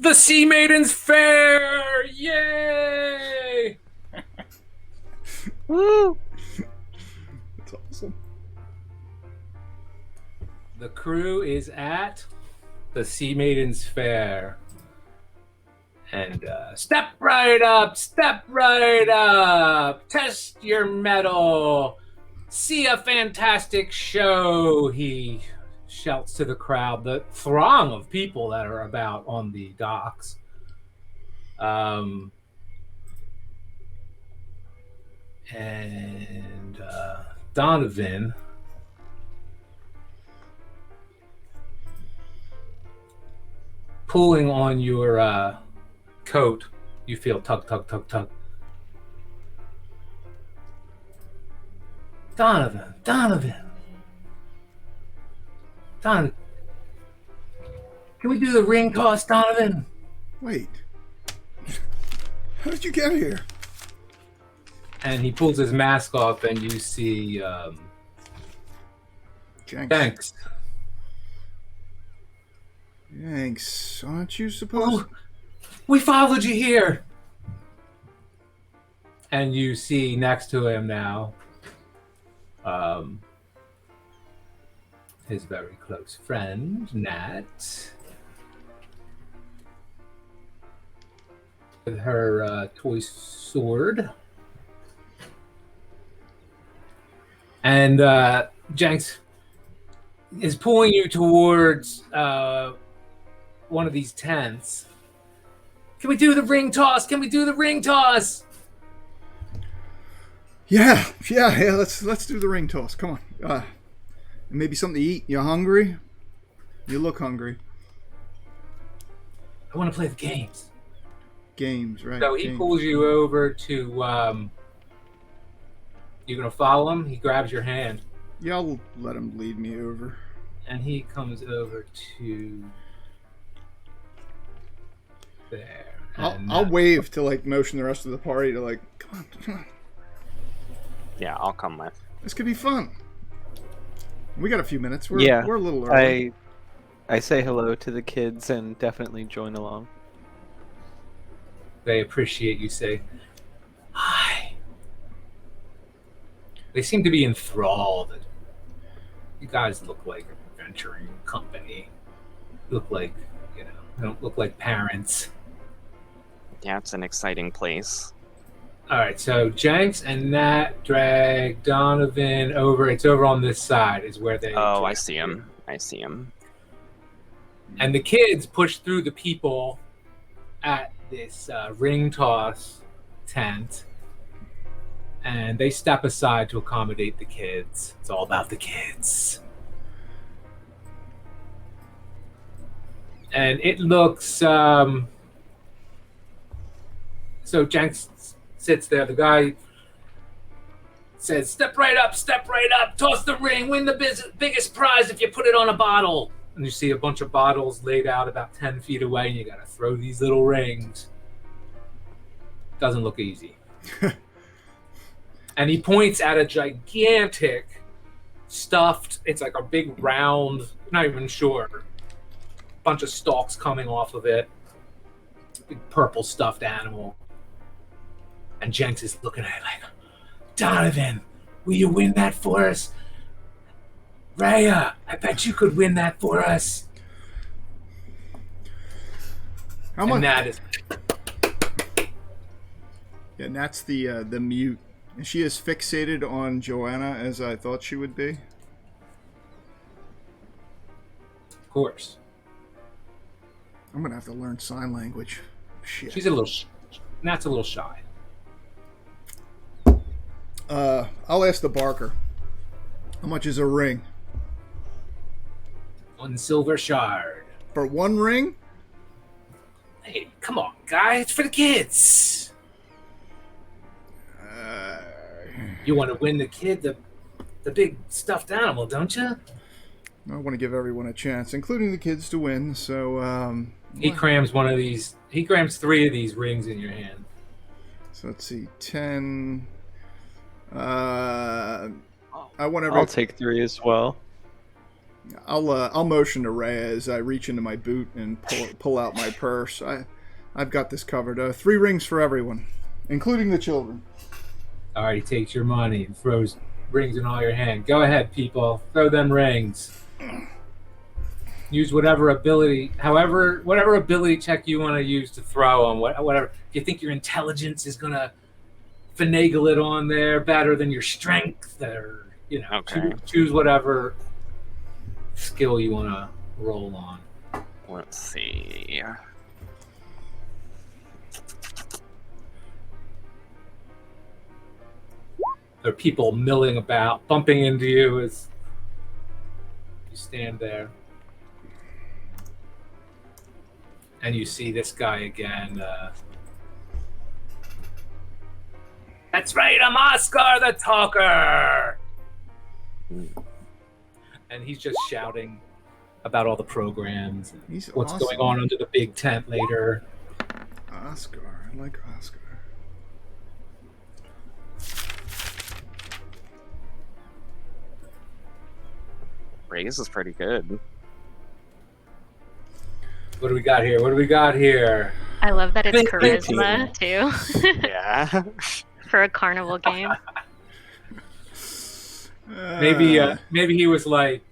The Sea Maidens Fair! Yay! Woo! That's awesome. The crew is at the Sea Maidens Fair. And step right up, test your mettle, see a fantastic show, he shouts to the crowd, the throng of people that are about on the docks. And Donovan pulling on your coat, you feel tug, tug, tug, tug. Donovan. Can we do the ring toss, Donovan? Wait. How did you get here? And he pulls his mask off, and you see Jenks. Jenks, aren't you supposed? Oh, we followed you here. And you see next to him now his very close friend, Nat, with her toy sword. And Jenks is pulling you towards one of these tents. Can we do the ring toss? Yeah. Let's do the ring toss. Come on. Maybe something to eat. You hungry? You look hungry. I want to play the games. Games, right? So he games. pulls you over to. You gonna follow him? He grabs your hand. Yeah, I'll let him lead me over. And he comes over to there. I'll wave to like motion the rest of the party to like, come on. Yeah, I'll come with. This could be fun. We got a few minutes. We're a little early. I say hello to the kids and definitely join along. They appreciate you say hi. They seem to be enthralled. You guys look like an adventuring company. Look like, don't look like parents. Yeah, it's an exciting place. All right, so Jenks and Nat drag Donovan over. It's over on this side is where they... Oh, I see him. And the kids push through the people at this ring toss tent. And they step aside to accommodate the kids. It's all about the kids. And it looks... So Jenks sits there. The guy says, step right up, toss the ring, win the biggest prize if you put it on a bottle. And you see a bunch of bottles laid out about 10 feet away, and you got to throw these little rings. Doesn't look easy. And he points at a gigantic stuffed, it's like a big round, not even sure, bunch of stalks coming off of it. Big purple stuffed animal. And Jenks is looking at it like, Donovan, will you win that for us? Rhea, I bet you could win that for us. How much? And Nat is... Yeah, Nat's the mute. Is she as fixated on Joanna as I thought she would be? Of course. I'm gonna have to learn sign language. Shit. She's a little... Nat's a little shy. I'll ask the Barker. How much is a ring? 1 silver shard. For one ring? Hey, come on, guy. It's for the kids. You want to win the kid the big stuffed animal, don't you? I want to give everyone a chance, including the kids, to win. So he crams one of these. He crams 3 of these rings in your hand. So let's see, 10. I want I'll take 3 as well. I'll motion to Rhea as I reach into my boot and pull out my purse. I've got this covered. 3 rings for everyone, including the children. All right, he takes your money and throws rings in all your hand. Go ahead, people. Throw them rings. Use whatever ability check you want to use to throw them. Whatever. If you think your intelligence is going to finagle it on there better than your strength, or, Okay. choose whatever skill you want to roll on. Let's see. There are people milling about, bumping into you as you stand there. And you see this guy again. That's right, I'm Oscar the Talker! And he's just shouting about all the programs, and He's what's awesome. going on under the big tent later. Oscar. I like Oscar. Raise is pretty good. What do we got here? I love that it's 18. charisma too Yeah. for a carnival game. Maybe he was like...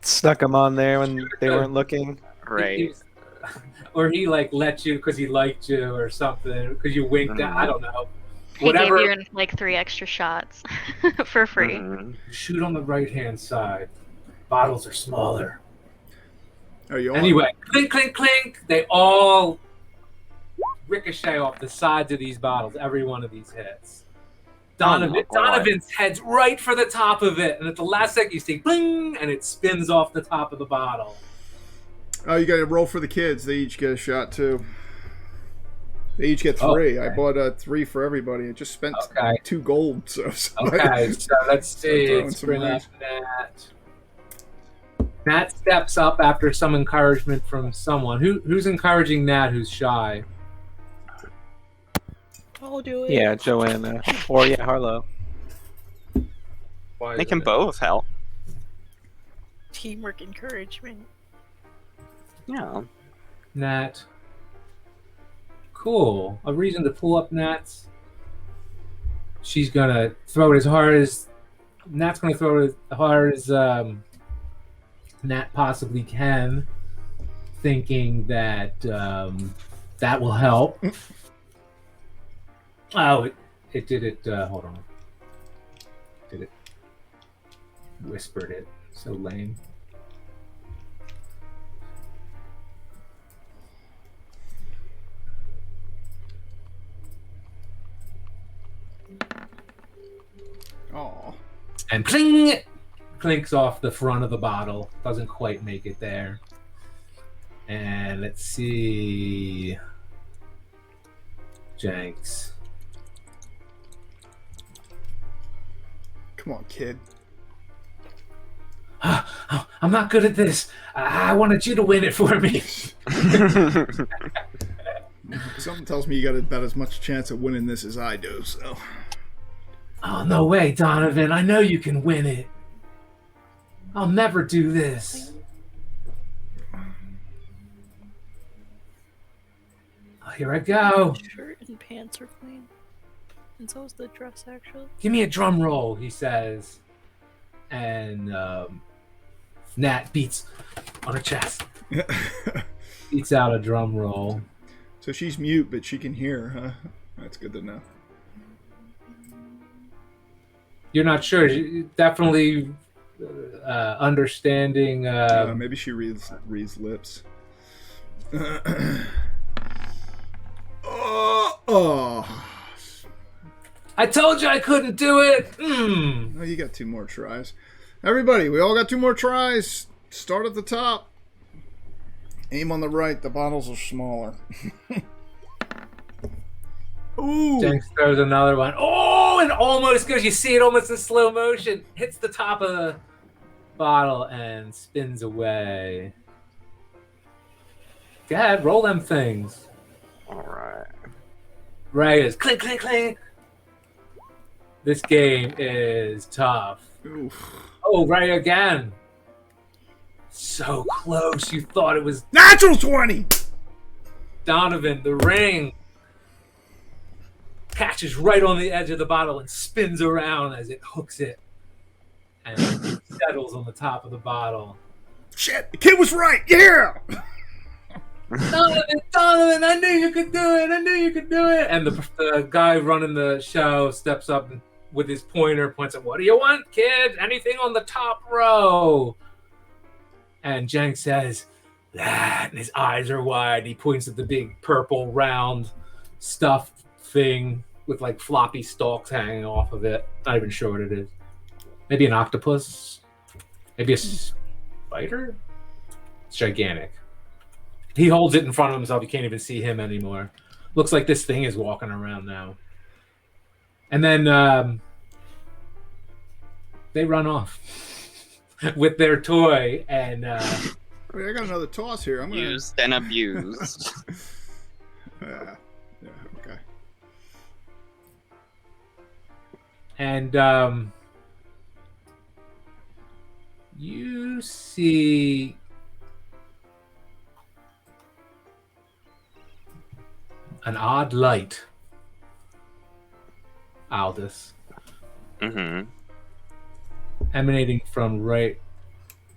Stuck them on there when they weren't looking. Right. Or he like let you because he liked you or something because you winked at. I don't know. He Whatever. gave you like 3 extra shots for free. Mhm. Shoot on the right hand side. Bottles are smaller. Are you all? Anyway, clink, clink, clink. They all ricochet off the sides of these bottles. Every one of these hits. Oh, boy. Donovan's head's right for the top of it, and at the last second you see bling, and it spins off the top of the bottle. Oh, you got to roll for the kids. They each get a shot too. They each get 3. Okay. I bought 3 for everybody. I just spent Okay. 2 gold. So Okay, so let's see. throwing Let's some bring up rings. Nat. Nat steps up after some encouragement from someone. Who's encouraging Nat? Who's shy? I'll do it. Yeah, Joanna. Or yeah, Harlow. Why They is can it- both help. Teamwork encouragement. Yeah. Nat. Cool. A reason to pull up Nat's. She's gonna throw it as hard as Nat's gonna throw it as hard as Nat possibly can, thinking that that will help. Oh, it did it. Hold on. Did it? Whispered it. So lame. Oh, And pling! Clinks off the front of the bottle. Doesn't quite make it there. And let's see. Jenks. come on, kid. I'm not good at this. I wanted you to win it for me. Something tells me you got about as much chance of winning this as I do. So Oh, no way, Donovan. I know you can win it. I'll never do this. Oh, here I go. Shirt and pants are clean. And so is the dress, actually. Give me a drum roll, he says. And Nat beats on her chest. Beats out a drum roll. So she's mute, but she can hear, huh? That's good to know. You're not sure. Definitely understanding. Maybe she reads lips. Oh, I told you I couldn't do it. Mm. oh, you got 2 more tries. Everybody, we all got 2 more tries. Start at the top. Aim on the right. The bottles are smaller. Ooh. Jenks throws another one. Oh, and almost goes. You see it almost in slow motion. Hits the top of the bottle and spins away. Go ahead, roll them things. Alright. Right is clink, clink, clink. This game is tough. Oof. Oh, right again. So close. You thought it was Natural 20! Donovan. The ring catches right on the edge of the bottle and spins around as it hooks it and settles on the top of the bottle. Shit, the kid was right! Yeah! Donovan, I knew you could do it. I knew you could do it. And the guy running the show steps up and with his pointer points at, what do you want, kid? Anything on the top row? And Jenk says, that. And his eyes are wide. He points at the big purple round stuffed thing with like floppy stalks hanging off of it. Not even sure what it is. Maybe an octopus? Maybe a spider? It's gigantic. He holds it in front of himself. You can't even see him anymore. Looks like this thing is walking around now. And then they run off with their toy. And Wait, I got another toss here. I'm gonna... Used and abused. yeah, okay. And you see an odd light, Aldous, Mm-hmm. emanating from right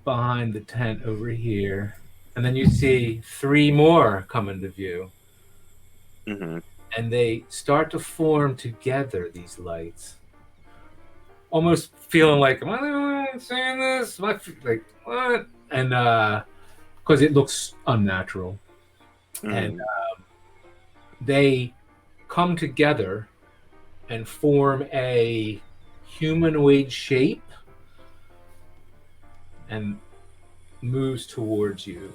behind the tent over here. And then you see 3 more come into view. Mm-hmm. And they start to form together, these lights. Almost feeling like, am I saying this? Am I like, what? And because it looks unnatural. Mm-hmm. And they come together and form a humanoid shape and moves towards you.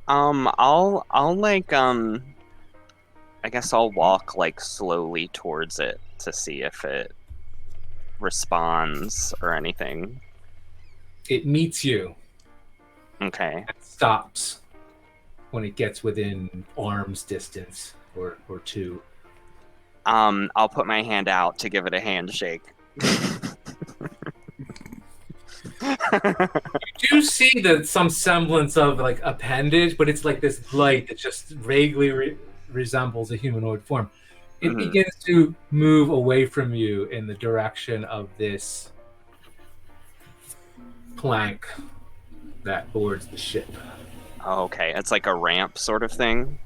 I'll like I guess I'll walk like slowly towards it to see if it responds or anything. It meets you Okay. and stops when it gets within arm's distance or 2. I'll put my hand out to give it a handshake. You do see that some semblance of like appendage, but it's like this light that just vaguely resembles a humanoid form. It Mhm. begins to move away from you in the direction of this plank that boards the ship. Okay, it's like a ramp sort of thing.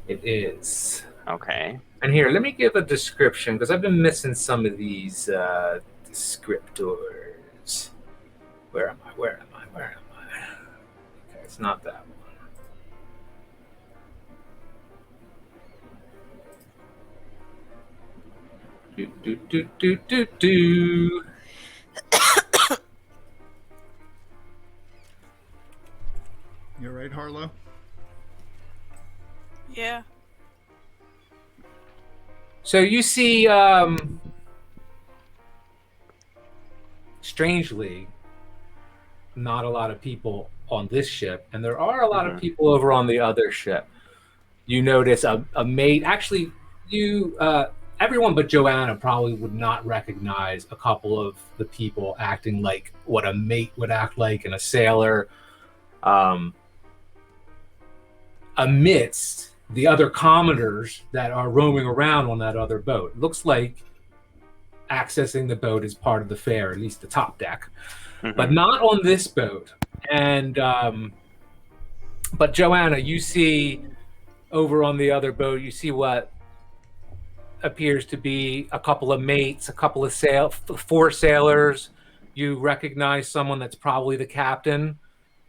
It is. Okay. And here, let me give a description because I've been missing some of these descriptors. Where am I? Where am I? Where am I? Okay, it's not that one. Do. You all right, Harlow? Yeah. So you see, strangely, not a lot of people on this ship, and there are a lot of people over on the other ship. You notice a mate. Actually, you everyone but Joanna probably would not recognize a couple of the people acting like what a mate would act like and a sailor. Amidst the other commodores that are roaming around on that other boat. It looks like accessing the boat is part of the fare, at least the top deck, but not on this boat. And but Joanna, you see over on the other boat, you see what appears to be a couple of mates, a couple of 4 sailors. You recognize someone that's probably the captain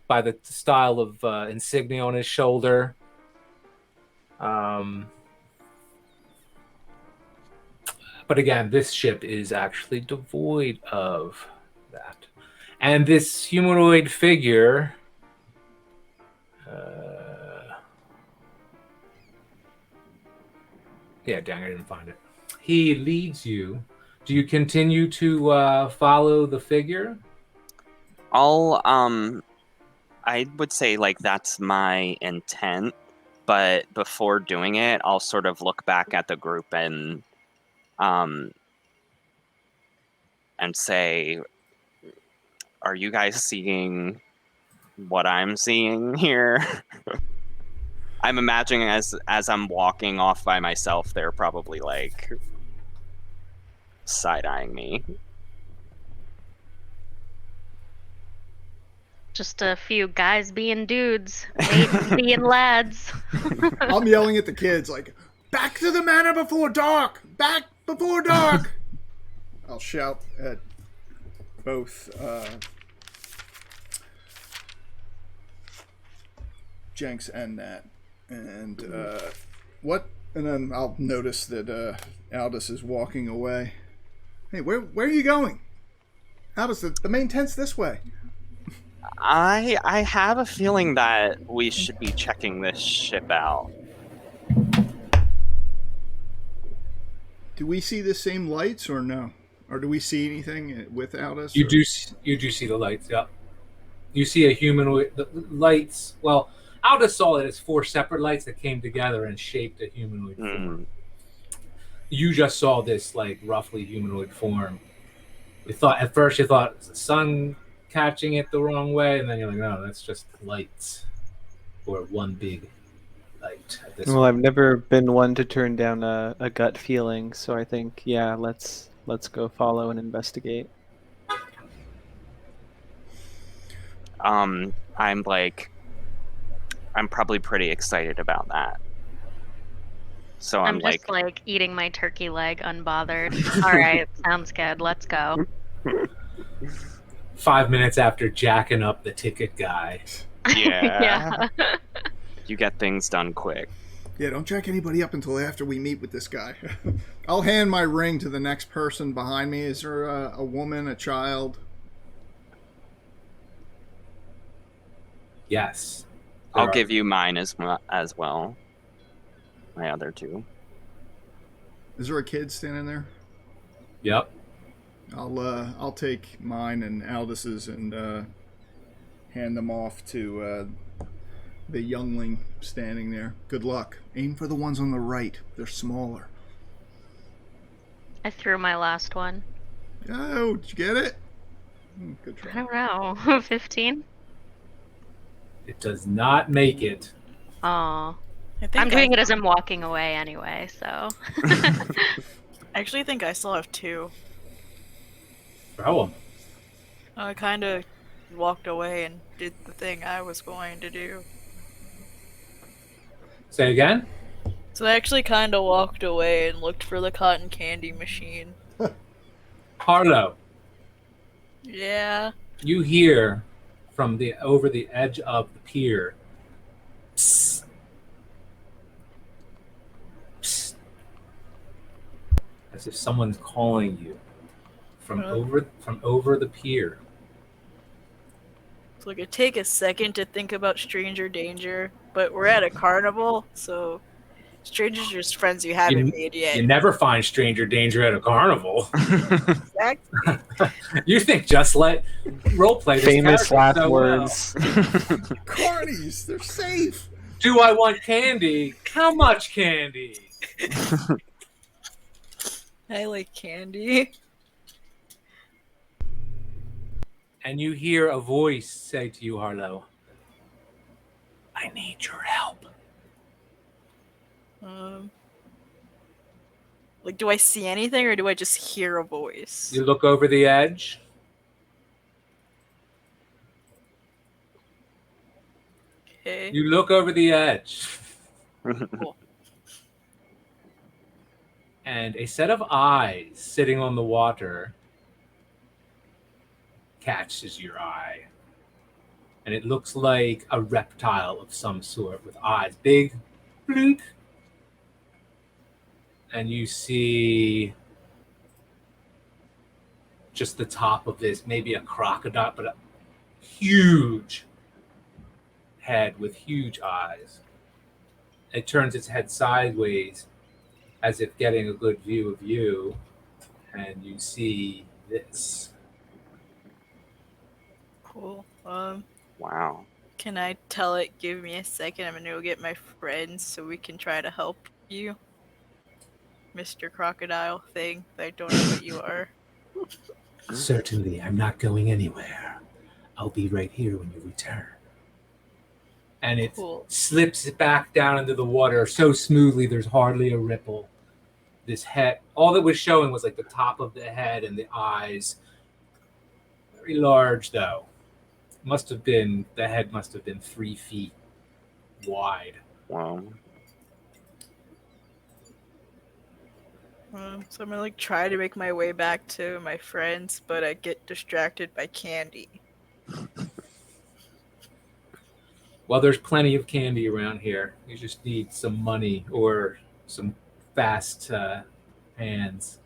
by the style of insignia on his shoulder. But again, this ship is actually devoid of that. And this humanoid figure dang, I didn't find it. He leads you. Do you continue to follow the figure? I would say like that's my intent, but before doing it, I'll sort of look back at the group and and say, "Are you guys seeing what I'm seeing here?" I'm imagining as I'm walking off by myself, they're probably like side-eyeing me. Just a few guys being dudes, maidens being lads. I'm yelling at the kids like, "Back to the manor before dark! Back before dark!" I'll shout at both Jenks and Nat. And what? And then I'll notice that Aldous is walking away. Hey, where are you going? Aldous, the main tent's this way. I have a feeling that we should be checking this ship out. Do we see the same lights or no? Or do we see anything with Aldous? You or- do see the lights. Yeah, you see a humanoid. The lights. Well, Aldous saw it as 4 separate lights that came together and shaped a humanoid form. You just saw this like roughly humanoid form. You thought at first it was the sun catching it the wrong way, and then you're like, no, that's just lights, or one big light. At this Well, point. I've never been one to turn down a gut feeling, so I think, yeah, let's go follow and investigate. I'm probably pretty excited about that. So I'm I'm just like eating my turkey leg unbothered. All right, sounds good. Let's go. 5 minutes after jacking up the ticket guy. yeah. You get things done quick. Yeah, don't jack anybody up until after we meet with this guy. I'll hand my ring to the next person behind me. Is there a woman, a child? Yes. I'll There are- give you mine as well. My other 2. Is there a kid standing there? Yep. I'll take mine and Aldis's and hand them off to the youngling standing there. Good luck. Aim for the ones on the right. They're smaller. I threw my last one. Oh, did you get it? Good I try. don't know. 15? It does not make it. Oh. I think I'm doing it as I'm walking away anyway, so. I actually think I still have 2. Throw him. I kind of walked away and did the thing I was going to do. Say again? So I actually kind of walked away and looked for the cotton candy machine. Harlow, Yeah. you hear from over the edge of the pier. Psst. Psst. As if someone's calling you from over the pier. So it could take a second to think about stranger danger, but we're at a carnival, so strangers are just friends you haven't made yet. You never find stranger danger at a carnival. Exactly. You think just let roleplay this Famous character last so well. words. Carnies, they're safe. Do I want candy? How much candy? I like candy. And you hear a voice say to you, Harlow, I need your help. Like, do I see anything or do I just hear a voice? You look over the edge. Okay. You look over the edge. Cool. And a set of eyes sitting on the water catches your eye. And it looks like a reptile of some sort with eyes. Big, blink. And you see just the top of this, maybe a crocodile, but a huge head with huge eyes. It turns its head sideways as if getting a good view of you, and you see this. Cool. Wow. Can I tell it, give me a second, I'm gonna go get my friends so we can try to help you? Mr. Crocodile thing. I don't know what you are. Certainly, I'm not going anywhere. I'll be right here when you return. And it Cool. slips back down into the water so smoothly there's hardly a ripple. This head, all that was showing was like the top of the head and the eyes. Very large, though. The head must have been 3 feet wide. Wow. So I'm gonna like try to make my way back to my friends, but I get distracted by candy. Well, there's plenty of candy around here. You just need some money or some fast hands.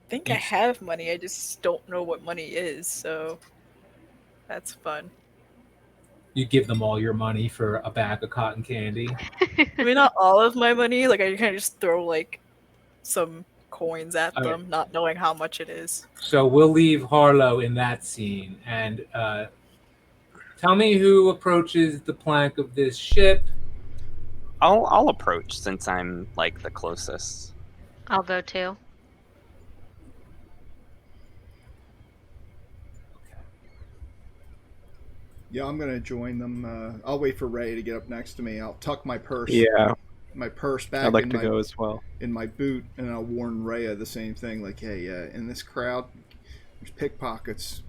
I think I have money, I just don't know what money is, so that's fun. You give them all your money for a bag of cotton candy. I mean, not all of my money, like I kind of just throw like some coins at Okay. them, not knowing how much it is. So we'll leave Harlow in that scene. And tell me who approaches the plank of this ship. I'll approach since I'm like the closest. I'll go too. Yeah, I'm gonna join them. I'll wait for Ray to get up next to me. I'll tuck my purse. Yeah, My purse back I'd like in to my go as well. in my boot, and I'll warn Rhea the same thing. Like, hey, in this crowd, there's pickpockets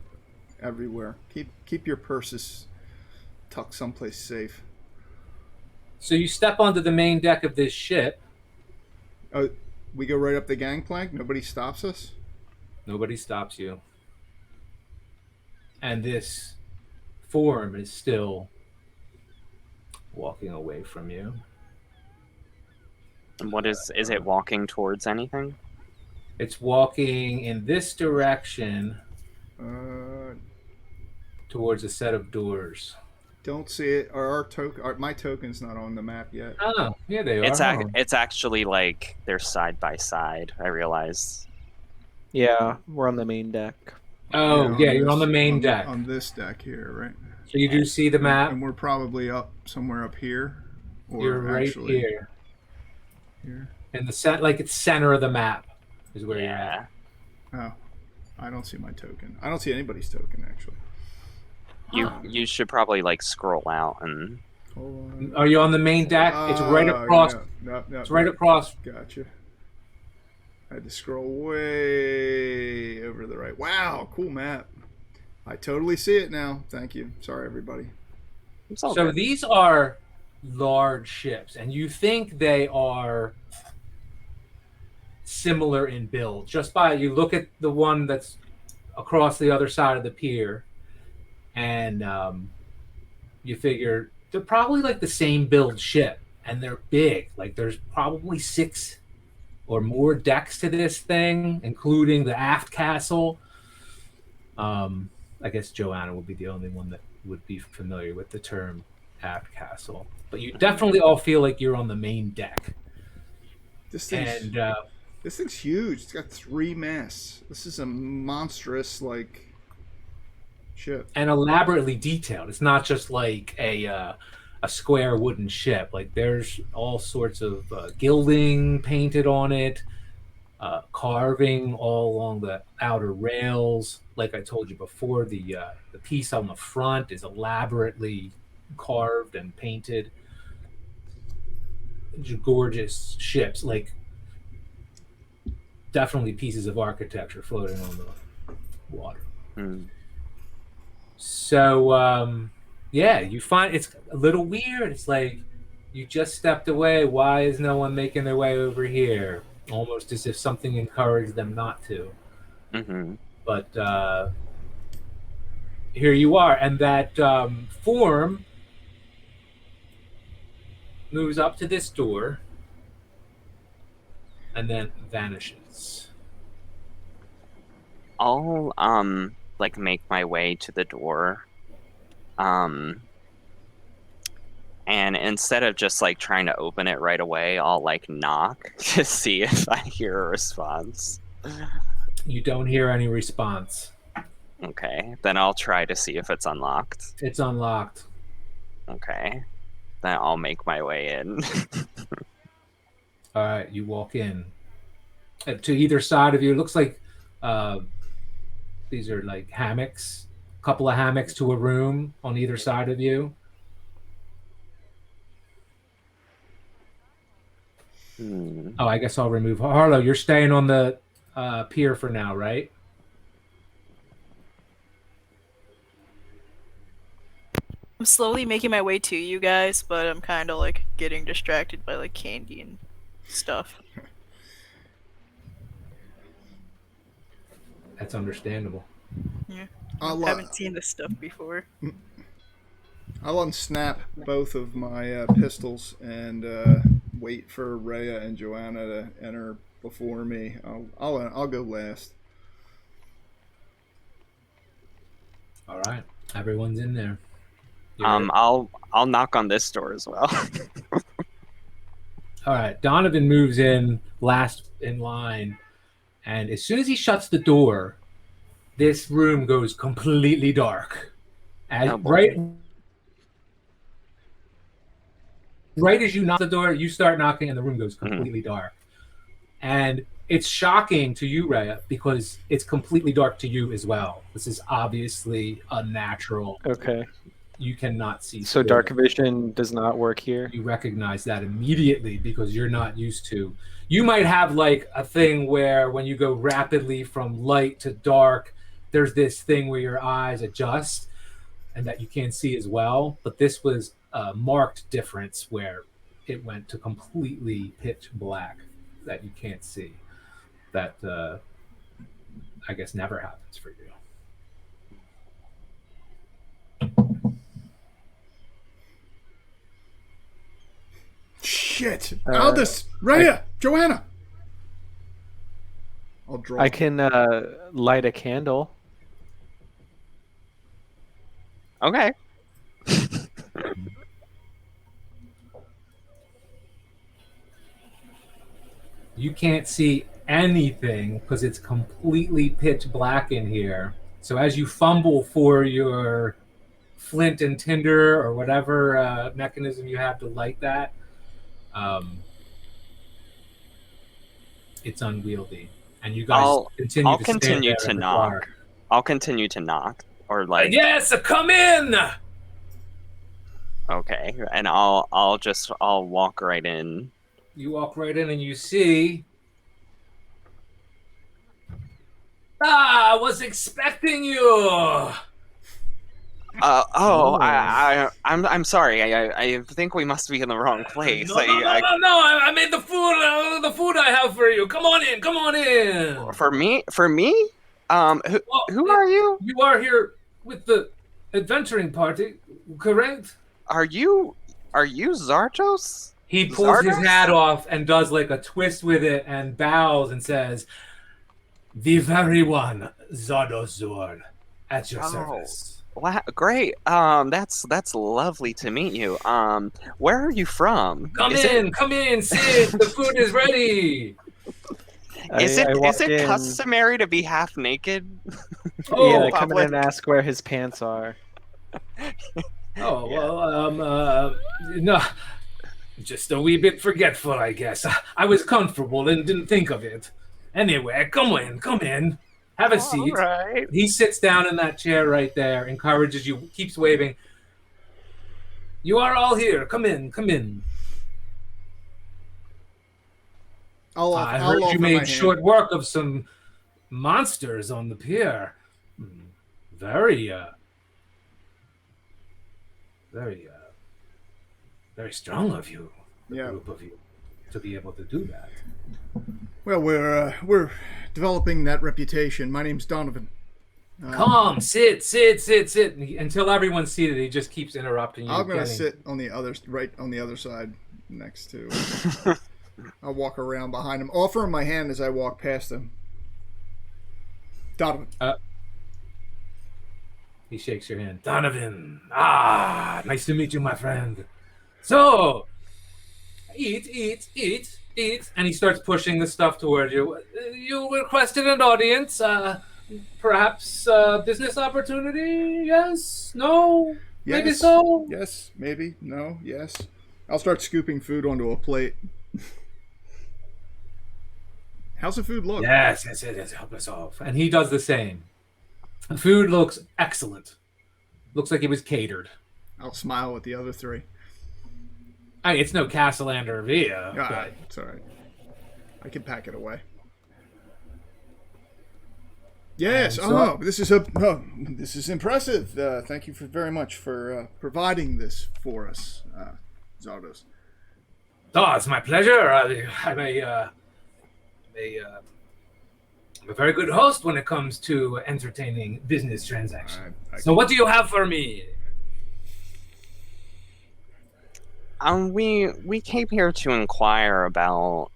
everywhere. Keep your purses tucked someplace safe. So you step onto the main deck of this ship. Oh, we go right up the gangplank. Nobody stops us. Nobody stops you. And this form is still walking away from you. And what is it walking towards anything? It's walking in this direction Uh, towards a set of doors. don't see it. Our token. My token's not on the map yet. Oh, yeah, they are. It's actually like they're side by side, I realize. Yeah, we're on the main deck. Oh, yeah, you're on the main deck. On this deck here, right? So you do see the map. And we're probably up somewhere up here. Or You're right actually here. Here. In the it's center of the map is where you're Yeah. at. Oh, I don't see my token. I don't see anybody's token actually. You should probably like scroll out and Hold on. Are you on the main deck? It's right across. No, It's right across. Gotcha. I had to scroll way over to the right. Wow, cool map. I totally see it now. Thank you. Sorry, everybody. it's all So good. these are large ships, and you think they are similar in build. Just by you look at the one that's across the other side of the pier, and you figure they're probably like the same build ship, and they're big. Like there's probably 6 or more decks to this thing, including the aft castle. I guess Joanna would be the only one that would be familiar with the term aft castle. But you definitely all feel like you're on the main deck. This thing's And this thing's huge. It's got 3 masts. This is a monstrous ship. and elaborately detailed. It's not just like a square wooden ship. Like there's all sorts of gilding painted on it, carving all along the outer rails. Like I told you before, the piece on the front is elaborately carved and painted. Gorgeous ships, like definitely pieces of architecture floating on the water. Hmm. So yeah, you find it's a little weird. It's like you just stepped away. Why is no one making their way over here? Almost as if something encouraged them not to. Mm-hmm. But here you are, and that form moves up to this door and then vanishes. I'll like make my way to the door. And instead of just like trying to open it right away, I'll like knock to see if I hear a response. You don't hear any response. Okay, then I'll try to see if it's unlocked. It's unlocked. Okay, then I'll make my way in. All right, you walk in. To either side of you, it looks like These are like hammocks, a couple of hammocks to a room on either side of you. Oh, I guess I'll remove Harlow. You're staying on the pier for now, right? I'm slowly making my way to you guys, but I'm kind of like getting distracted by like candy and stuff. That's understandable. Yeah, I haven't seen this stuff before. I'll unsnap both of my pistols and wait for Rhea and Joanna to enter before me. I'll go last. All right, everyone's in there. I'll knock on this door as well. All right, Donovan moves in last in line, and as soon as he shuts the door, this room goes completely dark. And right as you knock the door, you start knocking, and the room goes completely dark. And it's shocking to you, Rhea, because it's completely dark to you as well. This is obviously unnatural. Okay. You cannot see. So dark vision does not work here? You recognize that immediately because you're not used to. You might have like a thing where when you go rapidly from light to dark, there's this thing where your eyes adjust and that you can't see as well. But this was a marked difference where it went to completely pitch black that you can't see. That I guess never happens for you. Shit! Aldous! Rhea! Joanna! I'll draw. I can light a candle. Okay. You can't see anything because it's completely pitch black in here. So as you fumble for your flint and tinder or whatever mechanism you have to light that, it's unwieldy. And you guys continue to knock. I'll continue to knock. Or like yes, come in. Okay, and I'll walk right in. You walk right in and you see. I was expecting you. I'm sorry. I think we must be in the wrong place. No, I made the food I have for you. Come on in. For me? Who are you? You are here with the adventuring party, correct? Are you Zartos? He pulls his hat off and does like a twist with it and bows and says, "The very one, Zardos at your service." Wow, great. That's lovely to meet you. Where are you from? Come in, sit. The food is ready. Is it customary to be half naked? Yeah, come in and ask where his pants are. No, just a wee bit forgetful, I guess. I was comfortable and didn't think of it. Anyway, come in. Have a seat. All right. He sits down in that chair right there, encourages you, keeps waving. You are all here. Come in. I heard you made short work of some monsters on the pier. Very strong of you, group of you, to be able to do that. Well, we're developing that reputation. My name's Donovan. Come, sit. Until everyone's seated, he just keeps interrupting you. I'm gonna sit on the other side next to. I'll walk around behind him, offer him my hand as I walk past him. Donovan. He shakes your hand. Donovan. Nice to meet you, my friend. So, eat. And he starts pushing the stuff toward you. You requested an audience. Perhaps a business opportunity? Yes? No? Yes. Maybe so? Yes. Maybe. No. Yes. I'll start scooping food onto a plate. How's the food look? Yes. Help us off. And he does the same. The food looks excellent. Looks like it was catered. I'll smile at the other three. I mean, it's no Castellander Villa, Ah, but it's all right. I can pack it away. Yes. And so- This is impressive. Thank you very much for providing this for us, Zardos. oh, it's my pleasure. I'm a very good host when it comes to entertaining business transactions. So, what do you have for me? We came here to inquire about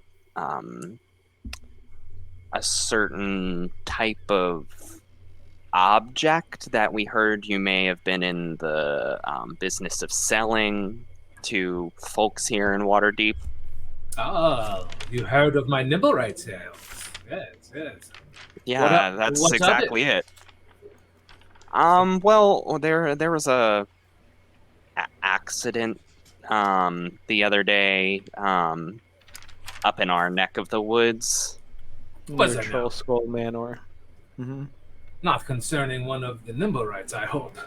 a certain type of object that we heard you may have been in the business of selling to folks here in Waterdeep. Oh, you heard of my Nimblewright sales? Yes. Yeah, what's that's of exactly it. Well, there was a accident the other day up in our neck of the woods. What's Near that Troll now? Skull Manor. Mm-hmm. Not concerning one of the Nimblewrights, I hope.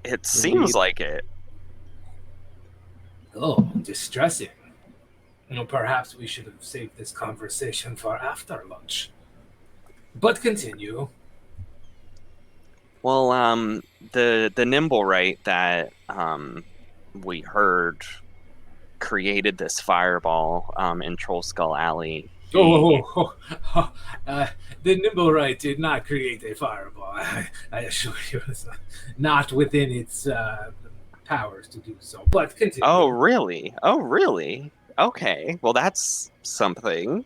It seems Indeed. like it. Oh, distressing. Perhaps we should have saved this conversation for after lunch. But continue. Well, the Nimblewright that we heard created this fireball in Troll Skull Alley. The Nimblewright did not create a fireball. I assure you, it's not within its powers to do so. But continue. Oh, really? Okay, well, that's something.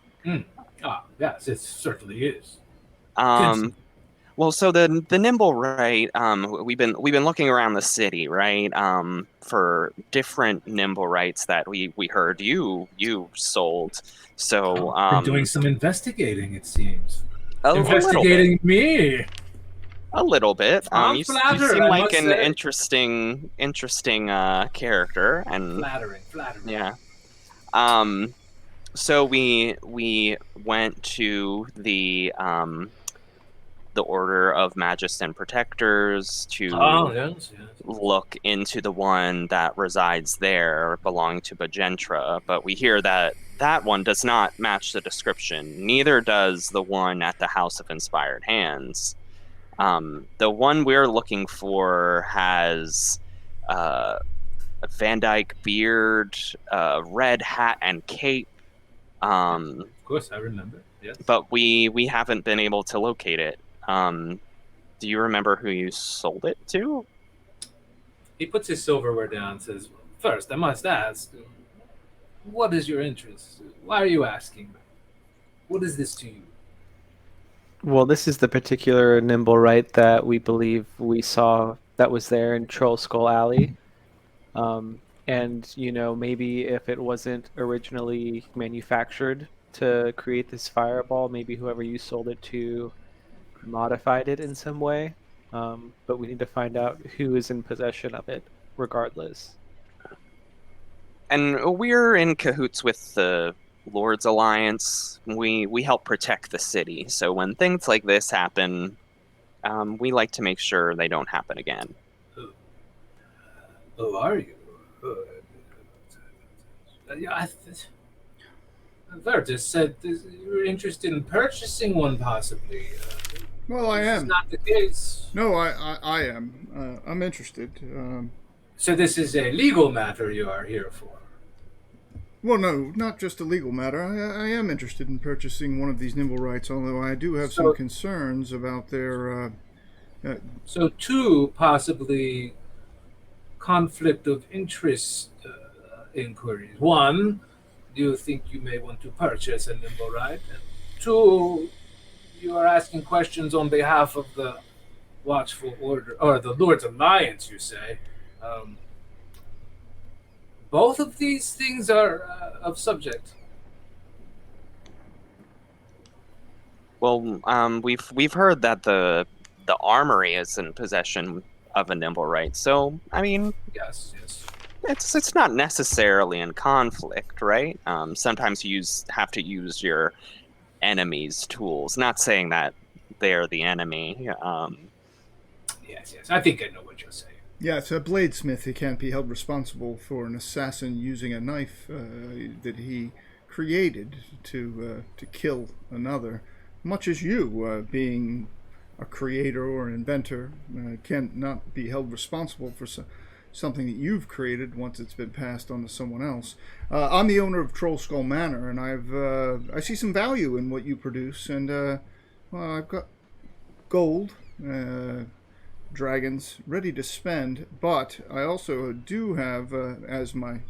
Yes, it certainly is. Well, so the Nimblewright, we've been looking around the city, right? For different Nimblewrights that we heard you sold. So Been doing some investigating, it seems. a little Investigating me. A little bit. I'm You flattered, seem I like must an say. interesting character, and Flattering. yeah. So we went to the Order of Magists and Protectors to Yes. look into the one that resides there, belonging to Bagentra, but we hear that one does not match the description. Neither does the one at the House of Inspired Hands. The one we're looking for has a Van Dyke beard, red hat and cape. Of course, I remember. Yes. But we haven't been able to locate it. Do you remember who you sold it to? He puts his silverware down and says, "First, I must ask, what is your interest? Why are you asking? What is this to you?" Well, this is the particular Nimblewright that we believe we saw that was there in Troll Skull Alley. And, maybe if it wasn't originally manufactured to create this fireball, maybe whoever you sold it to modified it in some way. But we need to find out who is in possession of it, regardless. And we're in cahoots with the Lord's Alliance. We help protect the city. So when things like this happen, we like to make sure they don't happen again. Who are you? Vertus said you were interested in purchasing one, possibly. Well, I This is am. not the case. No, I am. I'm interested. So this is a legal matter you are here for. Well, no, not just a legal matter. I am interested in purchasing one of these Nimblewrights, although I do have some So- concerns about their. So two possibly conflict of interest inquiries. One, do you think you may want to purchase a Nimblewright? And two, you are asking questions on behalf of the Watchful Order, or the Lord's Alliance, you say. Both of these things are of subject. Well, we've heard that the armory is in possession of a Nimblewright. So I mean, Yes. it's not necessarily in conflict, right? Sometimes you have to use your enemy's tools. Not saying that they're the enemy. Yes, I think I know what you're saying. Yeah, it's a bladesmith. He can't be held responsible for an assassin using a knife that he created to kill another. Much as you, being a creator or an inventor, can not be held responsible for something that you've created once it's been passed on to someone else. I'm the owner of Troll Skull Manor, and I see some value in what you produce. And well, I've got gold. Dragons ready to spend, but I also do have, as my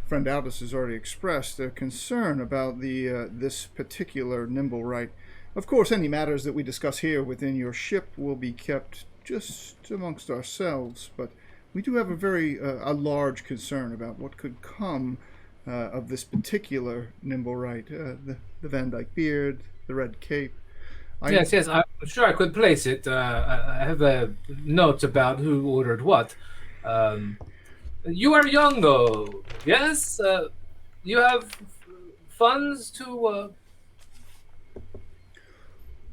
friend Aldous has already expressed, a concern about this particular Nimblewright. Of course, any matters that we discuss here within your ship will be kept just amongst ourselves, but we do have a large concern about what could come of this particular Nimblewright, the Van Dyke beard, the red cape. Yes, I'm sure I could place it. I have a note about who ordered what. You are young, though. Yes? You have funds to...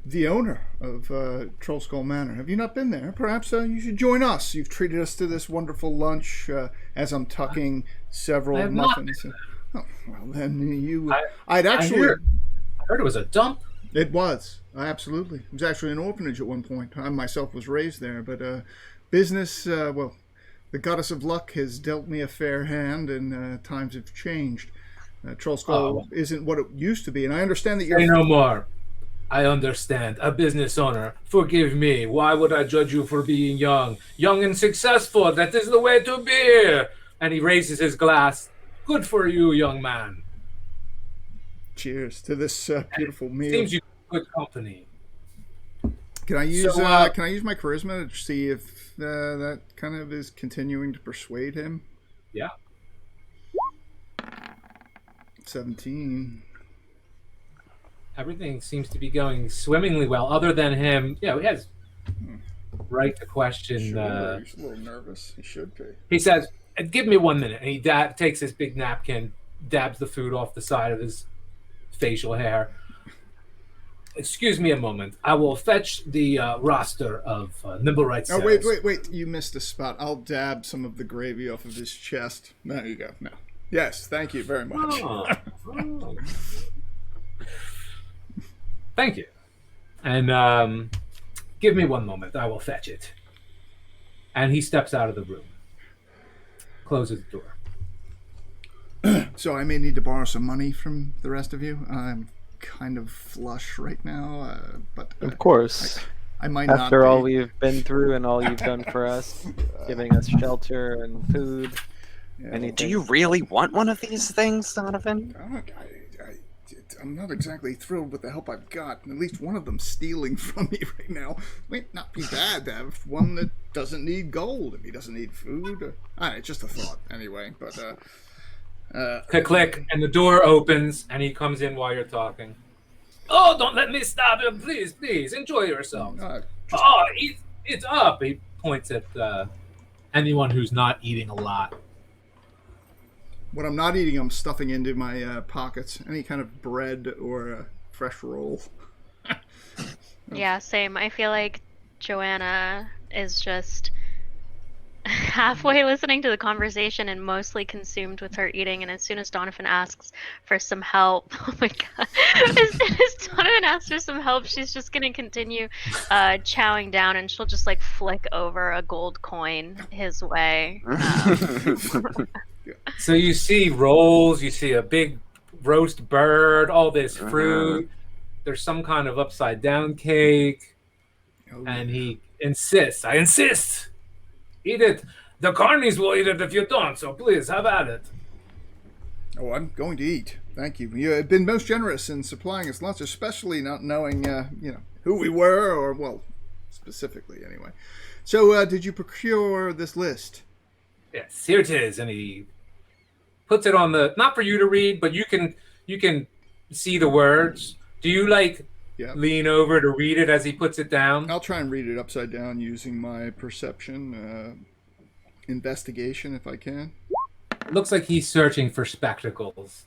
The owner of Troll Skull Manor. Have you not been there? Perhaps you should join us. You've treated us to this wonderful lunch as I'm tucking several muffins. Oh, well, then I'd actually... I heard it was a dump. It was. Absolutely. It was actually an orphanage at one point. I myself was raised there, but business, well, the goddess of luck has dealt me a fair hand, and times have changed. Troll Skull isn't what it used to be, and I understand that you're... Say no more. I understand. A business owner. Forgive me. Why would I judge you for being young? Young and successful. That is the way to be. And he raises his glass. Good for you, young man. Cheers to this beautiful meal. Seems you good company. Can I use my charisma to see if that kind of is continuing to persuade him? Yeah. 17. Everything seems to be going swimmingly well, other than him. Yeah, he has right to question. Sure, he's a little nervous. He should be. He says, "Give me 1 minute," and he takes his big napkin, dabs the food off the side of his facial hair. Excuse me a moment. I will fetch the roster of Nimblewright sales. Oh, wait. You missed a spot. I'll dab some of the gravy off of his chest. There you go. No. Yes, thank you very much. Oh. Thank you. And give me 1 moment. I will fetch it. And he steps out of the room. Closes the door. So I may need to borrow some money from the rest of you. I'm kind of flush right now, but of course, I might not. After all we've been through and all you've done for us, giving us shelter and food. Yeah, anything. Do you really want one of these things, Donovan? I'm not exactly thrilled with the help I've got. At least one of them stealing from me right now. Might not be bad to have one that doesn't need gold if he doesn't need food. It's just a thought anyway. But Click, and the door opens, and he comes in while you're talking. Oh, don't let me stop him, please, enjoy yourself. It's up. He points at anyone who's not eating a lot. What I'm not eating, I'm stuffing into my pockets. Any kind of bread or a fresh roll. Yeah, same. I feel like Joanna is just halfway listening to the conversation and mostly consumed with her eating. And as soon as Donovan asks for some help, oh my god! As soon as Donovan asks for some help, she's just gonna continue chowing down, and she'll just like flick over a gold coin his way. So you see rolls, you see a big roast bird, all this fruit. There's some kind of upside down cake, and he insists. I insist. Eat it. The carnies will eat it if you don't, so please have at it. Oh, I'm going to eat. Thank you. You have been most generous in supplying us lunch, especially not knowing, who we were, or, well, specifically anyway. So, did you procure this list? Yes, here it is, and he puts it on the, not for you to read, but you can see the words. Do you lean over to read it as he puts it down? I'll try and read it upside down using my perception, investigation if I can. It looks like he's searching for spectacles.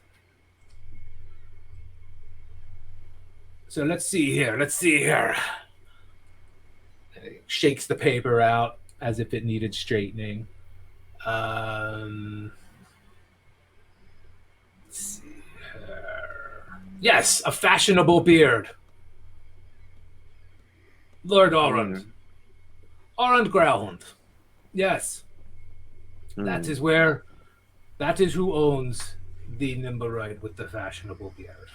So let's see here. And he shakes the paper out as if it needed straightening. Let's see here. Yes, a fashionable beard. Lord Orund. Orund Growlhund. Yes. That is who owns the Nimbarite with the fashionable beard.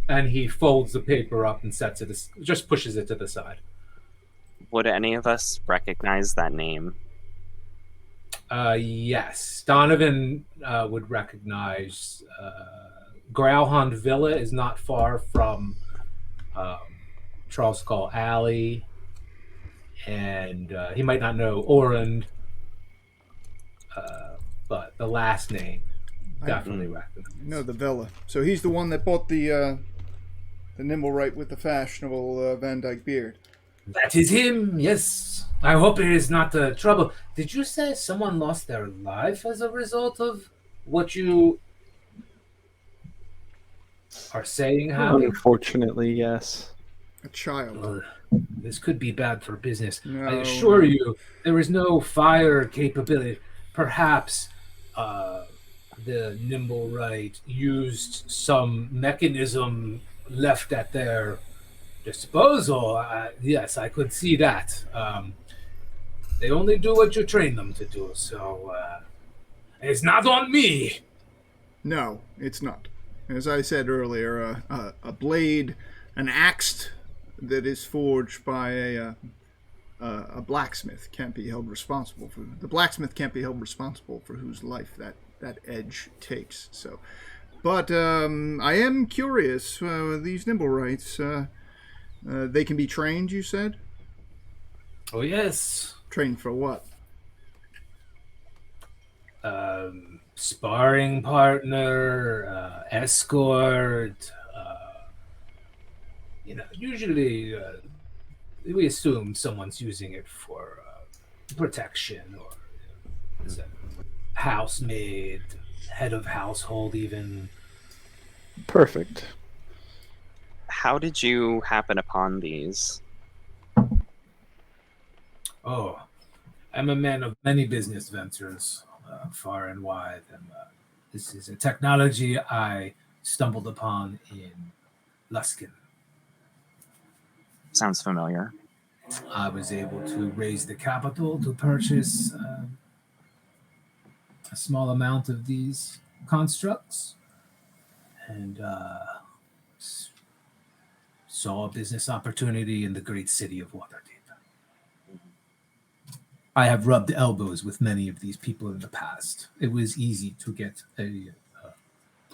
And he folds the paper up and sets it, just pushes it to the side. Would any of us recognize that name? Yes. Donovan would recognize Growlhund Villa is not far from Trollskull Alley. And he might not know Orund, but the last name definitely recognizes. No, the Vela. So he's the one that bought the Nimblewright with the fashionable Van Dyke beard. That is him, yes. I hope it is not trouble. Did you say someone lost their life as a result of what you are saying happened? Unfortunately, yes. A child. This could be bad for business. No. I assure you, there is no fire capability. Perhaps the Nimblewright used some mechanism left at their disposal. Yes, I could see that. They only do what you train them to do, so it's not on me. No, it's not. As I said earlier, a blade, an axe that is forged by a blacksmith can't be held responsible for. The blacksmith can't be held responsible for whose life that edge takes. So, but I am curious. These Nimblewrights, they can be trained. You said. Oh yes. Trained for what? Sparring partner, escort. Usually we assume someone's using it for protection or is it housemaid, head of household even. Perfect. How did you happen upon these? Oh, I'm a man of many business ventures, far and wide, and this is a technology I stumbled upon in Luskin. Sounds familiar. I was able to raise the capital to purchase a small amount of these constructs, and saw a business opportunity in the great city of Waterdeep. I have rubbed elbows with many of these people in the past. It was easy to get a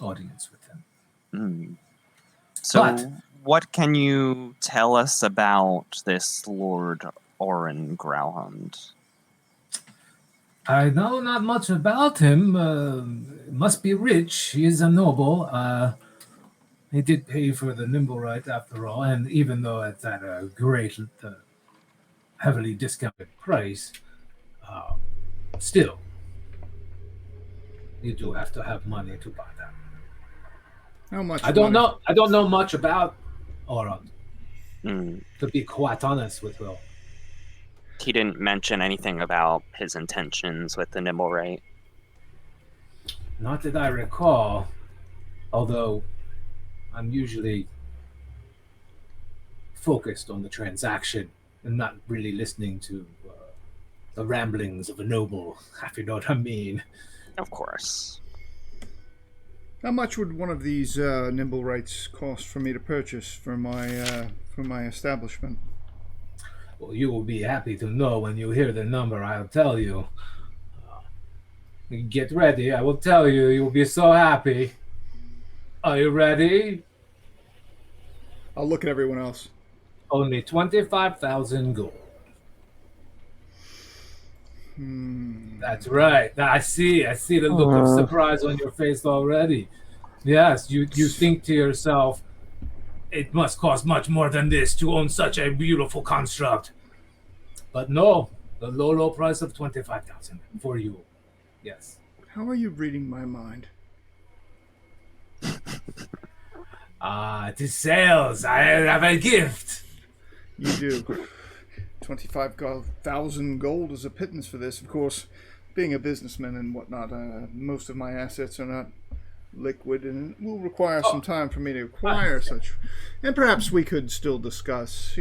audience with them. So, But- what can you tell us about this Lord Oren Growlhund? I know not much about him. Must be rich. He is a noble. He did pay for the Nimblewright after all, and even though it's at a great, heavily discounted price, still, you do have to have money to buy that. How much? I don't money? know. I don't know much about Orund, Mm. to be quite honest with you. He didn't mention anything about his intentions with the Nimblewright. Not that I recall, although I'm usually focused on the transaction and not really listening to the ramblings of a noble, if you know what I mean. Of course. How much would one of these Nimblewrights cost for me to purchase for my establishment? Well, you will be happy to know when you hear the number I'll tell you. Get ready, I will tell you. You will be so happy. Are you ready? I'll look at everyone else. Only 25,000 gold. That's right. I see the look of surprise on your face already. Yes, you think to yourself, it must cost much more than this to own such a beautiful construct. But no, the low price of 25,000 for you. Yes. How are you reading my mind? It is sales. I have a gift. You do. 25,000 gold is a pittance for this. Of course, being a businessman and whatnot, most of my assets are not liquid, and it will require some time for me to acquire such. And perhaps we could still discuss,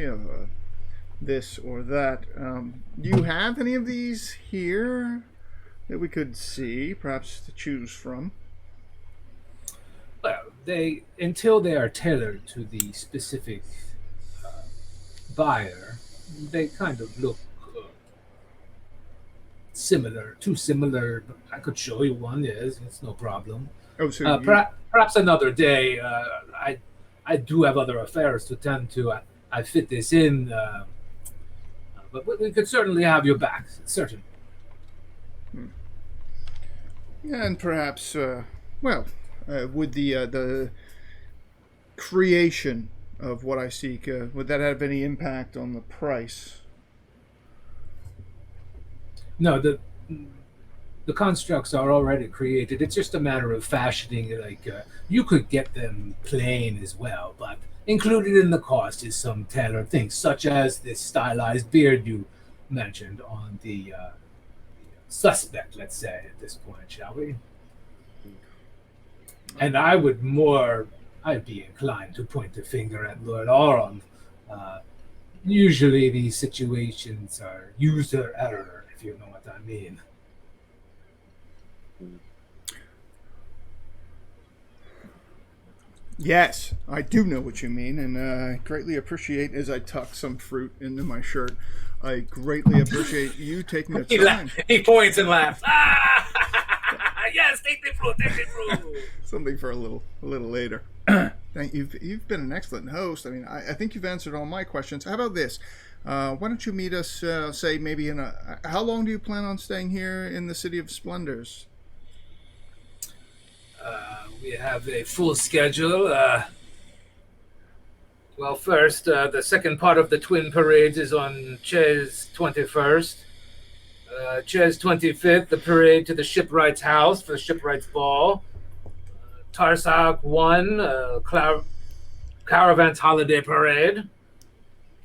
this or that. Do you have any of these here that we could see, perhaps to choose from? Well, until they are tailored to the specific buyer, they kind of look too similar. I could show you one. Yes, it's no problem. Oh, so perhaps another day. I do have other affairs to tend to. I fit this in, but we could certainly have your back. Certainly. and perhaps, would the creation of what I seek, would that have any impact on the price? No, the constructs are already created. It's just a matter of fashioning. You could get them plain as well, but included in the cost is some tailored things, such as this stylized beard you mentioned on the suspect. Let's say at this point, shall we? And I'd be inclined to point the finger at Lord Aron. Usually these situations are user error, if you know what I mean. Yes, I do know what you mean, and I greatly appreciate, as I tuck some fruit into my shirt, I greatly appreciate you taking the time. He points and laughs. Yes, take the fruit, Something for a little later. Thank you. You've been an excellent host. I mean, I think you've answered all my questions. How about this? Why don't you meet us, say, maybe how long do you plan on staying here in the City of Splendors? We have a full schedule. Well, first, the second part of the Twin Parades is on Ches 21st. Ches 25th, the parade to the Shipwright's house for the Shipwright's Ball. Tarsak 1, Caravan's Holiday Parade.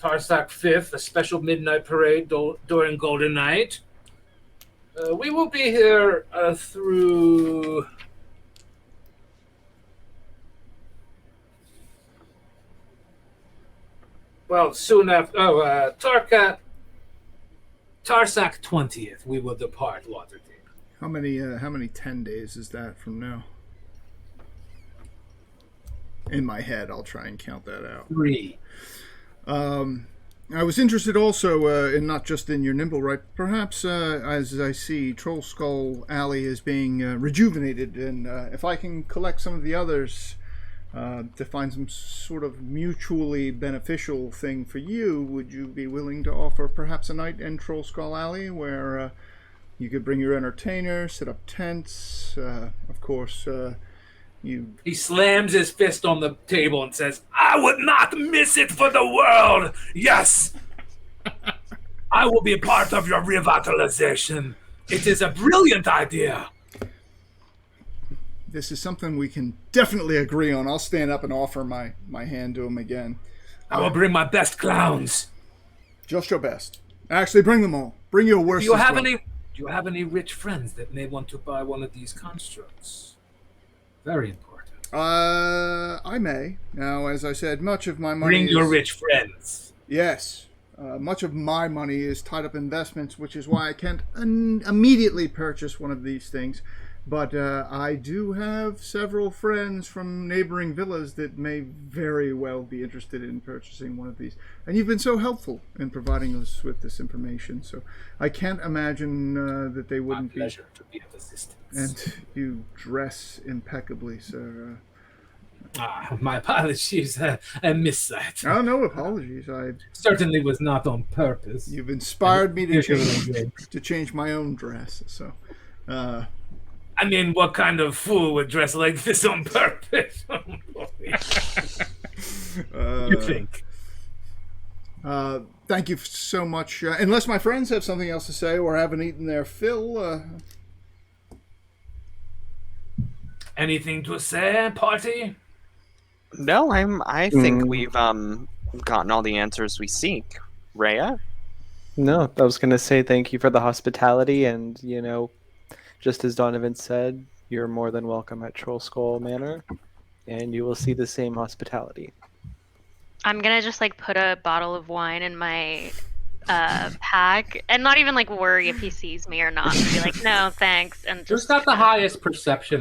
Tarsak 5th, a special midnight parade during Golden Night. We will be here through... Well, soon after... Tarsak 20th, we will depart Waterdeep. How many 10 days is that from now? In my head, I'll try and count that out. 3. I was interested also in not just in your nimble, right? Perhaps as I see Troll Skull Alley is being rejuvenated, and if I can collect some of the others to find some sort of mutually beneficial thing for you, would you be willing to offer perhaps a night in Troll Skull Alley where you could bring your entertainer, set up tents, of course. He slams his fist on the table and says, I would not miss it for the world! Yes! I will be part of your revitalization. It is a brilliant idea. This is something we can definitely agree on. I'll stand up and offer my hand to him again. I will bring my best clowns. Just your best. Actually, bring them all. Bring your worst. Do you have any rich friends that may want to buy one of these constructs? Very important. I may. Now, as I said, much of my money Bring your rich friends. Yes. Much of my money is tied up in investments, which is why I can't immediately purchase one of these things. But I do have several friends from neighboring villas that may very well be interested in purchasing one of these. And you've been so helpful in providing us with this information, so I can't imagine that they wouldn't My pleasure to be of assistance. And you dress impeccably, sir. My apologies. I missed that. Oh, no apologies. I certainly was not on purpose. You've inspired me to change my own dress, so... I mean, what kind of fool would dress like this on purpose? You think? Thank you so much. Unless my friends have something else to say or haven't eaten their fill. Anything to say, party? No, I think we've gotten all the answers we seek. Rhea? No, I was going to say thank you for the hospitality, and just as Donovan said, you're more than welcome at Troll Skull Manor, and you will see the same hospitality. I'm gonna just like put a bottle of wine in my pack and not even like worry if he sees me or not. Be like, no, thanks, and Who's just got the highest perception?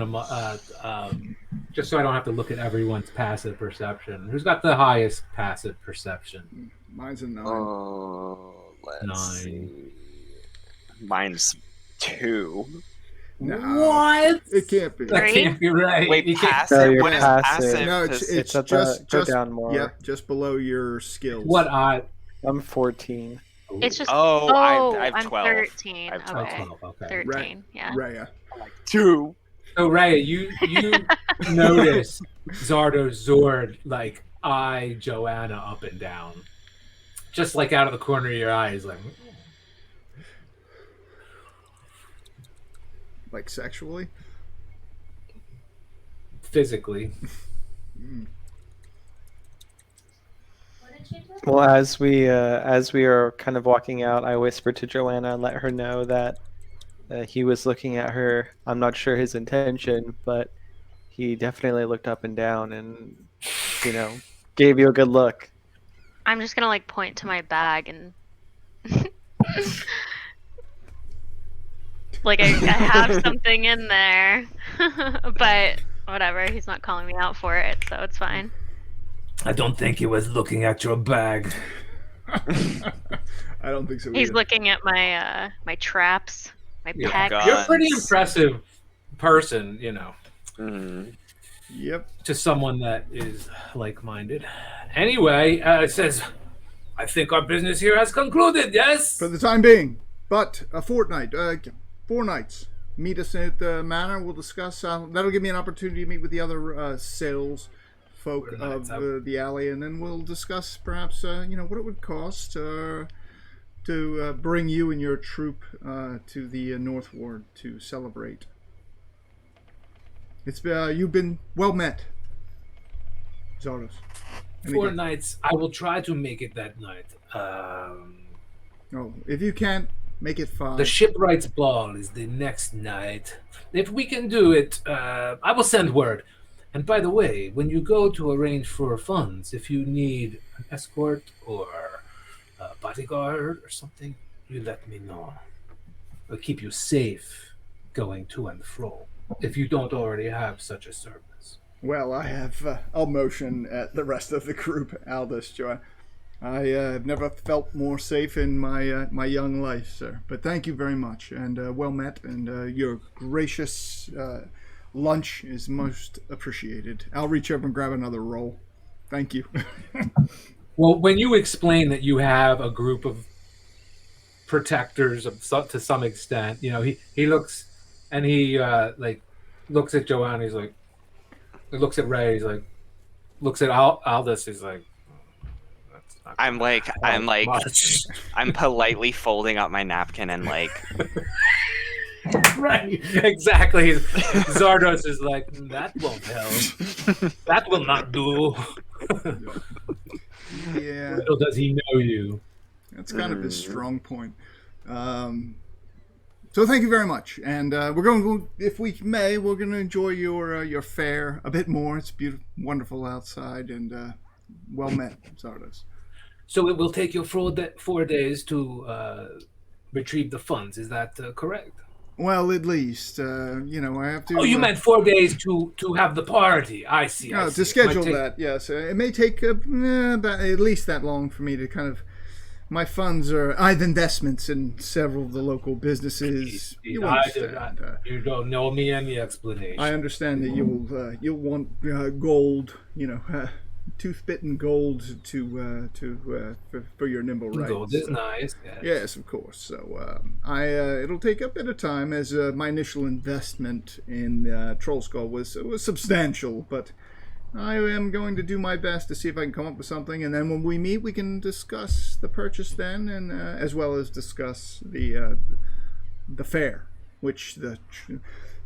Just so I don't have to look at everyone's passive perception. Who's got the highest passive perception? Mine's a 9. Let's 9. see. Mine's 2. No, What? it can't be. That can't be right. Wait, You can't- passive? No, you're What is passive. passive? No, it's It's at just go down more. Yep, just below your skills. What I? I'm 14. it's just Oh, I have I'm 12. 13. I have Okay. 12, okay. 13. Yeah. Raya. 2. So Raya, you notice Zardo's Zord like eye Joanna up and down, just like out of the corner of your eye. He's Like sexually? physically. Well, as we are kind of walking out, I whispered to Joanna and let her know that he was looking at her. I'm not sure his intention, but he definitely looked up and down and, gave you a good look. I'm just gonna like point to my bag and like I have something in there, but whatever. He's not calling me out for it, so it's fine. I don't think he was looking at your bag. I don't think so. He's either. looking at my my traps, my Yeah. packs. God. You're a pretty impressive person, Yep. to someone that is like-minded. Anyway, it says, I think our business here has concluded, yes? For the time being. But a fortnight, 4 nights. Meet us at the manor. We'll discuss. That'll give me an opportunity to meet with the other sales folk 4 of nights, the alley, and then we'll discuss perhaps what it would cost to bring you and your troop to the North Ward to celebrate. It's you've been well met, Zardos. And 4 again, nights. I will try to make it that night. Oh, if you can't make it 5. The shipwright's ball is the next night. If we can do it, I will send word. And by the way, when you go to arrange for funds, if you need an escort or a bodyguard or something, you let me know. I'll keep you safe going to and fro, if you don't already have such a service. Well, I have. I'll motion at the rest of the group. Aldous, Joy. I have never felt more safe in my young life, sir. But thank you very much, and well met. And your gracious lunch is most appreciated. I'll reach over and grab another roll. Thank you. Well, when you explain that you have a group of protectors to some extent, he looks and he looks at Joanna. He's like, he looks at Ray. He's like, looks at Aldous. He's like, that's not I'm like, much. I'm politely folding up my napkin and like, Right, exactly. Zardos is like, that won't help. That will not do. Yeah, Little does he know you. that's kind of his strong point. So thank you very much, and we're going to, if we may, we're going to enjoy your fare a bit more. It's beautiful, wonderful outside, and well met, Zardos. So it will take you 4 days to retrieve the funds. Is that correct? Well, at least I have to. Oh, you meant 4 days to have the party. I see. I No, see. to It schedule might take- that, yes. It may take about at least that long for me to kind of. My funds are. I have investments in several of the local businesses. You understand. You don't know me any explanation. I understand that you'll want gold. Tooth-bitten gold for your nimble rights. Gold is nice. Yes. Yes, of course. So it'll take a bit of time, as my initial investment in Troll Skull was substantial, but I am going to do my best to see if I can come up with something, and then when we meet, we can discuss the purchase then, and as well as discuss the fair, which the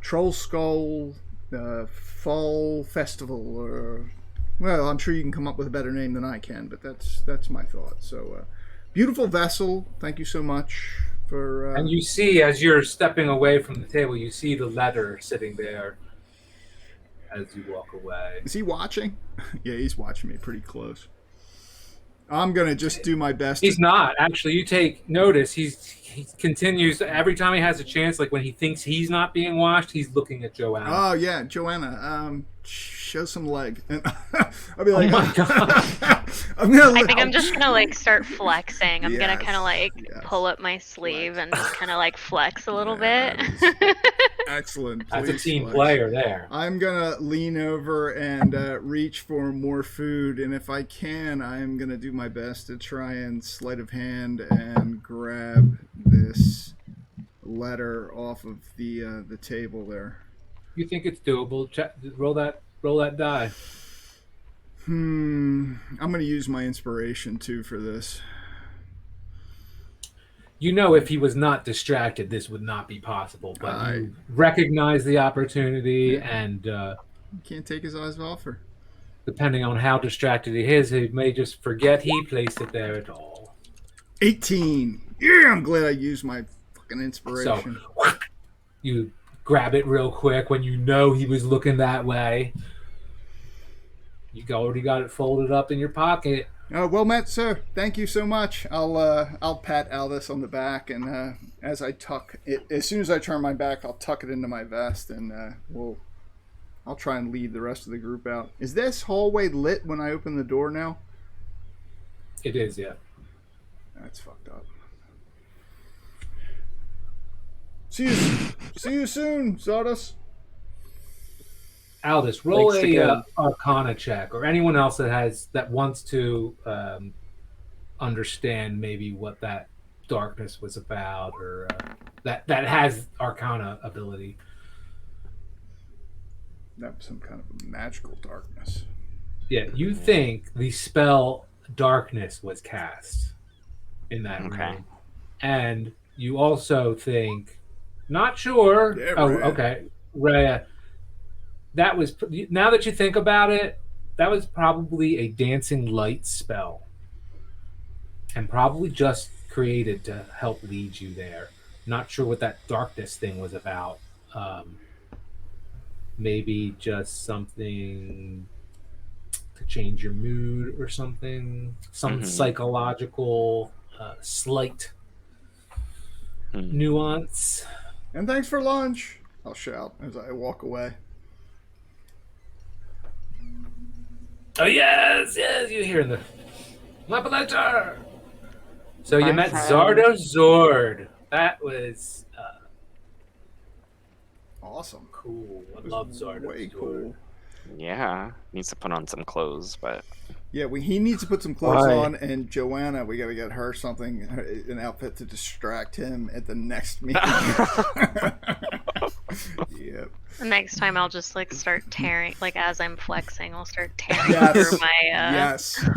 Troll Skull Fall Festival, or well, I'm sure you can come up with a better name than I can, but that's my thought. So beautiful vessel. Thank you so much for. And you see, as you're stepping away from the table, you see the letter sitting there as you walk away. Is he watching? Yeah, he's watching me pretty close. I'm gonna just do my best. He's not actually. You take notice. He continues every time he has a chance. Like when he thinks he's not being watched, he's looking at Joanna. Oh yeah, Joanna. Show some leg. And I'll be like, oh my god. I think I'm just gonna like start flexing. I'm gonna Yes, kind of like yes. pull up my sleeve and just kind of like flex a little bit. Excellent. That's a Please team flex. player there. I'm gonna lean over and reach for more food, and if I can, I'm gonna do my best to try and sleight of hand and grab this letter off of the table there. You think it's doable? Roll that die. I'm gonna use my inspiration too for this. You know, if he was not distracted, this would not be possible. But you I- recognize the opportunity, and Can't take his eyes off her. depending on how distracted he is, he may just forget he placed it there at all. 18. Yeah, I'm glad I used my fucking inspiration. So you grab it real quick when you know he was looking that way. You already got it folded up in your pocket. Well met, sir. Thank you so much. I'll pat Aldous on the back, and as I tuck it, as soon as I turn my back, I'll tuck it into my vest, and I'll try and lead the rest of the group out. Is this hallway lit when I open the door now? It is, yeah. That's fucked up. See you soon, Sawdust. Aldous, roll Thanks a again. Arcana check, or anyone else that wants to understand maybe what that darkness was about, or that has Arcana ability. That's some kind of magical darkness. Yeah, you think the spell darkness was cast in that Okay. room, and you also think, not sure. Yeah, oh, Rhea. okay, Rhea. That was, now that you think about it, that was probably a dancing light spell, and probably just created to help lead you there. Not sure what that darkness thing was about. Maybe just something to change your mood or something. Some Mhm. psychological slight nuance. And thanks for lunch, I'll shout as I walk away. Oh yes, you hear the Lepaletter. So you My met friend. Zardo Zord. That was Awesome. cool. I love Zardo Way Zord. cool. Yeah, needs to put on some clothes, but Yeah, he needs to put some clothes Why? on, and Joanna, we got to get her something, an outfit to distract him at the next meeting. Yep. The next time I'll just like start tearing, like as I'm flexing, I'll start tearing Yes. through my Yes.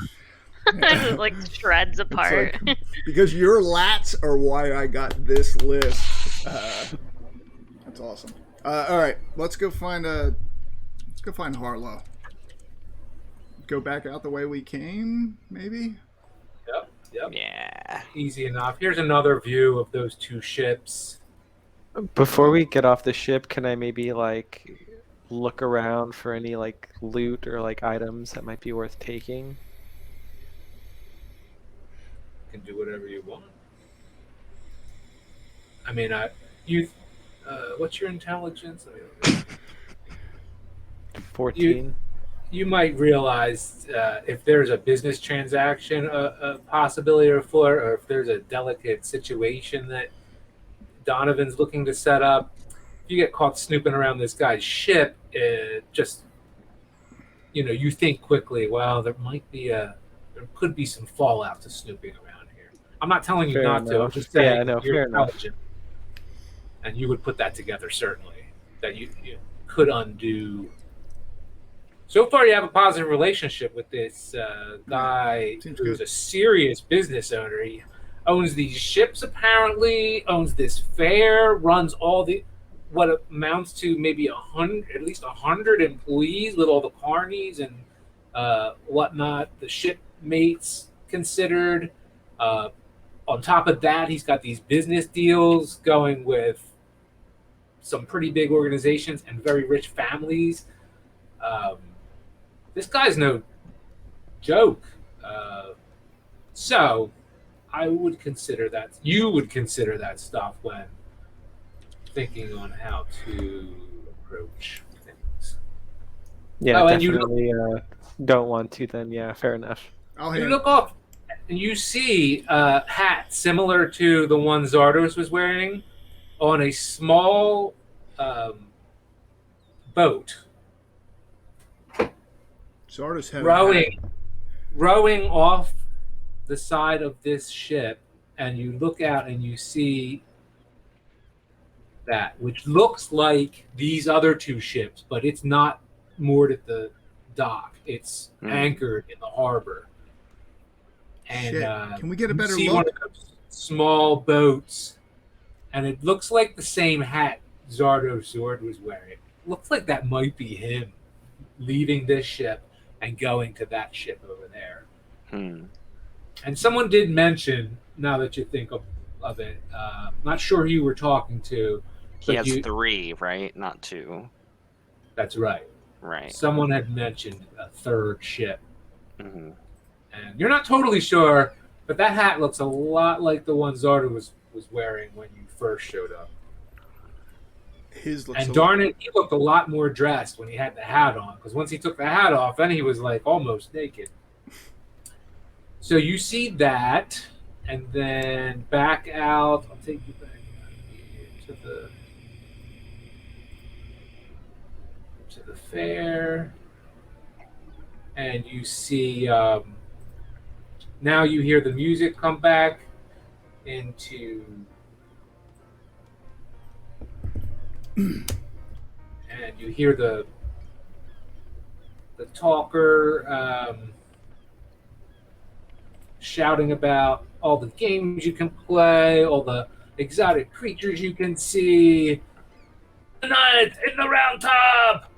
just like shreds apart. like- Because your lats are why I got this list. That's awesome. All right, let's go find Harlow. Go back out the way we came, maybe. Yep. yeah. Easy enough. Here's another view of those two ships. Before we get off the ship, can I maybe like look around for any like loot or like items that might be worth taking? You can do whatever you want. I mean, what's your intelligence? I mean, 14. you might realize if there's a business transaction, a possibility afoot, or if there's a delicate situation that Donovan's looking to set up. If you get caught snooping around this guy's ship, you think quickly, well, there could be some fallout to snooping around here. I'm not telling you Fair not to. I'm enough. just saying Yeah, no, you're fair enough. intelligent, and you would put that together certainly. That you could undo. So far, you have a positive relationship with this guy Seems who's good. a serious business owner. He owns these ships, apparently, owns this fair, runs what amounts to maybe at least 100 employees with all the carnies and whatnot. The shipmates considered, on top of that, he's got these business deals going with some pretty big organizations and very rich families. This guy's no joke. So I would consider that, you would consider that stuff when thinking on how to approach things. Yeah, Oh, and you definitely don't want to then. Yeah, fair enough. I'll You hand. look off and you see a hat similar to the one Zardos was wearing on a small boat Zardos had rowing off the side of this ship, and you look out and you see that, which looks like these other two ships, but it's not moored at the dock. It's anchored in the harbor. And Shit. Can we get a better you see look? one of those small boats, and it looks like the same hat Zardo's sword was wearing. Looks like that might be him leaving this ship and going to that ship over there. And someone did mention, now that you think of it, not sure who you were talking to. He but has 3, right? Not 2. That's right. Right. Someone had mentioned a third ship. Mm-hmm. And you're not totally sure, but that hat looks a lot like the one Zardo was wearing when you first showed up. His looks And darn it, he looked a lot more dressed when he had the hat on, because once he took the hat off, then he was like almost naked. So you see that, and then back out. I'll take you back out here to the fair, and you see. Now you hear the music come back into. And you hear the talker shouting about all the games you can play, all the exotic creatures you can see. Tonight in the round top.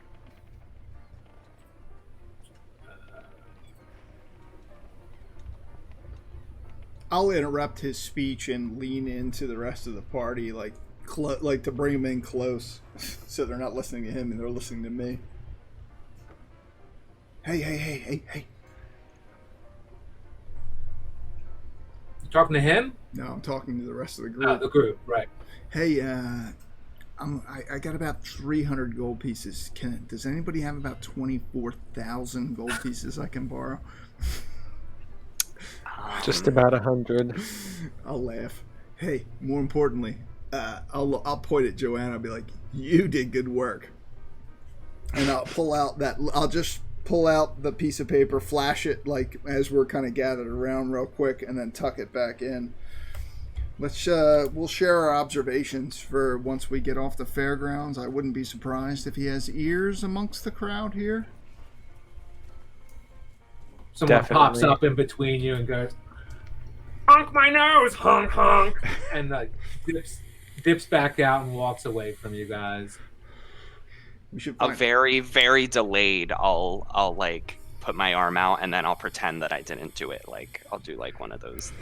I'll interrupt his speech and lean into the rest of the party, like to bring them in close, so they're not listening to him and they're listening to me. Hey! You talking to him? No, I'm talking to the rest of the group. Oh, the group, right? Hey, I got about 300 gold pieces. Does anybody have about 24,000 gold pieces I can borrow? Just about 100. I'll laugh. Hey, more importantly, I'll point at Joanna. I'll be like, "You did good work," and I'll just pull out the piece of paper, flash it like as we're kind of gathered around real quick, and then tuck it back in. We'll share our observations for once we get off the fairgrounds. I wouldn't be surprised if he has ears amongst the crowd here. Someone Definitely. pops up in between you and goes, "Honk my nose, honk honk," and dips back out and walks away from you guys. We should A find very, very delayed. I'll like put my arm out and then I'll pretend that I didn't do it. Like I'll do like one of those.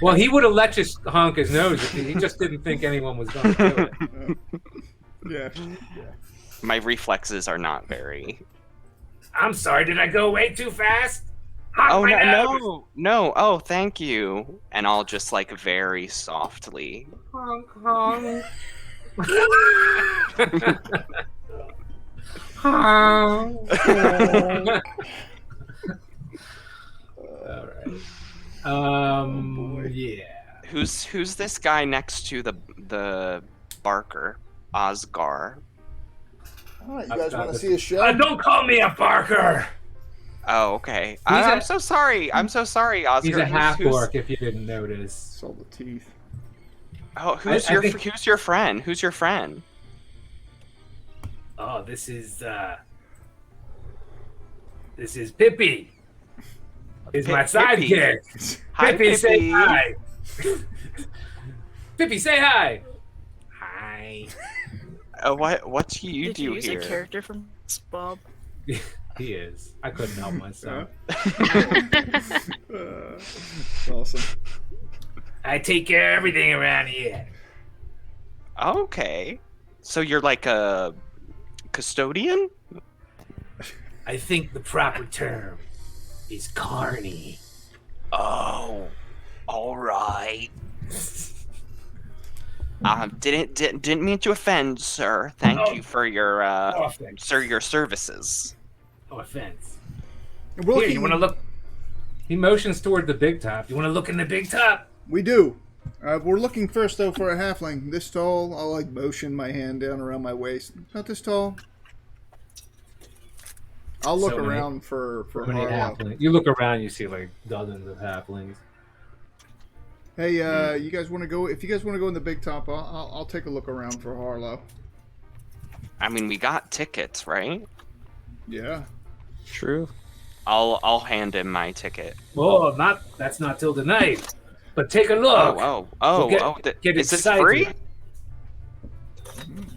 Well, he would have let you honk his nose if he just didn't think anyone was going to do it. Yeah. My reflexes are not very. I'm sorry, did I go way too fast? Honk Oh my nose. no! Oh, thank you. And I'll just like very softly. Honk honk. Honk. All right. Yeah. Who's this guy next to the Barker? Osgar. All right, you guys want to see a show? Don't call me a Barker. Oh, okay. He's I'm so sorry. I'm so sorry, Oscar. He's a half Who's- orc, if you didn't notice. Saw the teeth. Oh, I think- who's your friend? Who's your friend? Oh, this is Pippi. He's my Pippi. sidekick. Hi, Pippi, say Pippi. hi. Pippi, say hi. Hi. What do you Did do you use here? a character from Bob? He is. I couldn't help myself. Awesome. I take care of everything around here. Okay. So you're like a custodian? I think the proper term is carny. Oh, all right. Didn't mean to offend, sir. Thank you for your No offense. sir, your services. No offense. We're Here, looking, you want to look? He motions toward the big top. You want to look in the big top? We do. We're looking first, though, for a halfling. This tall. I'll, like, motion my hand down around my waist. Not this tall. I'll look around for many Harlow. halflings. You look around, you see, like, dozens of halflings. Hey, you guys want to go? If you guys want to go in the big top, I'll take a look around for Harlow. I mean, we got tickets, right? Yeah. True. I'll hand him my ticket. Oh, that's not till tonight. But take a look. Get is this excited. free?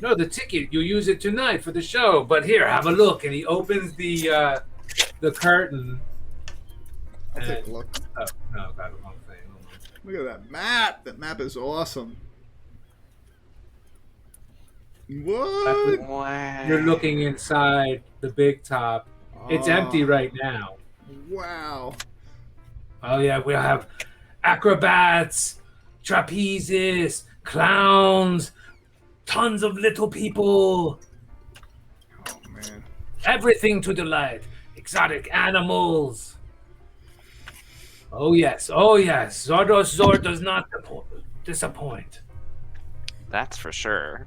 No, the ticket. You use it tonight for the show. But here, have a look. And he opens the curtain. I'll take a look. Oh, no, got the wrong thing. Look at that map. That map is awesome. What? Wow. You're looking inside the big top. It's empty right now. Wow. Oh yeah, we'll have acrobats, trapezes, clowns, tons of little people. Oh man. Everything to delight. Exotic animals. Oh yes. Zordo's Zord does not disappoint. That's for sure.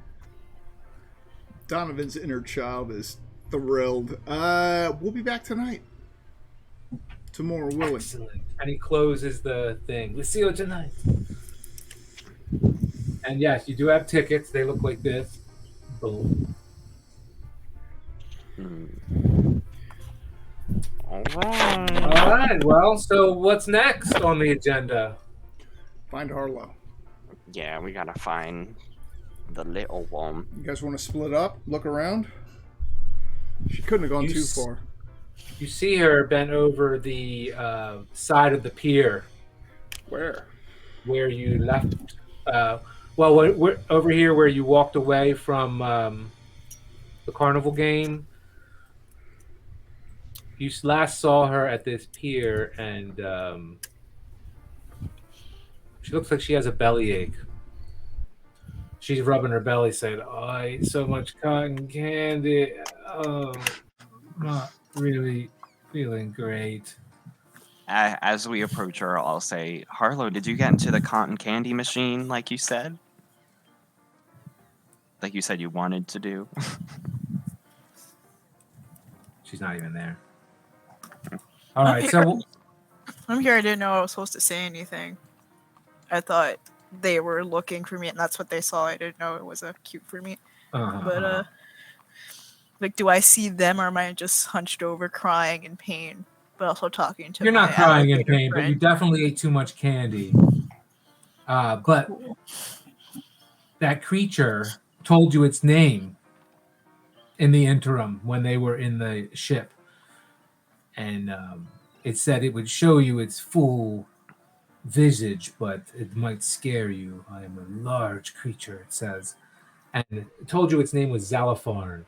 Donovan's inner child is thrilled. We'll be back tonight. Tomorrow willing. Excellent. And he closes the thing. We'll see you tonight. And yes, you do have tickets. They look like this. Boom. All right. All right. Well, so what's next on the agenda? Find Harlow. Yeah, we gotta find the little one. You guys want to split up? Look around? She couldn't have gone too far. You see her bent over the side of the pier. Where? Where you left. We're over here where you walked away from the carnival game. You last saw her at this pier, and she looks like she has a bellyache. She's rubbing her belly, saying, "Oh, I ate so much cotton candy. Oh, not really feeling great." As we approach her, I'll say, Harlow, did you get into the cotton candy machine like you said? Like you said you wanted to do? She's not even there. All right, so I'm here. I didn't know I was supposed to say anything. I thought they were looking for me, and that's what they saw. I didn't know it was a cute for me. But like, do I see them, or am I just hunched over, crying in pain, but also talking to? You're my not crying in alligator pain, but friend? you definitely ate too much candy. But that creature told you its name in the interim when they were in the ship. And it said it would show you its full visage, but it might scare you. I am a large creature, it says. And it told you its name was Zalafarn.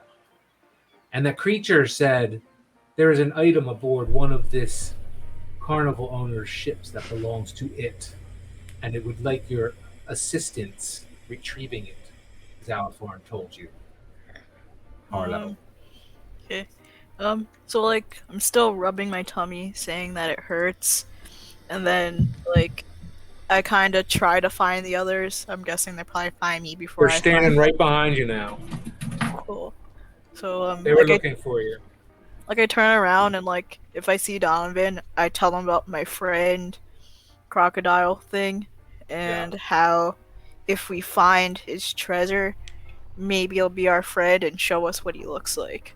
And the creature said, there is an item aboard one of this carnival owner's ships that belongs to it. And it would like your assistance retrieving it, Zalafarn told you. Harlow. Okay. So like, I'm still rubbing my tummy, saying that it hurts, and then like, I kind of try to find the others. I'm guessing they probably find me before. They're standing right behind you now. Cool. So They were looking for you. Like, I turn around and like, if I see Donovan, I tell him about my friend crocodile thing, and how if we find his treasure, maybe he'll be our friend and show us what he looks like.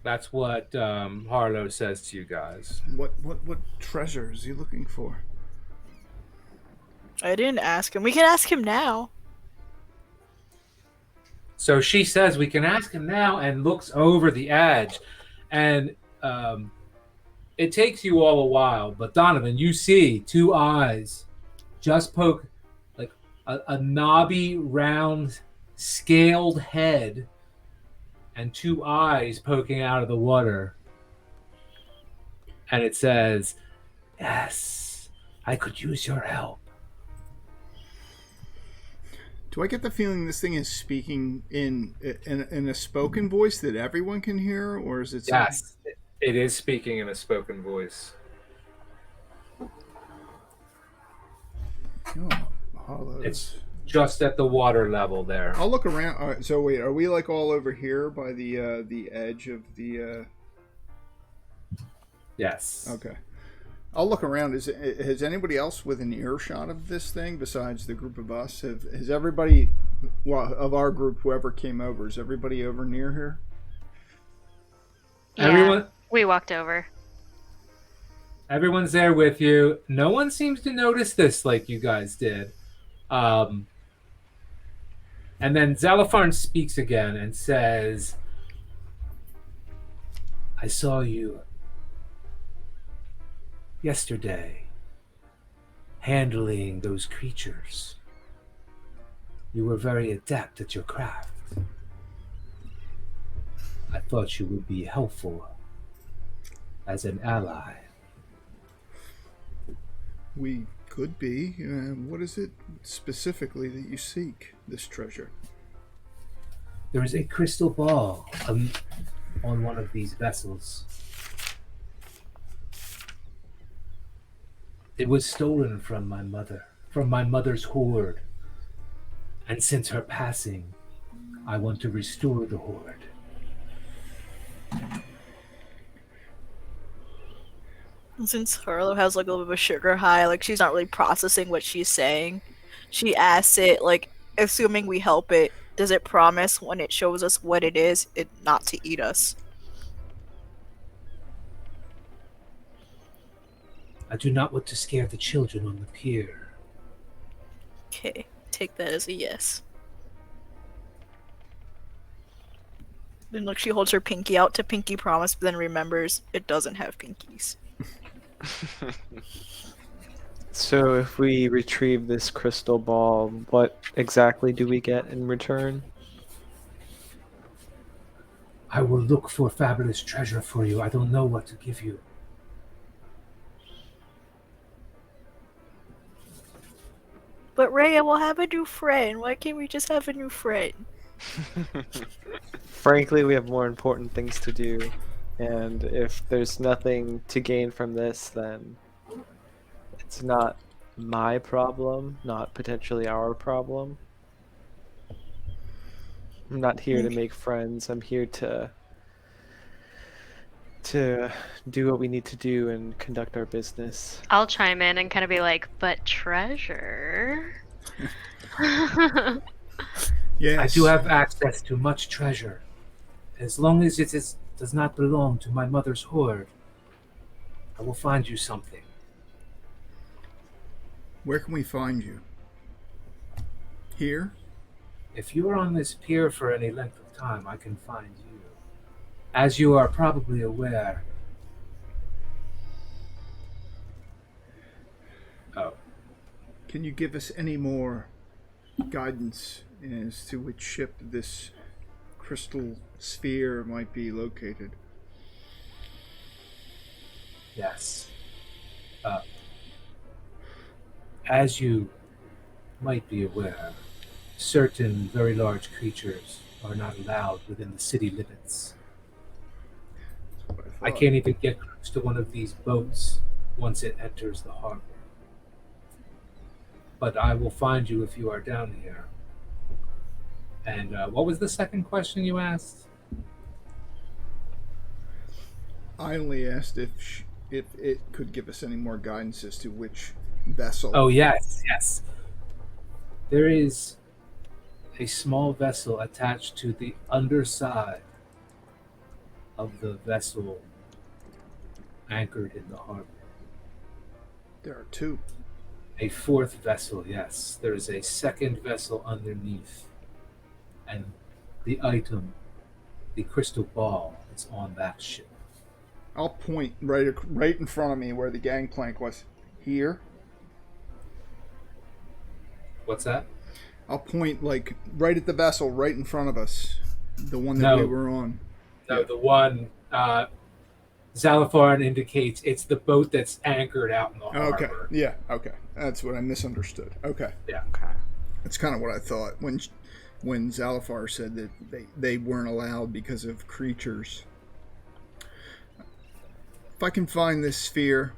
That's what Harlow says to you guys. What treasure is he looking for? I didn't ask him. We can ask him now. So she says we can ask him now, and looks over the edge, and it takes you all a while, but Donovan, you see two eyes just poke, like a knobby, round, scaled head, and two eyes poking out of the water. And it says, "Yes, I could use your help." Do I get the feeling this thing is speaking in a spoken voice that everyone can hear, or is it? Yes, it is speaking in a spoken voice. Oh, It's just at the water level there. I'll look around. All right, so wait, are we like all over here by the edge of the? Yes. Okay. I'll look around. Has anybody else within earshot of this thing besides the group of us? Has everybody, well, of our group, whoever came over, is everybody over near here? Yeah, Everyone, we walked over. everyone's there with you. No one seems to notice this like you guys did. And then Zalapharn speaks again and says, "I saw you yesterday handling those creatures. You were very adept at your craft. I thought you would be helpful as an ally." We could be. What is it specifically that you seek, this treasure? There is a crystal ball on one of these vessels. It was stolen from my mother's hoard. And since her passing, I want to restore the hoard. Since Harlow has like a little bit of a sugar high, like she's not really processing what she's saying, she asks it, like, assuming we help it, does it promise when it shows us what it is, it not to eat us? I do not want to scare the children on the pier. Okay, take that as a yes. Then look, she holds her pinky out to pinky promise, but then remembers it doesn't have pinkies. So if we retrieve this crystal ball, what exactly do we get in return? I will look for fabulous treasure for you. I don't know what to give you. But Rhea will have a new friend. Why can't we just have a new friend? Frankly, we have more important things to do. And if there's nothing to gain from this, then it's not my problem, not potentially our problem. I'm not here to make friends. I'm here to do what we need to do and conduct our business. I'll chime in and kind of be like, but treasure? Yes. I do have access to much treasure. As long as it does not belong to my mother's hoard, I will find you something. Where can we find you? Here? If you are on this pier for any length of time, I can find you. As you are probably aware... Oh. Can you give us any more guidance as to which ship this crystal sphere might be located? Yes. As you might be aware, certain very large creatures are not allowed within the city limits. I can't even get close to one of these boats once it enters the harbor. But I will find you if you are down here. And what was the second question you asked? I only asked if it could give us any more guidance as to which vessel. Oh, yes. There is a small vessel attached to the underside of the vessel anchored in the harbor. There are two. A fourth vessel, yes. There is a second vessel underneath. And the item, the crystal ball, is on that ship. I'll point right in front of me where the gangplank was. Here. What's that? I'll point like right at the vessel, right in front of us, the one that we were on. No, the one Zalafar indicates it's the boat that's anchored out in the harbor. Okay, yeah, okay, that's what I misunderstood. Okay, yeah, Okay. that's kind of what I thought when Zalafar said that they weren't allowed because of creatures. If I can find this sphere,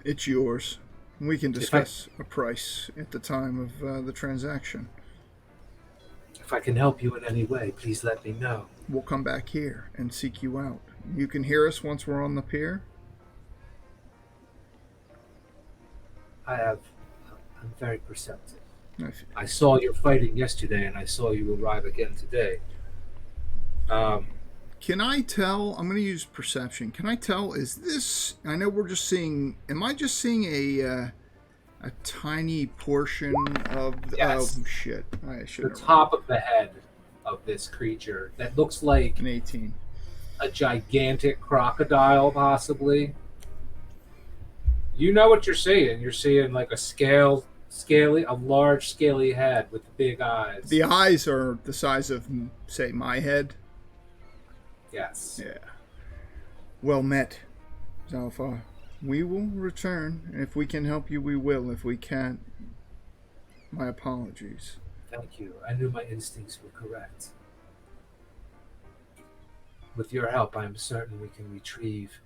it's yours. We can discuss a price at the time of the transaction. If I can help you in any way, please let me know. We'll come back here and seek you out. You can hear us once we're on the pier? I'm very perceptive. I saw your fighting yesterday, and I saw you arrive again today. Can I tell? I'm going to use perception. Can I tell? Is this? I know we're just seeing. Am I just seeing a tiny portion of? Yes. Oh shit! I should. The top of the head of this creature that looks like an 18. A gigantic crocodile, possibly. You know what you're seeing. You're seeing like a large scaly head with big eyes. The eyes are the size of, say, my head. Yes. Yeah. Well met, Zalafar. We will return. If we can help you, we will. If we can't, my apologies. Thank you. I knew my instincts were correct. With your help, I am certain we can retrieve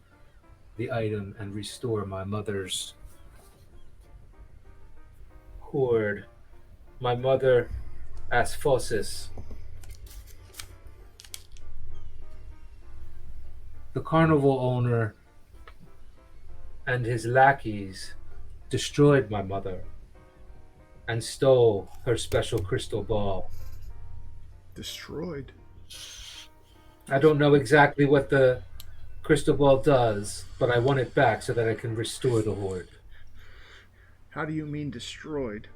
the item and restore my mother's hoard. My mother, Asphosis. The carnival owner and his lackeys destroyed my mother and stole her special crystal ball. Destroyed? I don't know exactly what the crystal ball does, but I want it back so that I can restore the hoard. How do you mean destroyed?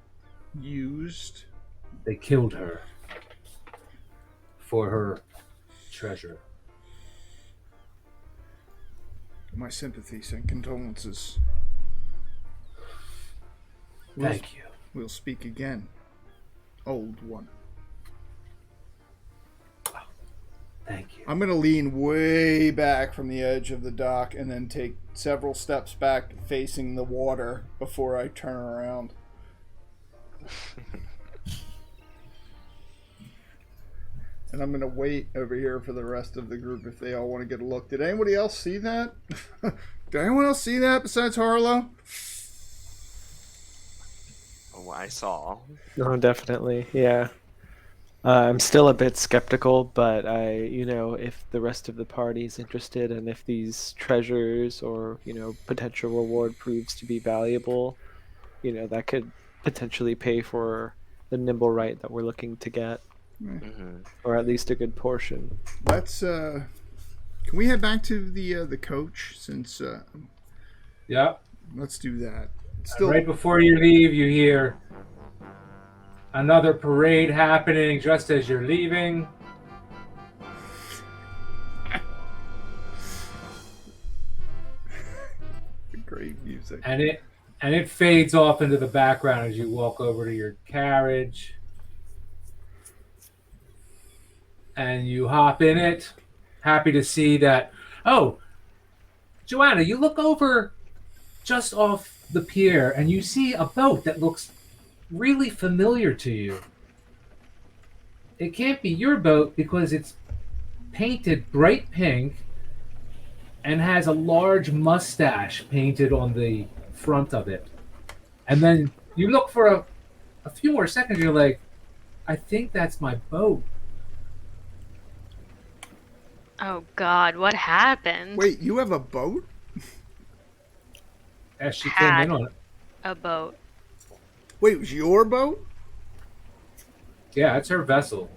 Used? They killed her for her treasure. My sympathies and condolences. Thank you. We'll speak again. Old one. Thank you. I'm going to lean way back from the edge of the dock and then take several steps back facing the water before I turn around. And I'm going to wait over here for the rest of the group if they all want to get a look. Did anybody else see that? Did anyone else see that besides Harlow? Oh, I saw. No, definitely. Yeah. I'm still a bit skeptical, but if the rest of the party's interested and if these treasures or, potential reward proves to be valuable, that could potentially pay for the nimble right that we're looking to get. Mm-hmm. Or at least a good portion. Let's, can we head back to the coach since, Yeah. Let's do that. Right before you leave, you hear another parade happening just as you're leaving. Great music. And it fades off into the background as you walk over to your carriage. And you hop in it, happy to see that. Oh, Joanna, you look over just off the pier and you see a boat that looks really familiar to you. It can't be your boat because it's painted bright pink and has a large mustache painted on the front of it. And then you look for a few more seconds, you're like, I think that's my boat. Oh God, what happened? Wait, you have a boat? As she came in on it. A boat. Wait, it was your boat? Yeah, it's her vessel.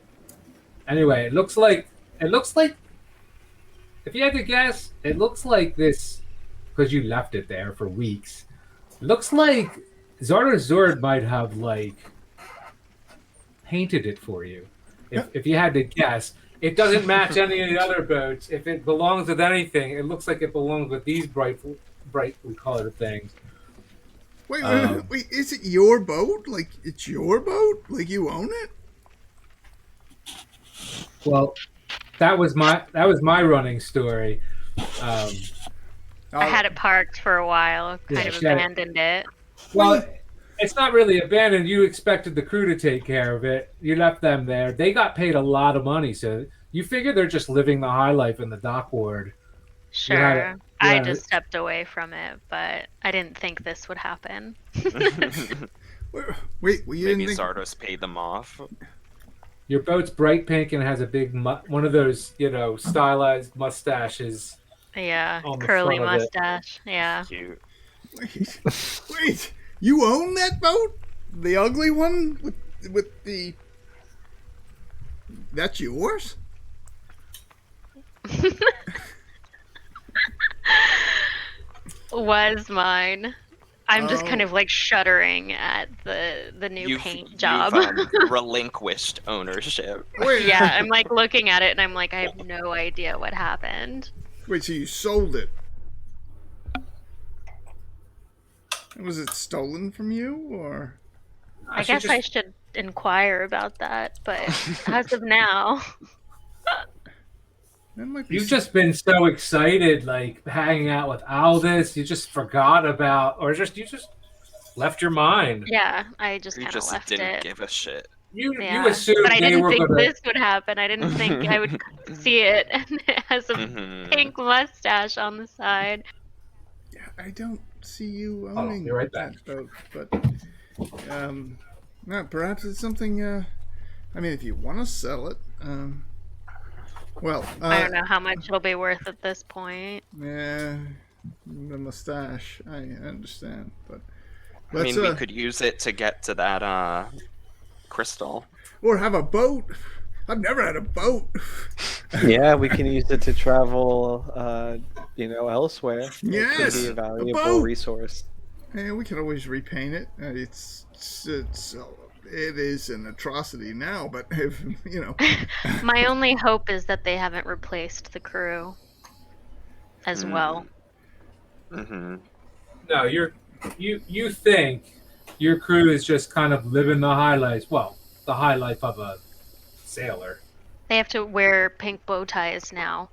Anyway, it looks like if you had to guess, it looks like this because you left it there for weeks. It looks like Zarda Zord might have painted it for you. If you had to guess. It doesn't match any of the other boats. If it belongs with anything, it looks like it belongs with these brightly colored things. Wait, is it your boat? Like, it's your boat? Like, you own it? Well, that was my running story. I had it parked for a while, kind of abandoned it. Well, it's not really abandoned. You expected the crew to take care of it. You left them there. They got paid a lot of money, so you figure they're just living the high life in the dock ward. Sure. I just stepped away from it, but I didn't think this would happen. Wait, well, you Maybe didn't think... Zardos paid them off. Your boat's bright pink and has a big, one of those, stylized mustaches. Yeah, curly mustache. Yeah. Cute. Wait, you own that boat? The ugly one with the... That's yours? Was mine. I'm just kind of like shuddering at the new paint job. You've relinquished ownership. Yeah, I'm like looking at it and I'm like, I have no idea what happened. Wait, so you sold it? Was it stolen from you, or? I guess I should inquire about that, but as of now... You've just been so excited, like hanging out with Aldous. You just forgot about, or you just left your mind. Yeah, I just kind of left it. You just didn't give a shit. You assumed but I didn't think this would happen. I didn't think I would see it, and it has a pink mustache on the side. Yeah, I don't see you owning that boat, but perhaps it's something. I mean, if you want to sell it. Well, I don't know how much it'll be worth at this point. Yeah, the mustache. I understand, but I mean, we could use it to get to that crystal, or have a boat. I've never had a boat. Yeah, we can use it to travel, elsewhere. Yes, it could be a valuable resource. Yeah, we can always repaint it. It is an atrocity now, but if My only hope is that they haven't replaced the crew as well. Mm-hmm. No, you think your crew is just kind of living the high life. Well, the high life of a sailor. They have to wear pink bow ties now,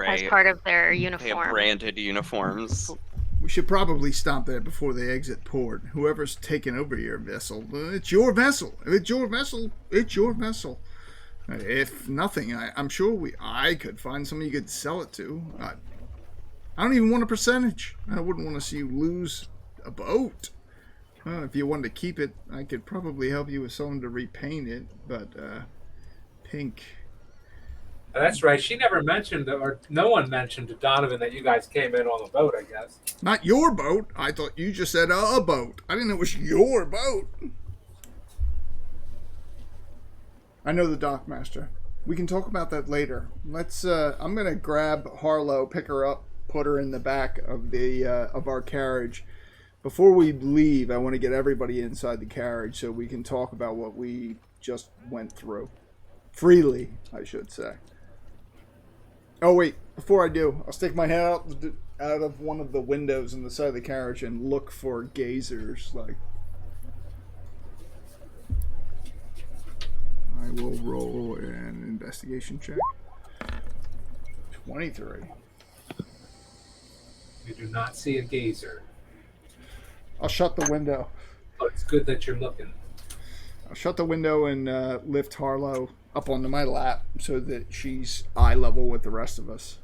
as part of their uniform. They have branded uniforms. We should probably stop there before they exit port. Whoever's taken over your vessel, it's your vessel. If it's your vessel, it's your vessel. If nothing, I'm sure I could find somebody you could sell it to. I don't even want a percentage. I wouldn't want to see you lose a boat. If you wanted to keep it, I could probably help you with someone to repaint it, but pink... That's right. She never mentioned, or no one mentioned to Donovan that you guys came in on the boat, I guess. Not your boat. I thought you just said a boat. I didn't know it was your boat. I know the dockmaster. We can talk about that later. Let's. I'm gonna grab Harlow, pick her up, put her in the back of of our carriage. Before we leave, I want to get everybody inside the carriage so we can talk about what we just went through. Freely, I should say. Oh wait, before I do, I'll stick my head out of one of the windows in the side of the carriage and look for gazers. Like, I will roll an investigation check. 23. You do not see a gazer. I'll shut the window. But it's good that you're looking. I'll shut the window and lift Harlow up onto my lap so that she's eye level with the rest of us.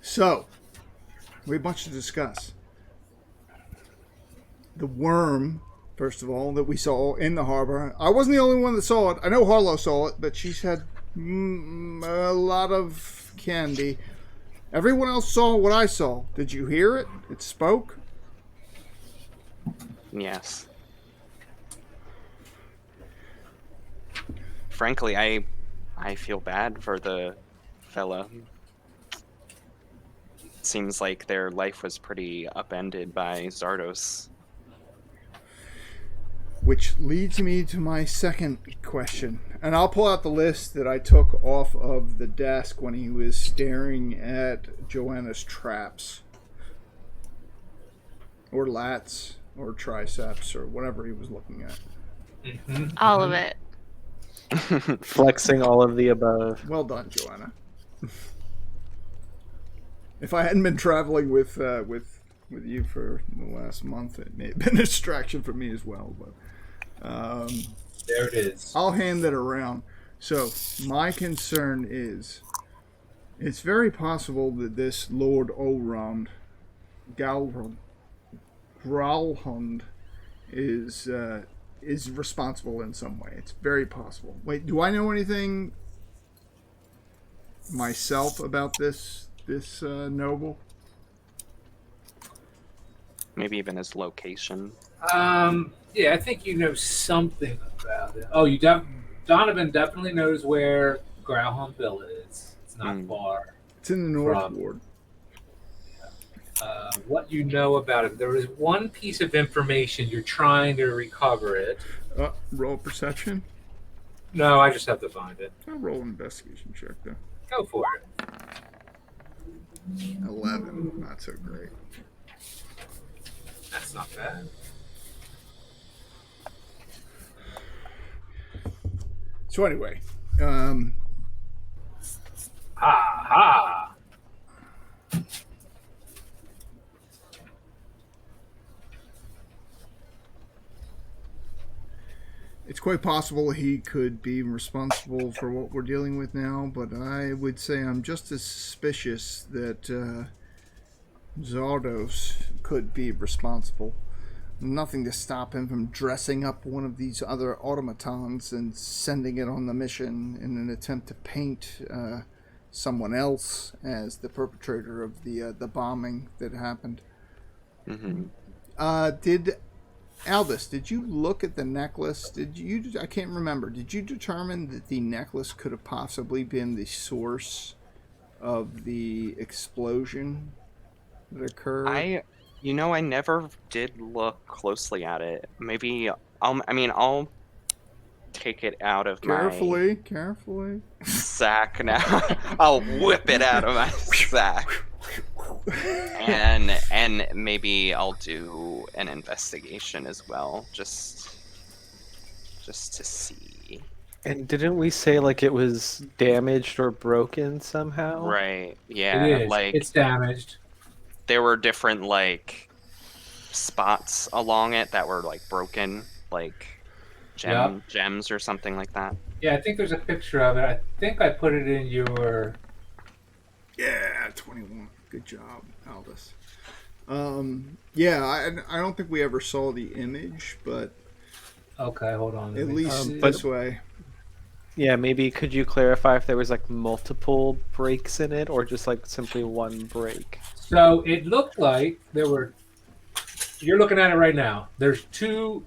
So, we have much to discuss. The worm, first of all, that we saw in the harbor. I wasn't the only one that saw it. I know Harlow saw it, but she's had a lot of candy. Everyone else saw what I saw. Did you hear it? It spoke? Yes. Frankly, I feel bad for the fella. Seems like their life was pretty upended by Zardos. Which leads me to my second question. And I'll pull out the list that I took off of the desk when he was staring at Joanna's traps. Or lats, or triceps, or whatever he was looking at. All of it. Flexing all of the above. Well done, Joanna. If I hadn't been traveling with you for the last month, it may have been a distraction for me as well. But there it is. I'll hand that around. So my concern is, it's very possible that this Lord Olrond, Growlhund, is responsible in some way. It's very possible. Wait, do I know anything myself about this noble? Maybe even his location. Yeah, I think you know something about it. Oh, Donovan definitely knows where Growlhund is. It's not far. It's in the North Ward. What you know about it? There is one piece of information you're trying to recover it. Roll perception. No, I just have to find it. I'll roll an investigation check though. Go for it. 11. Not so great. That's not bad. So anyway, ha. it's quite possible he could be responsible for what we're dealing with now, but I would say I'm just as suspicious that Zardos could be responsible. Nothing to stop him from dressing up one of these other automatons and sending it on the mission in an attempt to paint someone else as the perpetrator of the bombing that happened. Did Aldous, did you look at the necklace? I can't remember. Did you determine that the necklace could have possibly been the source of the explosion that occurred? I never did look closely at it. Maybe I'll take it out of carefully sack now. I'll whip it out of my sack. And maybe I'll do an investigation as well, just to see. And didn't we say like it was damaged or broken somehow? Right. Yeah. It is. Like It's damaged. there were different like spots along it that were like broken, like gems or something like that. Yeah, I think there's a picture of it. I think I put it in your... Yeah, 21. Good job, Aldous. Yeah, I don't think we ever saw the image, but Okay, hold on. at least but- this way. Yeah, maybe could you clarify if there was like multiple breaks in it or just like simply one break? So it looked like there were... You're looking at it right now. There's two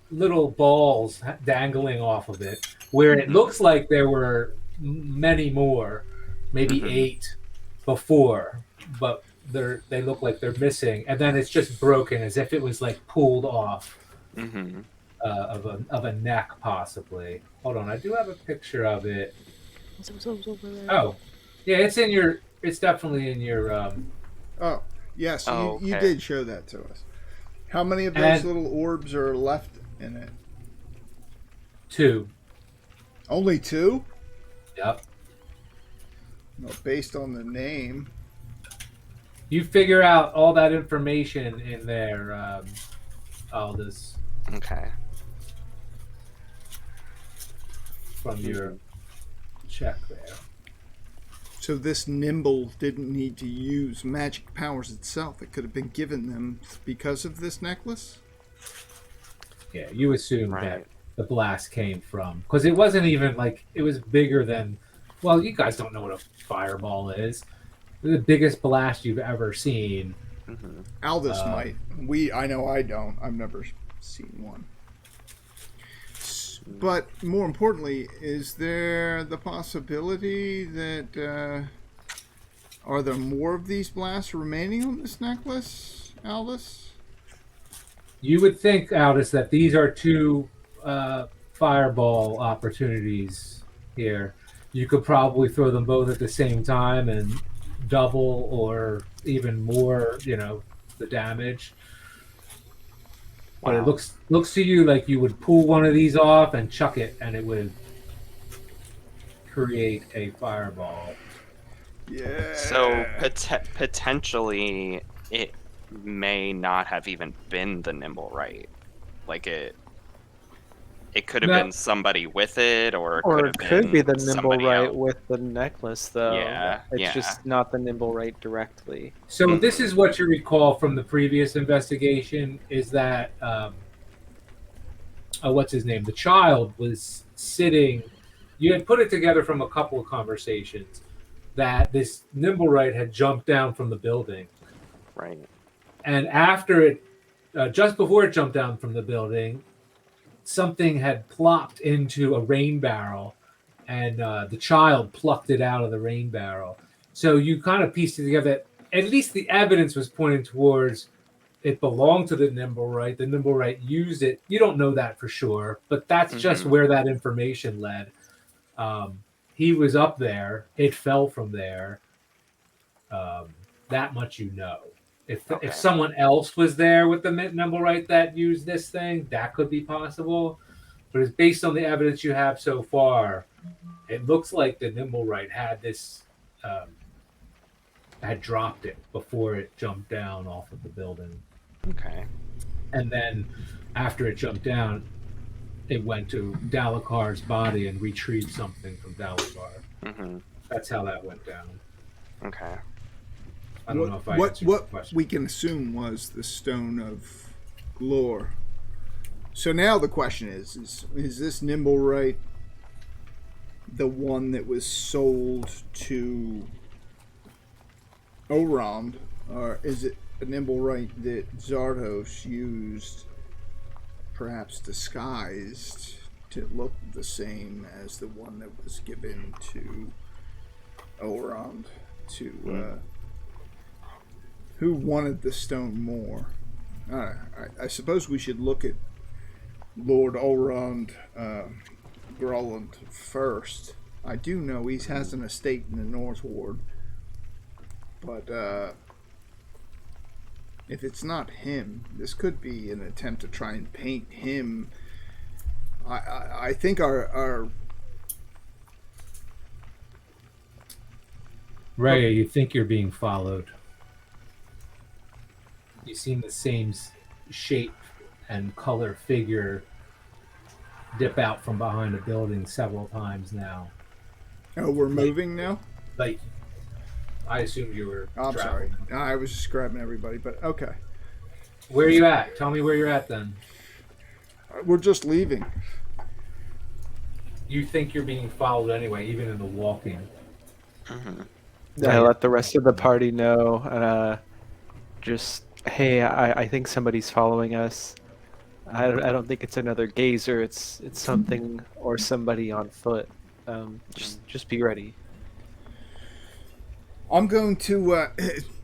little balls dangling off of it, where it looks like there were many more, maybe 8 before, but they look like they're missing, and then it's just broken as if it was like pulled off of a neck, possibly. Hold on, I do have a picture of it. Oh, yeah, it's definitely in your. Oh, yes, Oh, you okay. did show that to us. How many of those little orbs are left in it? 2. Only 2? Yep. Well, based on the name. You figure out all that information in there, Aldous, Okay. from your check there. So this Nimble didn't need to use magic powers itself. It could have been given them because of this necklace? Yeah, you assume Right. that the blast came from, because it wasn't even like, it was bigger than, well, you guys don't know what a fireball is. The biggest blast you've ever seen. Aldous might. I know I don't. I've never seen one. But more importantly, is there the possibility that are there more of these blasts remaining on this necklace, Aldous? You would think, Aldous, that these are 2 fireball opportunities here. You could probably throw them both at the same time and double or even more, the damage. But it Wow. looks to you like you would pull one of these off and chuck it, and it would create a fireball. Yeah. So potentially, it may not have even been the nimble right. Like it could have been somebody with it, or Or it it could be the nimble somebody right else. with the necklace, though. Yeah, It's yeah. just not the nimble right directly. So this is what you recall from the previous investigation: is that what's his name? The child was sitting. You had put it together from a couple of conversations that this Nimblewright had jumped down from the building. Right. And after it, just before it jumped down from the building, something had plopped into a rain barrel, and the child plucked it out of the rain barrel. So you kind of pieced it together that at least the evidence was pointing towards it belonged to the Nimblewright. The Nimblewright used it. You don't know that for sure, but that's just where that information led. He was up there. It fell from there. That much you know. If someone else was there with the Nimblewright that used this thing, that could be possible. But it's based on the evidence you have so far. It looks like the Nimblewright had this, had dropped it before it jumped down off of the building. Okay. And then after it jumped down, it went to Dalakar's body and retrieved something from Dalakar. That's how that went down. Okay. I don't know if I answered your question. We can assume was the Stone of Golorr. So now the question is this Nimblewright the one that was sold to Orond, or is it a Nimblewright that Zardos used, perhaps disguised, to look the same as the one that was given to Orond? Who wanted the stone more? I suppose we should look at Lord Orond Groland first. I do know he has an estate in the North Ward, but if it's not him, this could be an attempt to try and paint him. I think our Raya, you think you're being followed. You've seen the same shape and color figure dip out from behind a building several times now. Oh, we're moving now? Like, I assumed you were I'm traveling. sorry. I was just grabbing everybody, but okay. Where are you at? Tell me where you're at then. We're just leaving. You think you're being followed anyway, even in the walking. I let the rest of the party know. Just, hey, I think somebody's following us. I don't think it's another gazer. It's something or somebody on foot. Just be ready. I'm going to.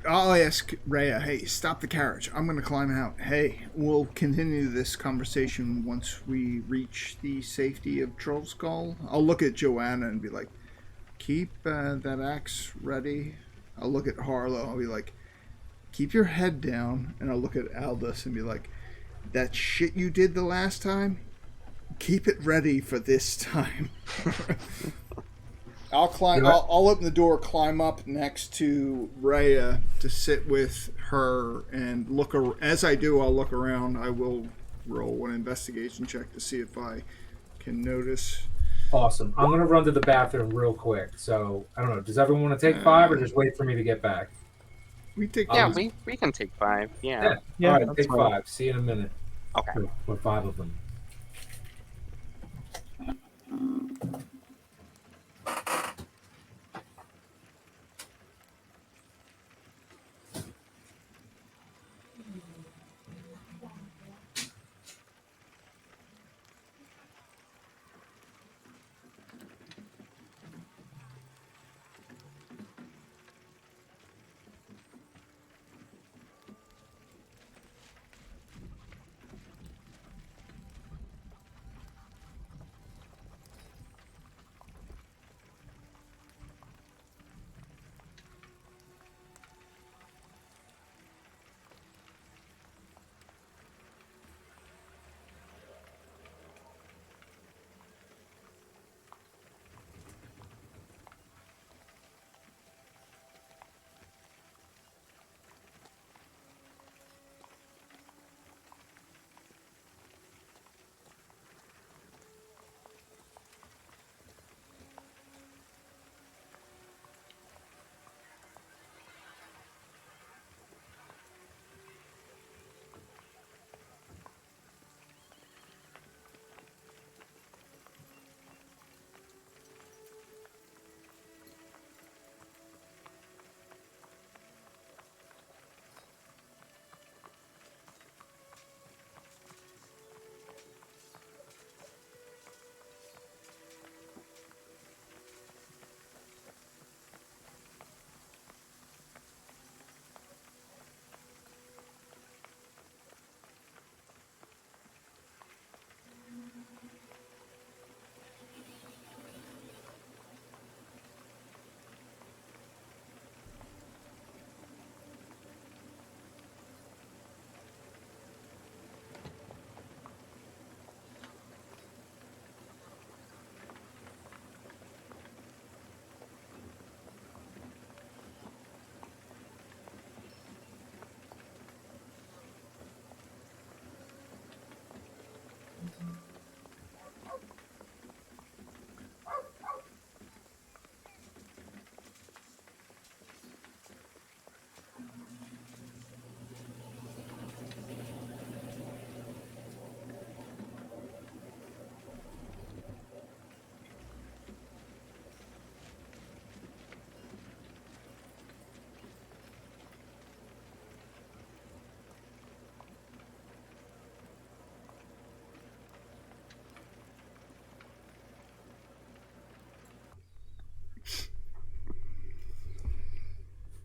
I'll ask Rhea. Hey, stop the carriage. I'm going to climb out. Hey, we'll continue this conversation once we reach the safety of Trollskull. I'll look at Joanna and be like, keep that axe ready. I'll look at Harlow. I'll be like, keep your head down. And I'll look at Aldous and be like, that shit you did the last time, keep it ready for this time. I'll climb. I'll open the door, climb up next to Rhea to sit with her, and look. As I do, I'll look around. I will roll an investigation check to see if I can notice. Awesome. I'm gonna run to the bathroom real quick. So I don't know. Does everyone want to take 5 or just wait for me to get back? We take. Yeah, we can take 5. Yeah. All right, take 5. See you in a minute. Okay. For 5 of them.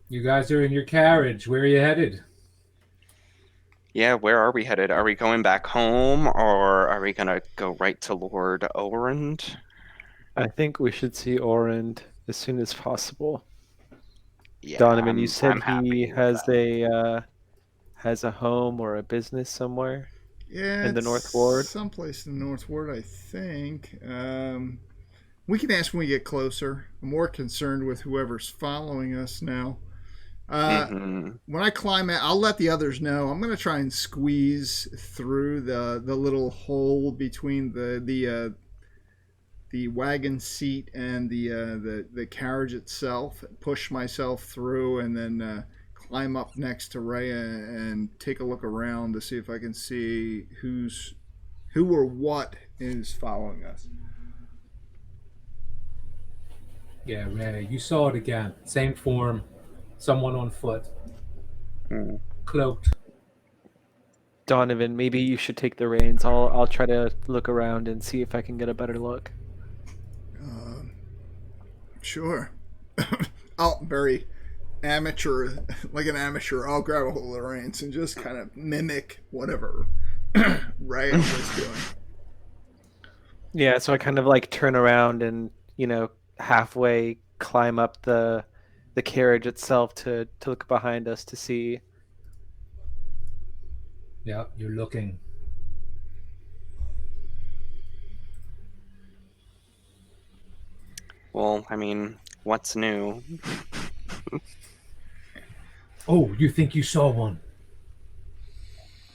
You guys are in your carriage. Where are you headed? Yeah, where are we headed? Are we going back home, or are we gonna go right to Lord Orand? I think we should see Orand as soon as possible. Yeah, Donovan, you said I'm he happy with has a home or a business somewhere Yeah, in the it's North Ward. someplace in the North Ward, I think. We can ask when we get closer. I'm more concerned with whoever's following us now. that. Uh, when I climb out, I'll let the others know. I'm going to try and squeeze through the little hole between the wagon seat and the carriage itself. Push myself through, and then climb up next to Rhea and take a look around to see if I can see who or what is following us. Yeah, Ray, you saw it again. Same form. Someone on foot. Mm. Cloaked. Donovan, maybe you should take the reins. I'll try to look around and see if I can get a better look. Sure. I'll very amateur, like an amateur. I'll grab a hold of the reins and just kind of mimic whatever Rhea was doing. Yeah, so I kind of like turn around and, halfway climb up the carriage itself to look behind us to see. Yeah, you're looking. Well, I mean, what's new? Oh, you think you saw one?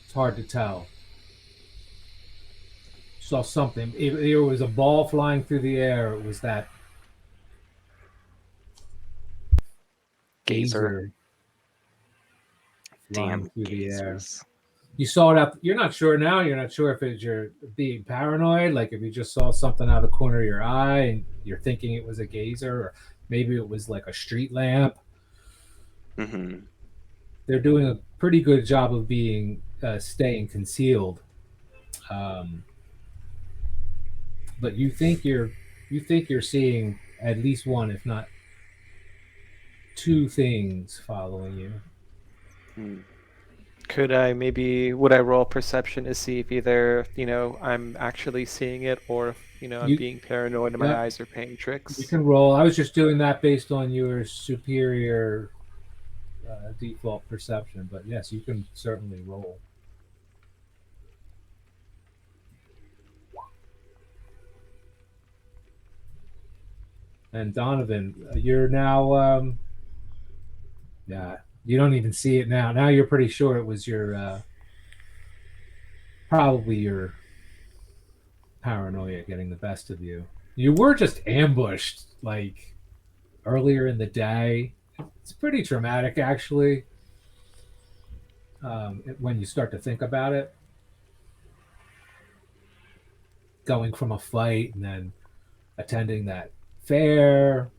It's hard to tell. Saw something. There was a ball flying through the air. It was that gazer flying Damn through the air. gazers. You saw it out. You're not sure now. You're not sure if it's you're being paranoid, like if you just saw something out of the corner of your eye and you're thinking it was a gazer, or maybe it was like a street lamp. Mm-hmm. They're doing a pretty good job of being staying concealed. But you think you're seeing at least one, if not two things following you. Mm. Would I roll perception to see if either, I'm actually seeing it or if, I'm being paranoid and my eyes are playing tricks? You can roll. I was just doing that based on your superior default perception, but yes, you can certainly roll. And Donovan, you're now, yeah, you don't even see it now. Now you're pretty sure it was probably your paranoia getting the best of you. You were just ambushed, like, earlier in the day. It's pretty traumatic, actually, when you start to think about it. Going from a fight and then attending that fair.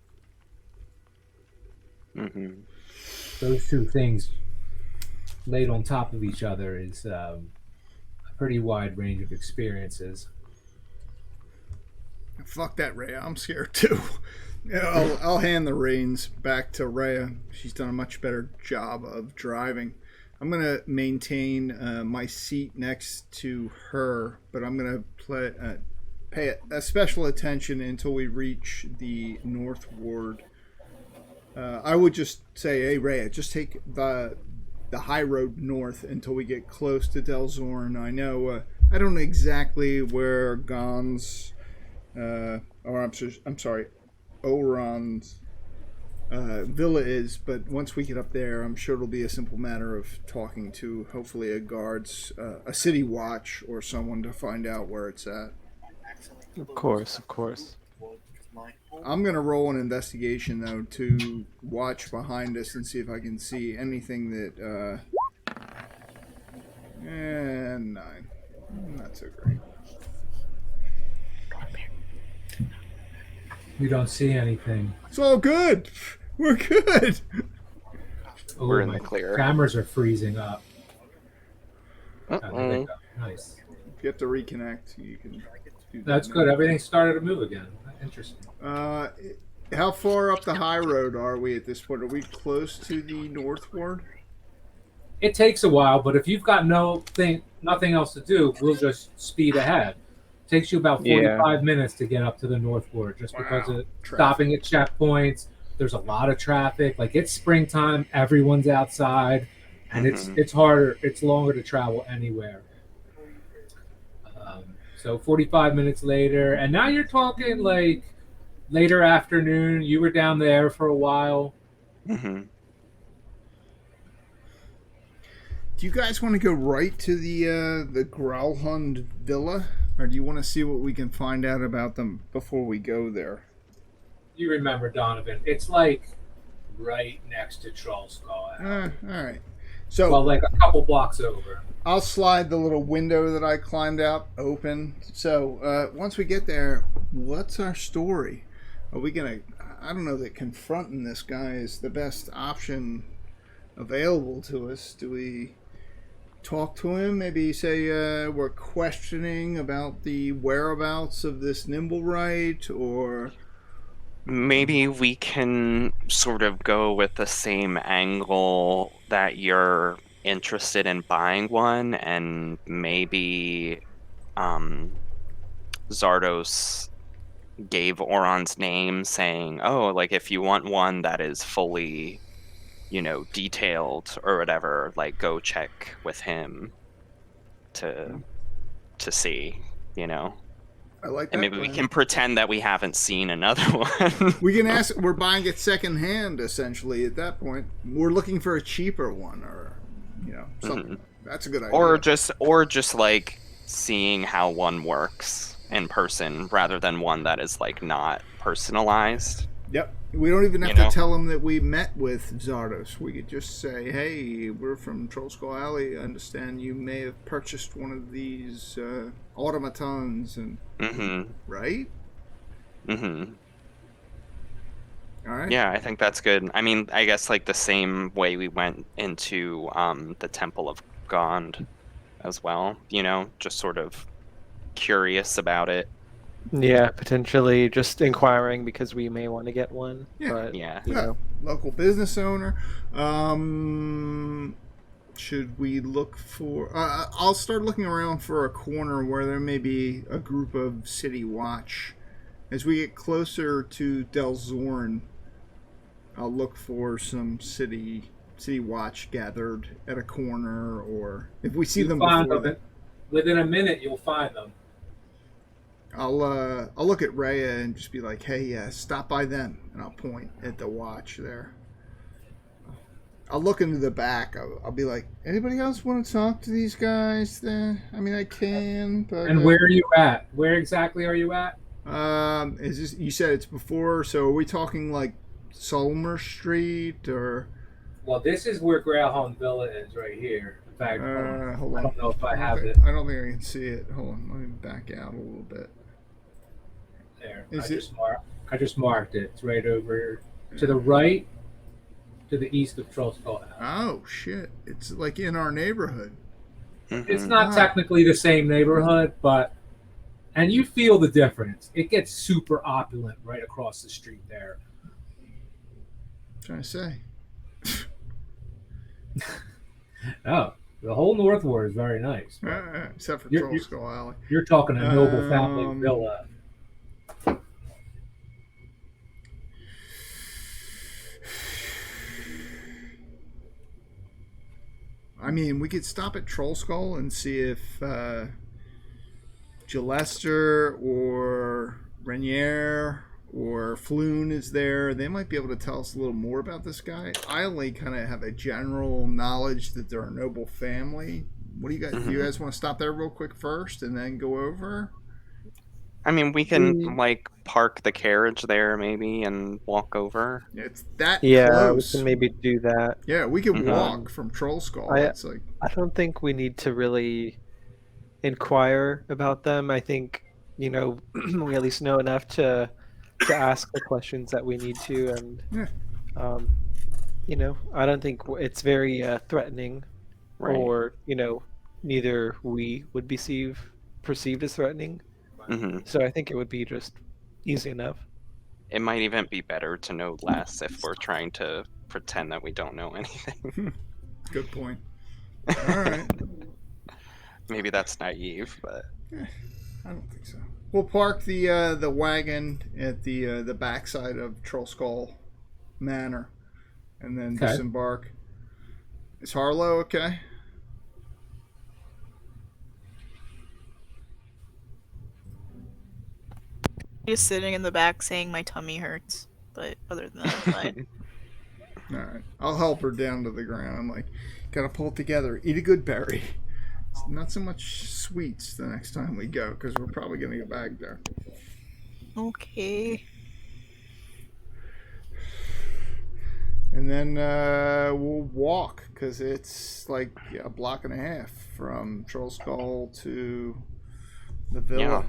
Mm-hmm. Those two things laid on top of each other is a pretty wide range of experiences. Fuck that, Rhea. I'm scared too. Yeah, I'll hand the reins back to Rhea. She's done a much better job of driving. I'm going to maintain my seat next to her, but I'm going to pay a special attention until we reach the North Ward. I would just say, hey, Rhea, just take the high road north until we get close to Delzorn. I know, I don't know exactly where Gon's, I'm sorry, Oron's villa is, but once we get up there, I'm sure it'll be a simple matter of talking to hopefully a a city watch or someone to find out where it's at. Of course. I'm going to roll an investigation, though, to watch behind us and see if I can see anything that, and 9. Not so great. You don't see anything. It's all good. We're good. Oh, We're in my the clear. cameras are freezing up. Oh, there they Uh-oh. go. Nice. If you have to reconnect, you can do that. That's good. Everything started to move again. Interesting. How far up the high road are we at this point? Are we close to the northward? It takes a while, but if you've got nothing else to do, we'll just speed ahead. It takes you about 45 minutes to get up to the northward, just because of stopping at checkpoints. There's a lot of traffic. Like, it's springtime, everyone's outside, and it's harder. It's longer to travel anywhere. So 45 minutes later, and now you're talking like later afternoon. You were down there for a while. Do you guys want to go right to the Growlhund Villa, or do you want to see what we can find out about them before we go there? You remember, Donovan? It's like right next to Troll Skull. All right. So, well, like a couple blocks over. I'll slide the little window that I climbed out open. So once we get there, what's our story? Are we gonna? I don't know that confronting this guy is the best option available to us. Do we talk to him? Maybe say we're questioning about the whereabouts of this Nimblewright, or maybe we can sort of go with the same angle that you're interested in buying one, and maybe Zardos gave Oron's name saying, oh, like, if you want one that is fully, detailed or whatever, like, go check with him to see, I like that. And maybe we can pretend that we haven't seen another one. We can ask. We're buying it secondhand, essentially. At that point, we're looking for a cheaper one, or something. That's a good idea. Or just like seeing how one works in person, rather than one that is like not personalized. Yep. We don't even have to tell them that we met with Zardos. We could just say, hey, we're from Troll Skull Alley. I understand you may have purchased one of these automatons. And right? Mm-hmm. All right. Yeah, I think that's good. I mean, I guess like the same way we went into the Temple of Gond as well, just sort of curious about it. Yeah, potentially just inquiring because we may want to get one. Yeah. But, Yeah. Local business owner. Should we look for... I'll start looking around for a corner where there may be a group of City Watch. As we get closer to Del Zorn, I'll look for some City Watch gathered at a corner, or if we see them before... Within a minute, you'll find them. I'll look at Rhea and just be like, hey, stop by them, and I'll point at the watch there. I'll look into the back. I'll be like, anybody else want to talk to these guys there? I mean, I can, but... And where are you at? Where exactly are you at? Is this, you said it's before, so are we talking like Solmer Street, or... Well, this is where Greyhound Villa is, right here. In fact, hold on. I don't know if I have it. I don't think I can see it. Hold on, let me back out a little bit. There. I just marked it. It's right over here. To the right, to the east of Troll Skull House. Oh, shit. It's like in our neighborhood. It's not technically the same neighborhood, but... And you feel the difference. It gets super opulent right across the street there. Trying to say. Oh, the whole Northward is very nice. Except for Troll Skull Alley. You're talking a noble family villa. I mean, we could stop at Troll Skull and see if Gillester or Renier or Floon is there. They might be able to tell us a little more about this guy. I only kind of have a general knowledge that they're a noble family. What do you guys? Do you guys want to stop there real quick first and then go over? I mean, we can like park the carriage there maybe and walk over. It's that we close. can maybe do that. Yeah, we can walk from Troll Skull. It's like... I don't think we need to really inquire about them. I think we at least know enough to ask the questions that we need to, and I don't think it's very threatening, right. Or neither we would be perceived as threatening. Mm-hmm. So I think it would be just easy enough. It might even be better to know less if we're trying to pretend that we don't know anything. Good point. All right. Maybe that's naive, but I don't think so. We'll park the wagon at the backside of Troll Skull Manor, and then disembark. Is Harlow okay? Just sitting in the back saying my tummy hurts, but other than that, I'm fine. All right. I'll help her down to the ground. I'm like, gotta pull it together. Eat a good berry. Not so much sweets the next time we go, because we're probably gonna go back there. Okay. And then we'll walk, because it's like a block and a half from Troll Skull to the villa. Yeah.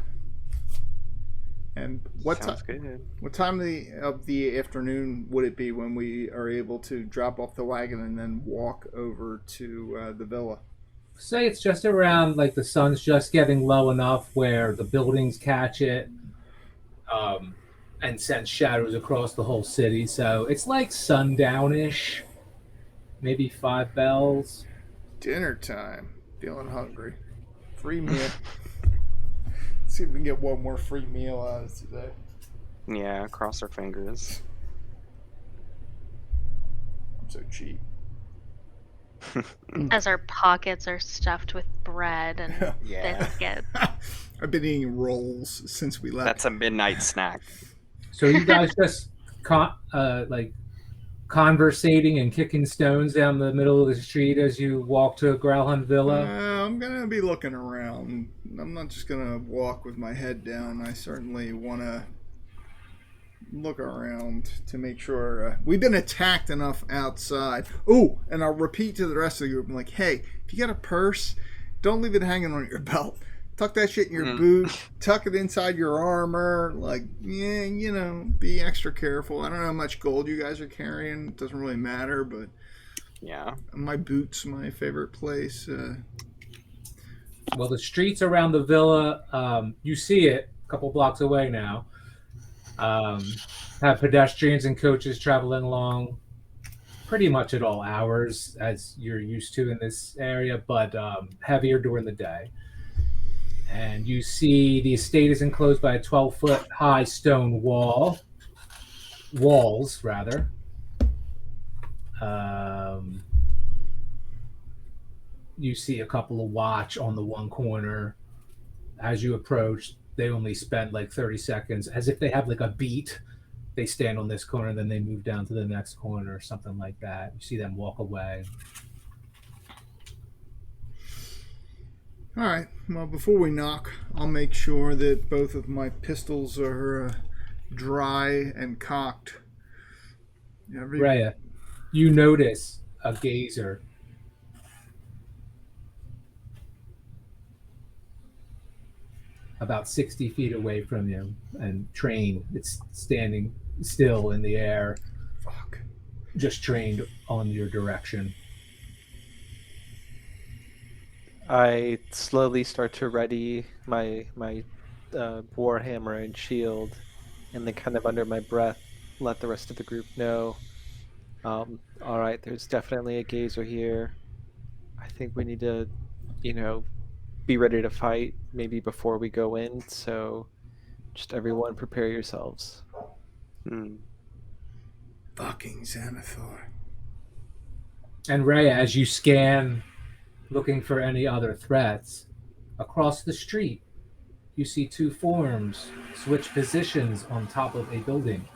And what sounds good. What time of the afternoon would it be when we are able to drop off the wagon and then walk over to the villa? Say it's just around, like, the sun's just getting low enough where the buildings catch it, and send shadows across the whole city. So it's like sundown-ish, maybe 5 bells. Dinner time. Feeling hungry. Free meal. See if we can get one more free meal out of today. Yeah, cross our fingers. I'm so cheap. As our pockets are stuffed with bread and Yeah. biscuits. I've been eating rolls since we left. That's a midnight snack. So you guys just like conversating and kicking stones down the middle of the street as you walk to Growlhund Villa? I'm gonna be looking around. I'm not just gonna walk with my head down. I certainly want to look around to make sure we've been attacked enough outside. Oh, and I'll repeat to the rest of the group, I'm like, hey, if you got a purse, don't leave it hanging on your belt. Tuck that shit in your boot. Tuck it inside your armor. Like, yeah, you know, be extra careful. I don't know how much gold you guys are carrying. It doesn't really matter, but Yeah. my boot's my favorite place. Well, the streets around the villa, you see it a couple blocks away now, have pedestrians and coaches traveling along pretty much at all hours, as you're used to in this area, but heavier during the day. And you see the estate is enclosed by a 12-foot high stone walls. You see a couple of watch on the one corner. As you approach, they only spend like 30 seconds, as if they have like a beat. They stand on this corner, then they move down to the next corner or something like that. You see them walk away. All right. Well, before we knock, I'll make sure that both of my pistols are dry and cocked. Rhea, you notice a gazer about 60 feet away from you, and train. It's standing still in the air. Fuck. Just trained on your direction. I slowly start to ready my warhammer and shield, and then kind of under my breath let the rest of the group know. All right, there's definitely a gazer here. I think we need to, be ready to fight maybe before we go in. So, just everyone prepare yourselves. Fucking Xanathar. And Rhea, as you scan, looking for any other threats, across the street, you see 2 forms switch positions on top of a building.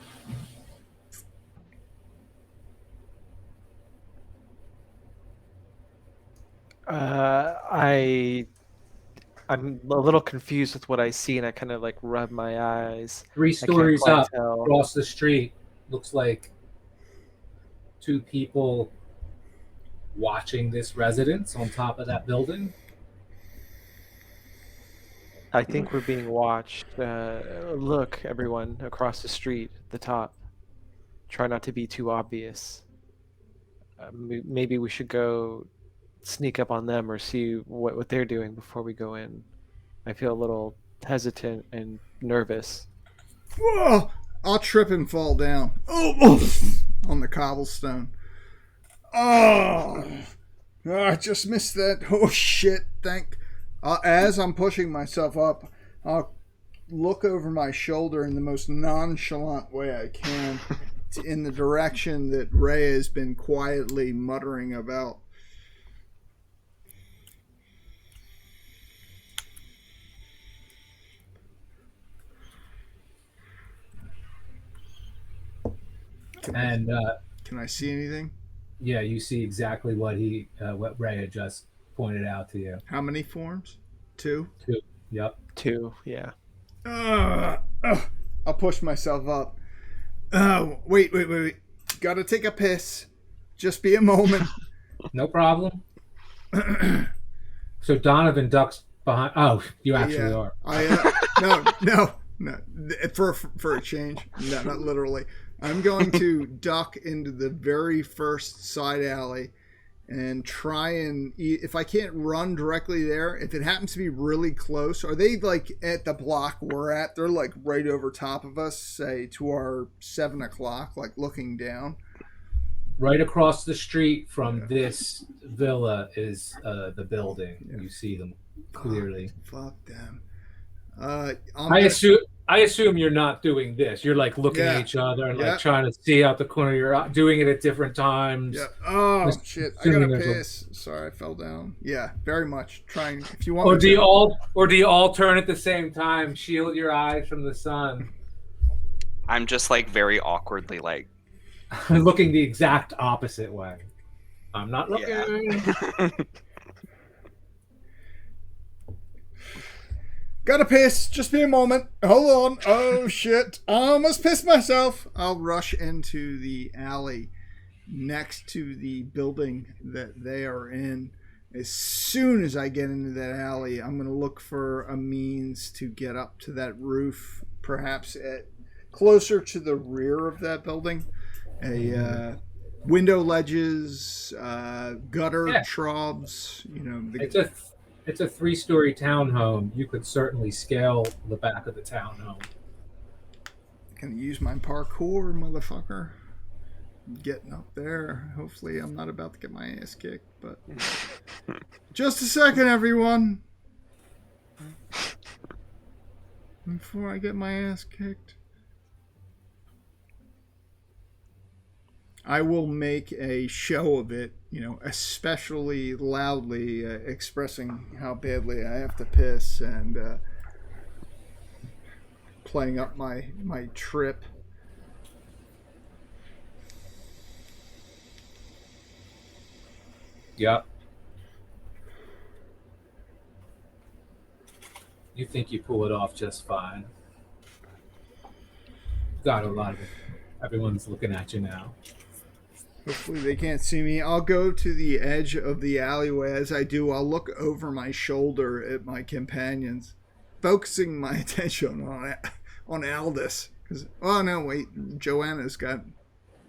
I'm a little confused with what I see, and I kind of like rub my eyes. 3 stories up tell. across the street, looks like 2 people watching this residence on top of that building. I think we're being watched. Look, everyone, across the street, the top. Try not to be too obvious. Maybe we should go sneak up on them or see what they're doing before we go in. I feel a little hesitant and nervous. Whoa! I'll trip and fall down. Oh, on the cobblestone. Oh, I just missed that. Oh shit! As I'm pushing myself up, I'll look over my shoulder in the most nonchalant way I can, in the direction that Ray has been quietly muttering about. And can I see anything? Yeah, you see exactly what Ray had just pointed out to you. How many forms? 2? 2. Yep. 2. Yeah. I'll push myself up. Oh, wait. Gotta take a piss. Just be a moment. No problem. So Donovan ducks behind. Oh, you actually are. No. For a change. No, not literally. I'm going to duck into the very first side alley and try and, if I can't run directly there, if it happens to be really close, are they like at the block we're at? They're like right over top of us, say to our 7 o'clock, like looking down. Right across the street from this villa is the building. Yeah. You see them clearly. Fuck them. I assume you're not doing this. You're like looking at each other and like trying to see out the corner. You're doing it at different times. Yeah. Oh shit! I gotta piss. Sorry, I fell down. Yeah, very much trying. If you want. Or do you all turn at the same time? Shield your eyes from the sun. I'm just like very awkwardly like looking the exact opposite way. I'm not looking. Yeah. Gotta piss. Just be a moment. Hold on. Oh, shit. I almost pissed myself. I'll rush into the alley next to the building that they are in. As soon as I get into that alley, I'm going to look for a means to get up to that roof, perhaps closer to the rear of that building. Window ledges, gutter troughs. It's a 3-story townhome. You could certainly scale the back of the townhome. Can I use my parkour, motherfucker? Getting up there. Hopefully I'm not about to get my ass kicked, but... Just a second, everyone! Before I get my ass kicked. I will make a show of it, especially loudly expressing how badly I have to piss and playing up my trip. Yep. You think you pull it off just fine. Got a lot of it. Everyone's looking at you now. Hopefully they can't see me. I'll go to the edge of the alleyway. As I do, I'll look over my shoulder at my companions, focusing my attention on Aldous. Oh no, wait, Joanna's got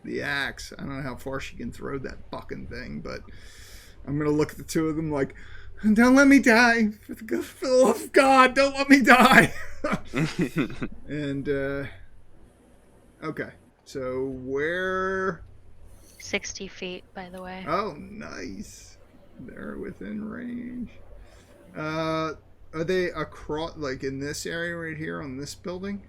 the axe. I don't know how far she can throw that fucking thing, but I'm gonna look at the two of them like, don't let me die. For the love of God, don't let me die. And okay, so where? 60 feet, by the way. Oh, nice. They're within range. Are they across, like in this area right here on this building?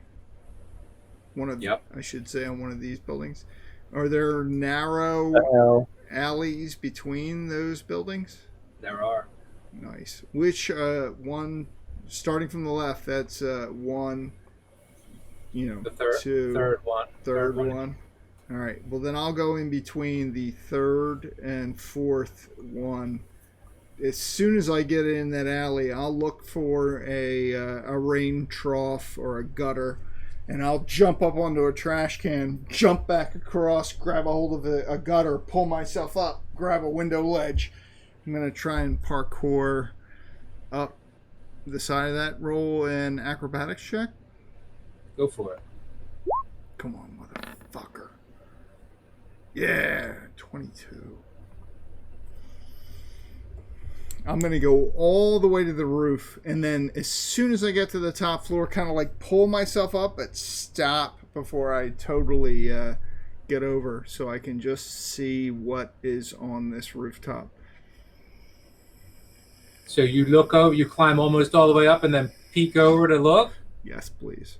I should say on one of these buildings. Are there narrow alleys between those buildings? There are. Nice. Which one, starting from the left, that's one, the third one. All right. Well, then I'll go in between the third and fourth one. As soon as I get in that alley, I'll look for a rain trough or a gutter, and I'll jump up onto a trash can, jump back across, grab a hold of a gutter, pull myself up, grab a window ledge. I'm going to try and parkour up the side of that. Roll an acrobatics check. Go for it. Come on, motherfucker. Yeah, 22. I'm going to go all the way to the roof, and then as soon as I get to the top floor, kind of like pull myself up, but stop before I totally get over, so I can just see what is on this rooftop. So you look over, you climb almost all the way up, and then peek over to look. Yes, please.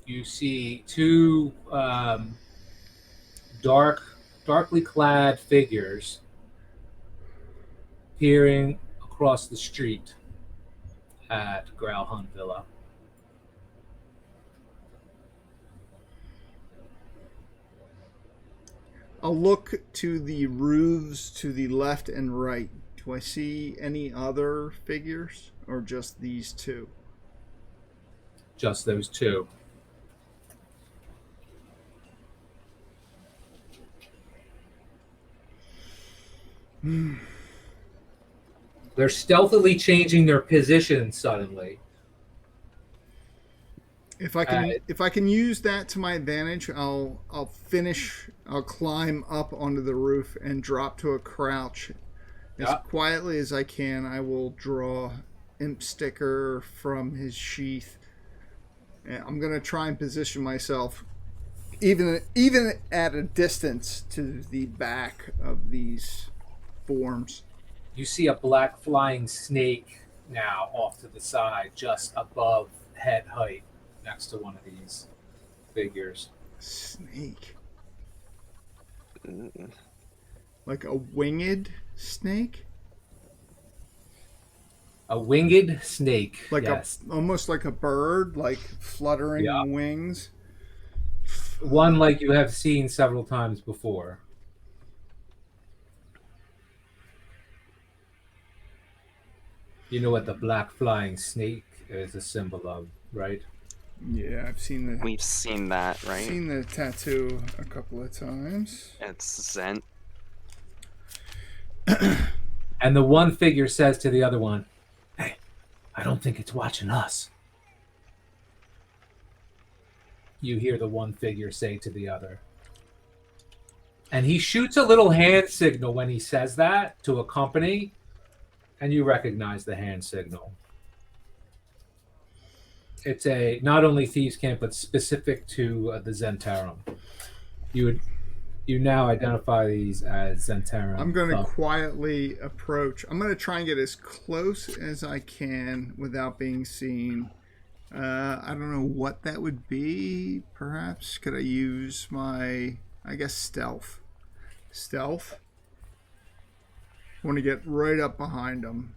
You see two darkly clad figures peering across the street at Growlhunt Villa. I'll look to the roofs to the left and right. Do I see any other figures, or just these two? Just those two. They're stealthily changing their position suddenly. If I can use that to my advantage, I'll climb up onto the roof and drop to a crouch. As quietly as I can, I will draw Imp Sticker from his sheath. And I'm gonna try and position myself even at a distance to the back of these forms. You see a black flying snake now off to the side, just above head height, next to one of these figures. Snake. Like a winged snake? A winged snake. Like yes. almost like a bird, like fluttering wings. One like you have seen several times before. You know what the black flying snake is a symbol of, right? Yeah, We've seen that, right? Seen the tattoo a couple of times. It's Zen. And the one figure says to the other one, "Hey, I don't think it's watching us." You hear the one figure say to the other. And he shoots a little hand signal when he says that to a company, and you recognize the hand signal. It's a not only thieves' camp, but specific to the Zentarum. You now identify these as Zentarum. I'm going to quietly approach. I'm going to try and get as close as I can without being seen. I don't know what that would be. Perhaps could I use my, I guess, stealth? Stealth? I want to get right up behind them.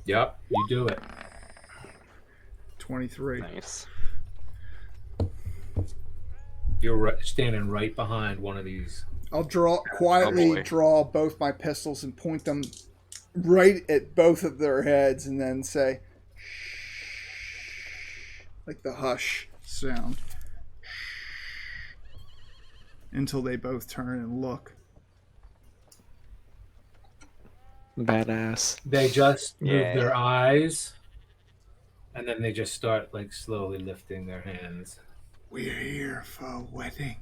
Yep, you do it. 23. Nice. You're standing right behind one of these. I'll quietly draw both my pistols and point them right at both of their heads and then say, shh, like the hush sound, until they both turn and look. Badass. They just move their eyes, and then they just start like slowly lifting their hands. We're here for a wedding.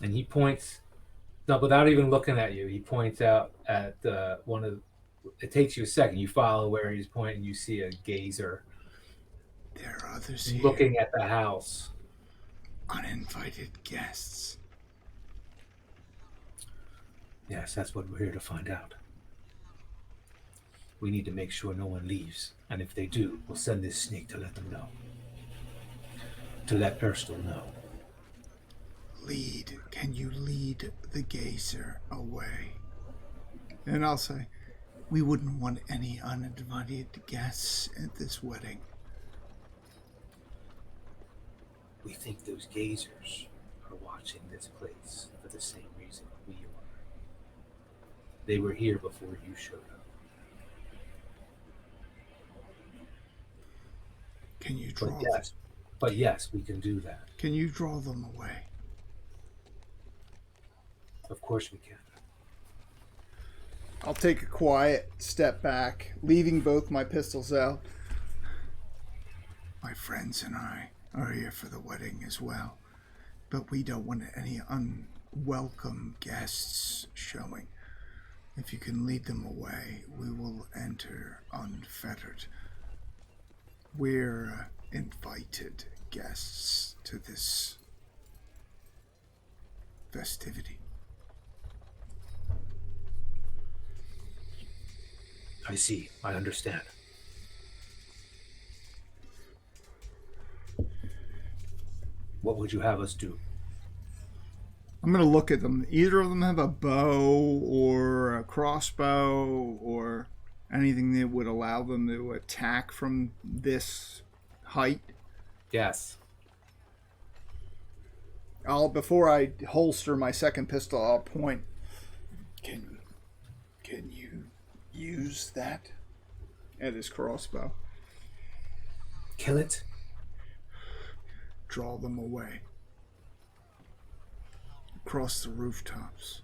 And he points, no, without even looking at you, he points out at one of. It takes you a second. You follow where he's pointing. You see a gazer. There are others here. Looking at the house. Uninvited guests. Yes, that's what we're here to find out. We need to make sure no one leaves. And if they do, we'll send this snake to let them know. To let Erstal know. Can you lead the gazer away? And I'll say, we wouldn't want any uninvited guests at this wedding. We think those gazers are watching this place for the same reason we are. They were here before you showed up. Can you draw them? But yes, we can do that. Can you draw them away? Of course we can. I'll take a quiet step back, leaving both my pistols out. My friends and I are here for the wedding as well, but we don't want any unwelcome guests showing. If you can lead them away, we will enter unfettered. We're invited guests to this festivity. I see. I understand. What would you have us do? I'm going to look at them. Either of them have a bow or a crossbow or anything that would allow them to attack from this height. Yes. Before I holster my second pistol, I'll point. Can you use that? At his crossbow. Kill it? Draw them away. Across the rooftops.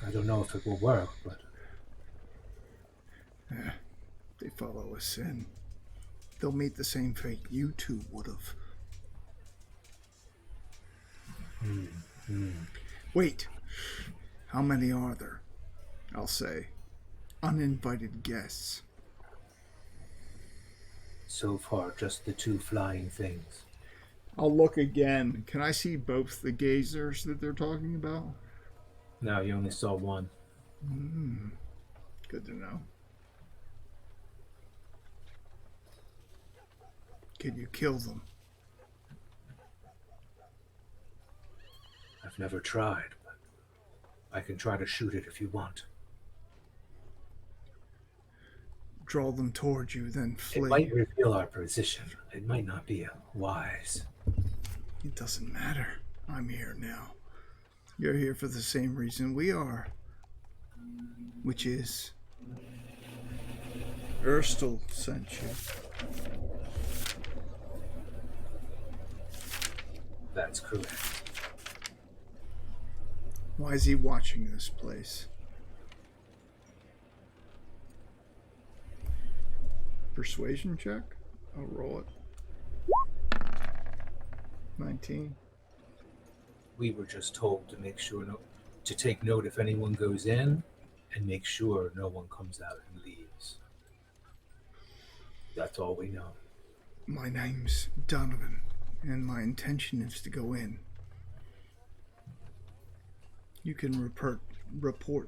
I don't know if it will work, but... They follow us in. They'll meet the same fate you two would have. Wait. How many are there? I'll say. Uninvited guests. So far, just the 2 flying things. I'll look again. Can I see both the gazers that they're talking about? No, you only saw one. Good to know. Can you kill them? I've never tried, but I can try to shoot it if you want. Draw them towards you, then flee. It might reveal our position. It might not be wise. It doesn't matter. I'm here now. You're here for the same reason we are. Which is... Erstal sent you. That's correct. Why is he watching this place? Persuasion check? I'll roll it. 19. We were just told to make sure to take note if anyone goes in and make sure no one comes out and leaves. That's all we know. My name's Donovan, and my intention is to go in. You can report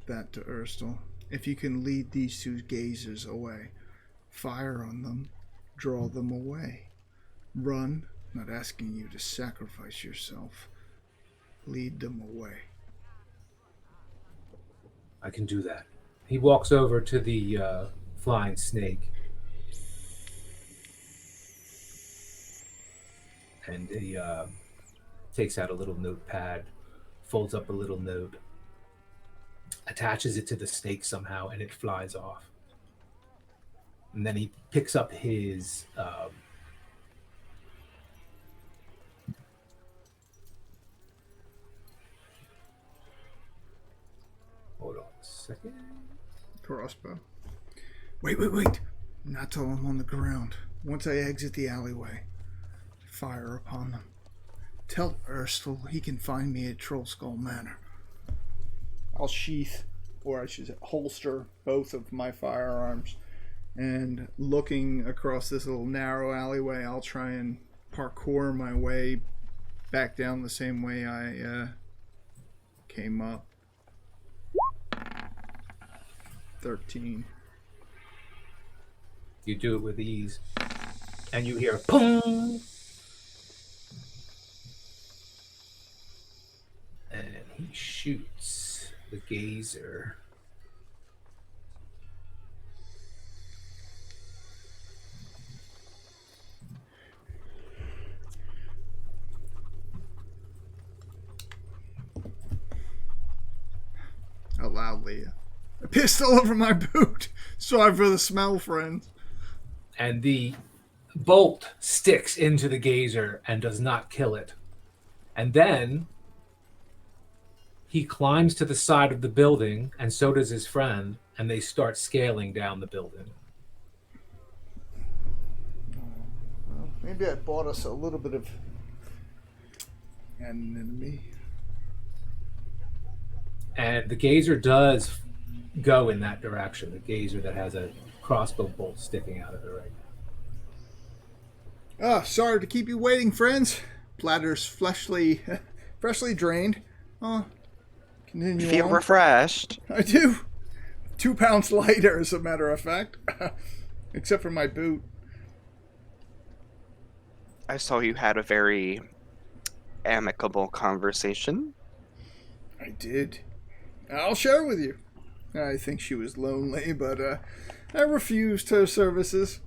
that to Erstal. If you can lead these 2 gazers away, fire on them, draw them away. Run, not asking you to sacrifice yourself. Lead them away. I can do that. He walks over to the flying snake. And he takes out a little notepad, folds up a little note, attaches it to the snake somehow, and it flies off. And then he picks up his hold on a second. Crossbow. Wait. Not till I'm on the ground. Once I exit the alleyway, fire upon them. Tell Erstal he can find me at Trollskull Manor. I'll sheath, or I should holster, both of my firearms. And looking across this little narrow alleyway, I'll try and parkour my way back down the same way I came up. 13. You do it with ease. And you hear boom! And he shoots the gazer. Out loudly. A pistol over my boot. Sorry for the smell, friends. And the bolt sticks into the gazer and does not kill it. And then he climbs to the side of the building, and so does his friend, and they start scaling down the building. Well, maybe I bought us a little bit of An enemy. And the gazer does go in that direction. The gazer that has a crossbow bolt sticking out of it right now. Ah, sorry to keep you waiting, friends. Bladder's freshly drained. Continue Feel on. refreshed. I do. 2 pounds lighter, as a matter of fact. Except for my boot. I saw you had a very amicable conversation. I did. I'll share with you. I think she was lonely, but I refused her services.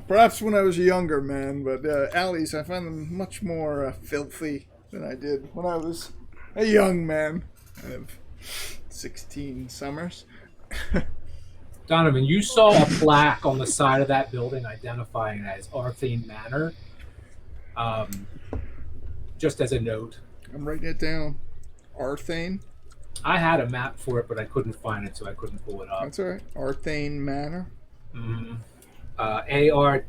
Perhaps when I was a younger man, but alleys, I find them much more filthy than I did when I was a young man of 16 summers. Donovan, you saw a plaque on the side of that building identifying it as Arthane Manor. Just as a note. I'm writing it down. Arthane? I had a map for it, but I couldn't find it, so I couldn't pull it up. That's all right. Arthane Manor? Mm-hmm. Artheyn.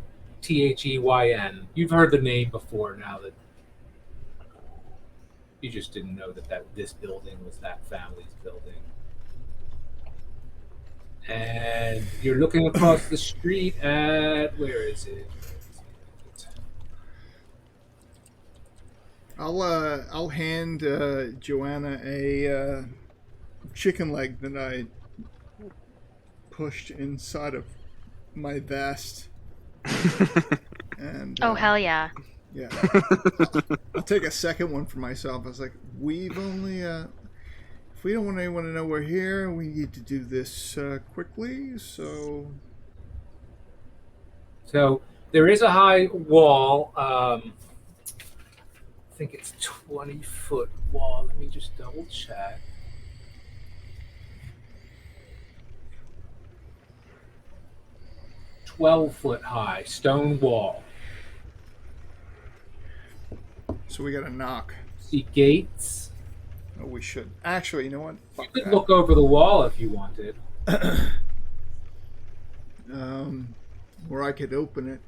You've heard the name before now that you just didn't know that this building was that family's building. And you're looking across the street at... Where is it? I'll hand Joanna a chicken leg that I pushed inside of my vest. And hell yeah. Yeah. I'll take a second one for myself. I was like, we've only if we don't want anyone to know we're here, we need to do this quickly, so there is a high wall. I think it's 20-foot wall. Let me just double check. "12-foot high stone wall. So we got to knock. See gates. Oh, we should. Actually, you know what? You could look over the wall if you wanted. Or I could open it.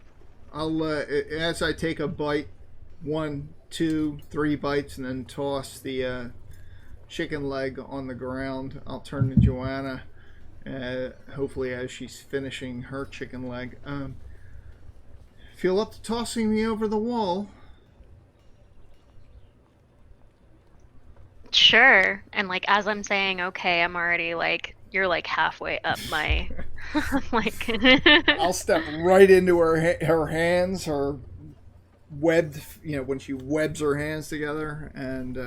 I'll as I take a bite, 1, 2, 3 bites, and then toss the chicken leg on the ground. I'll turn to Joanna. Hopefully, as she's finishing her chicken leg, feel up to tossing me over the wall. Sure. And like as I'm saying, okay, I'm already like you're like halfway up my like I'll step right into her hands, her webbed, when she webs her hands together, and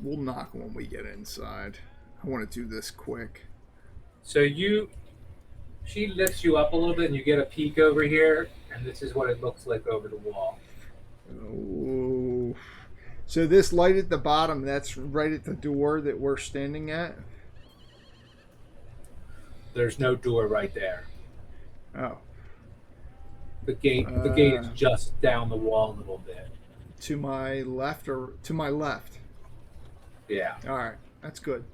we'll knock when we get inside. I want to do this quick. So she lifts you up a little bit, and you get a peek over here, and this is what it looks like over the wall. Oh. So this light at the bottom, that's right at the door that we're standing at? There's no door right there. Oh. The gate is just down the wall a little bit. To my left or to my left? Yeah. All right. That's good.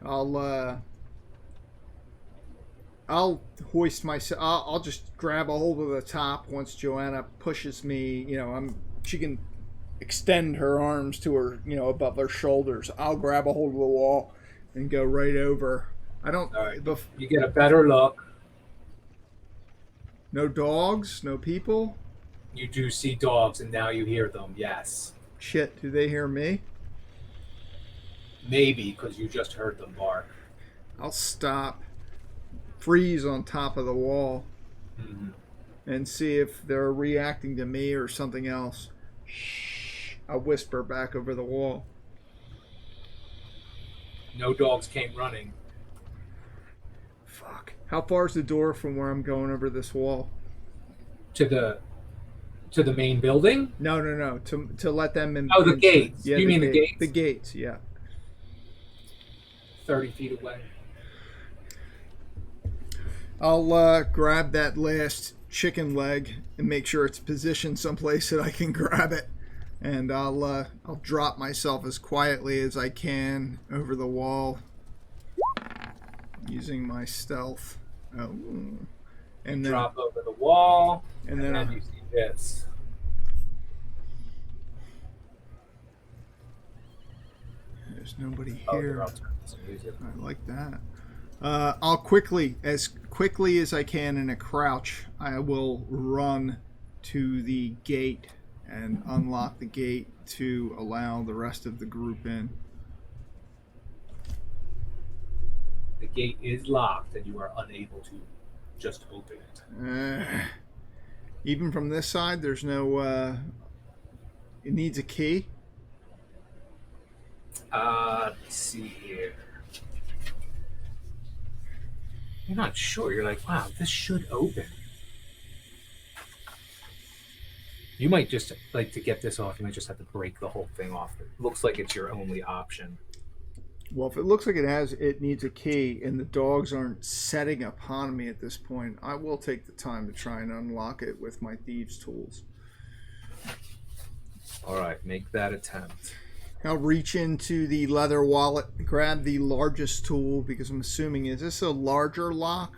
I'll hoist myself. I'll just grab a hold of the top once Joanna pushes me. She can extend her arms to her, above her shoulders. I'll grab a hold of the wall and go right over. I don't. All right. You get a better look. No dogs, no people. You do see dogs, and now you hear them. Yes. Shit, do they hear me? Maybe, because you just heard them bark. I'll stop, freeze on top of the wall, and see if they're reacting to me or something else. Shh. I'll whisper back over the wall. No dogs came running. Fuck. How far is the door from where I'm going over this wall? To the main building? No. To let them in. Oh, the gates. Yeah, you mean the gates? The gates, yeah. 30 feet away. I'll grab that last chicken leg and make sure it's positioned someplace that I can grab it, and I'll drop myself as quietly as I can over the wall using my stealth. Oh, and then drop over the wall, and then you see this. There's nobody Oh, here. here, I'll turn some music. I like that. I'll quickly as I can in a crouch, I will run to the gate and unlock the gate to allow the rest of the group in. The gate is locked, and you are unable to just open it. Even from this side, there's no. It needs a key. Let's see here. You're not sure. You're like, wow, this should open. You might just, like, to get this off, you might just have to break the whole thing off. It looks like it's your only option. Well, if it looks like it needs a key, and the dogs aren't setting upon me at this point, I will take the time to try and unlock it with my thieves' tools. All right, make that attempt. I'll reach into the leather wallet, grab the largest tool, because I'm assuming, is this a larger lock?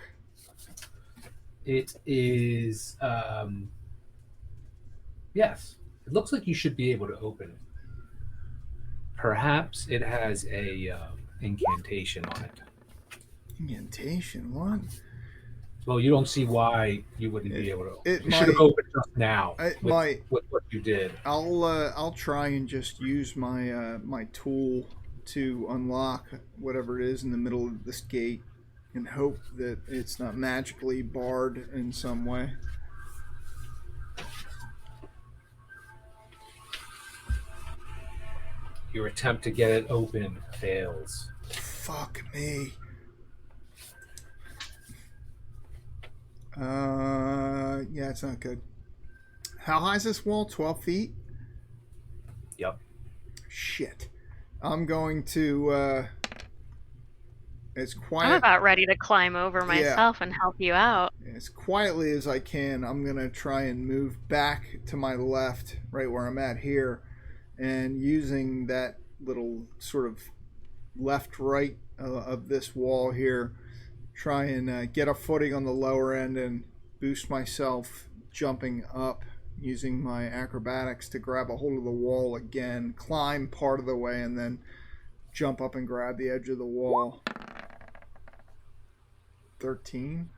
It is, yes. It looks like you should be able to open it. Perhaps it has a incantation on it. Incantation? What? Well, you don't see why you wouldn't be able to open it. It You should have might- opened just now It with might. what you did. I'll try and just use my my tool to unlock whatever it is in the middle of this gate, and hope that it's not magically barred in some way. Your attempt to get it open fails. Fuck me. Yeah, it's not good. How high is this wall? 12 feet? Yep. Shit. I'm going to, as I'm quiet about ready to climb over myself and help you out. as quietly as I can, I'm going to try and move back to my left, right where I'm at here, and using that little sort of left-right of this wall here, try and get a footing on the lower end and boost myself jumping up using my acrobatics to grab a hold of the wall again, climb part of the way, and then jump up and grab the edge of the wall. 13.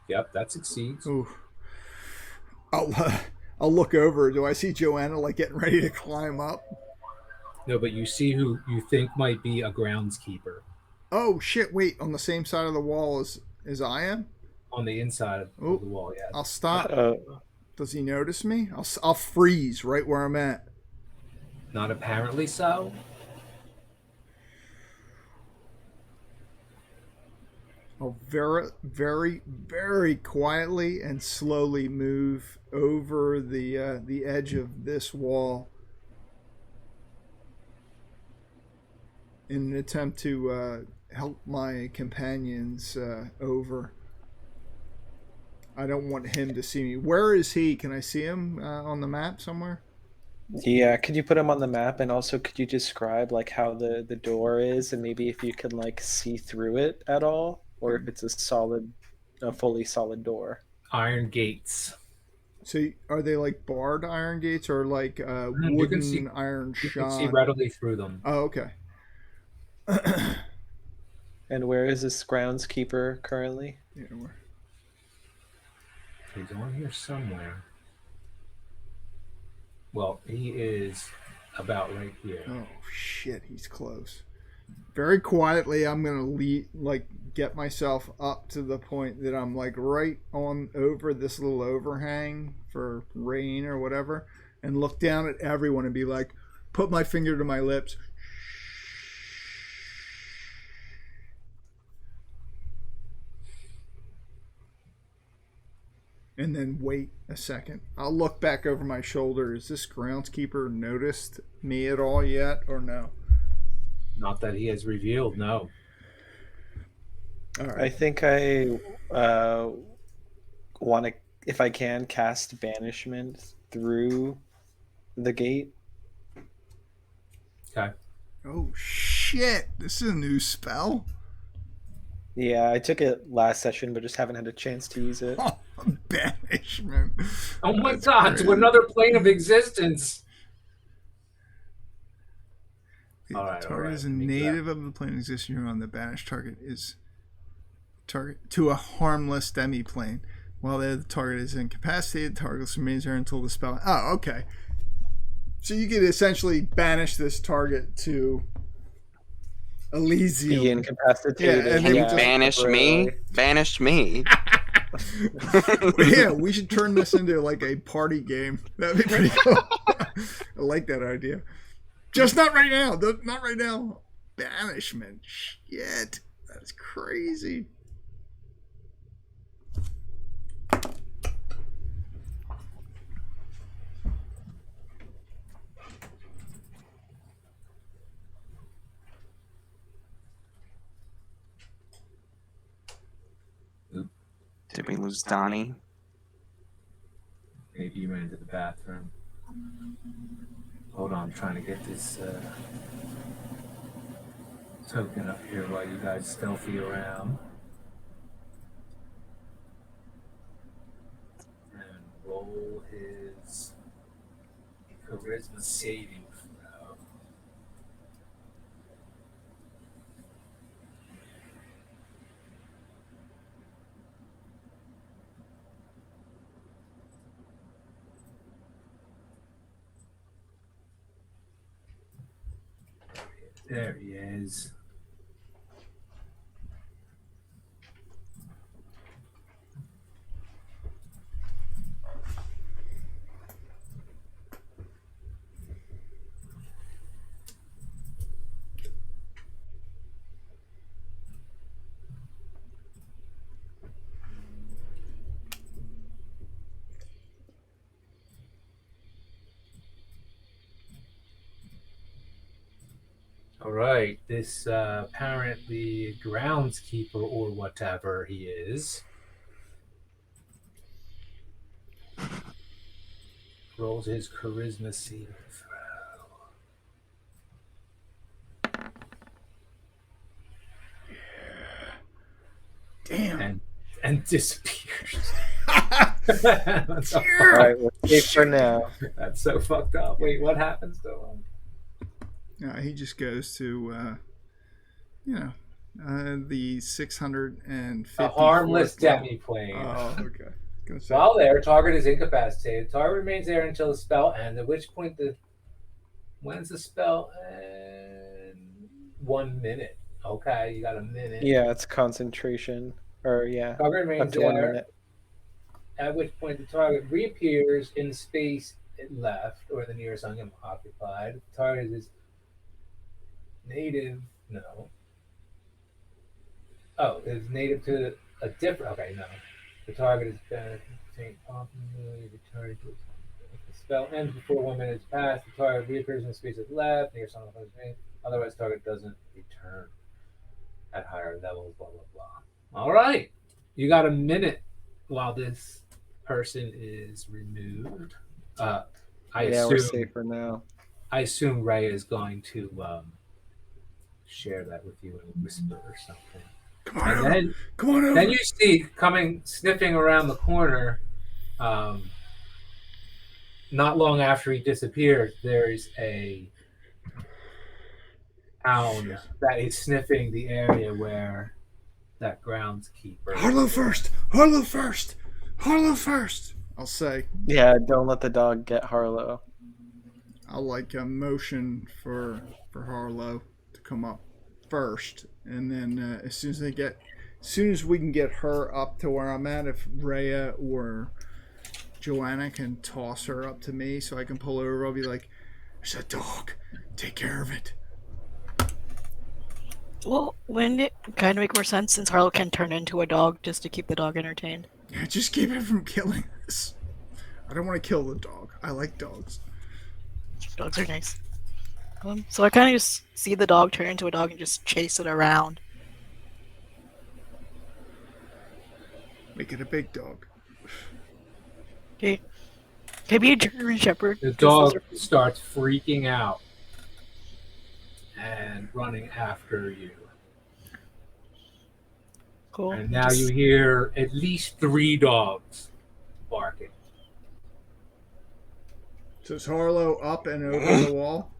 Yep, that succeeds. Ooh. I'll look over. Do I see Joanna like getting ready to climb up? No, but you see who you think might be a groundskeeper Oh shit! Wait, on the same side of the wall as I am. on the inside of Ooh. the wall. Yeah. I'll stop. Uh, Does he notice me? I'll freeze right where I'm at. Not apparently so. I'll very, very, very quietly and slowly move over the edge of this wall in an attempt to help my companions over. I don't want him to see me. Where is he? Can I see him on the map somewhere? yeah, could you put them on the map, and also could you describe like how the door is, and maybe if you can like see through it at all, or if it's a fully solid door? Iron gates. So are they like barred iron gates or like you wooden can see, iron You can shod? see readily through them. Oh, okay. And where is this groundskeeper currently? Yeah, He's on here somewhere. Well, he is about right here. oh shit, he's close. Very quietly, I'm gonna get myself up to the point that I'm like right on over this little overhang for rain or whatever, and look down at everyone and be like, put my finger to my lips. And then wait a second. I'll look back over my shoulder. Is this groundskeeper noticed me at all yet, or no? Not that he has revealed, no. All right. I think I want to, if I can, cast banishment through the gate. Okay. Oh shit! This is a new spell. Yeah, I took it last session, but just haven't had a chance to use it. Banishment. Oh my That's god, crazy. to another plane of existence. The All right, target is a let me grab- native of the plane of existence you're on. The banished target is target to a harmless demi-plane. While the target is incapacitated, the target remains there until the spell. Oh, okay. So you could essentially banish this target to Elysium. Be incapacitated. Yeah, and Can they you would just- banish me? temporarily. Banish me. Yeah, we should turn this into like a party game. That'd be pretty cool. I like that idea. Just not right now. Not right now. Banishment. Shit. That's crazy. Did we lose Donnie? Maybe you ran into the bathroom. Hold on, I'm trying to get this token up here while you guys stealthy around. And roll his charisma saving throw. There he is. All right, this apparently groundskeeper or whatever he is rolls his charisma saving throw. Damn. And disappears. That's, so All right, we're safe for now. that's so fucked up. Wait, what happens to him? He just goes to, the 650. A harmless demi-plane. Oh, okay. Gonna say. While there, target is incapacitated. Target remains there until the spell ends, at which point when's the spell end? 1 minute. Okay, you got a minute. Yeah, it's concentration. Or, yeah, Target up remains to 1 there, minute. at which point the target reappears in the space it left, or the nearest unoccupied. The target is native. No. Oh, it's native to a different. Okay, no. The target is returning to its if the spell ends before 1 minute has passed, the target reappears in the space it left, near some of those. Otherwise, target doesn't return at higher levels, blah, blah, blah. All right. You got a minute while this person is removed. I Yeah, we're assume safe for now. I assume Ray is going to share that with you in a whisper or something. Come on And over. then Come on over. Then you see sniffing around the corner, not long after he disappeared, there's a hound that is sniffing the area where that groundskeeper. Harlow first. Harlow first. Harlow first. I'll say. Yeah, don't let the dog get Harlow. I'll like a motion for Harlow to come up first, and then as soon as we can get her up to where I'm at, if Rhea or Joanna can toss her up to me so I can pull her over, I'll be like, "There's a dog. Take care of it." Well, wouldn't it kind of make more sense since Harlow can turn into a dog just to keep the dog entertained? Yeah, just keep it from killing us. I don't want to kill the dog. I like dogs. Dogs are nice. So I kind of just see the dog turn into a dog and just chase it around. Make it a big dog. Okay. Maybe a German Shepherd. The 'cause those dog starts freaking out and running after you. Cool. And now you hear at least 3 dogs barking. So is Harlow up and over the wall?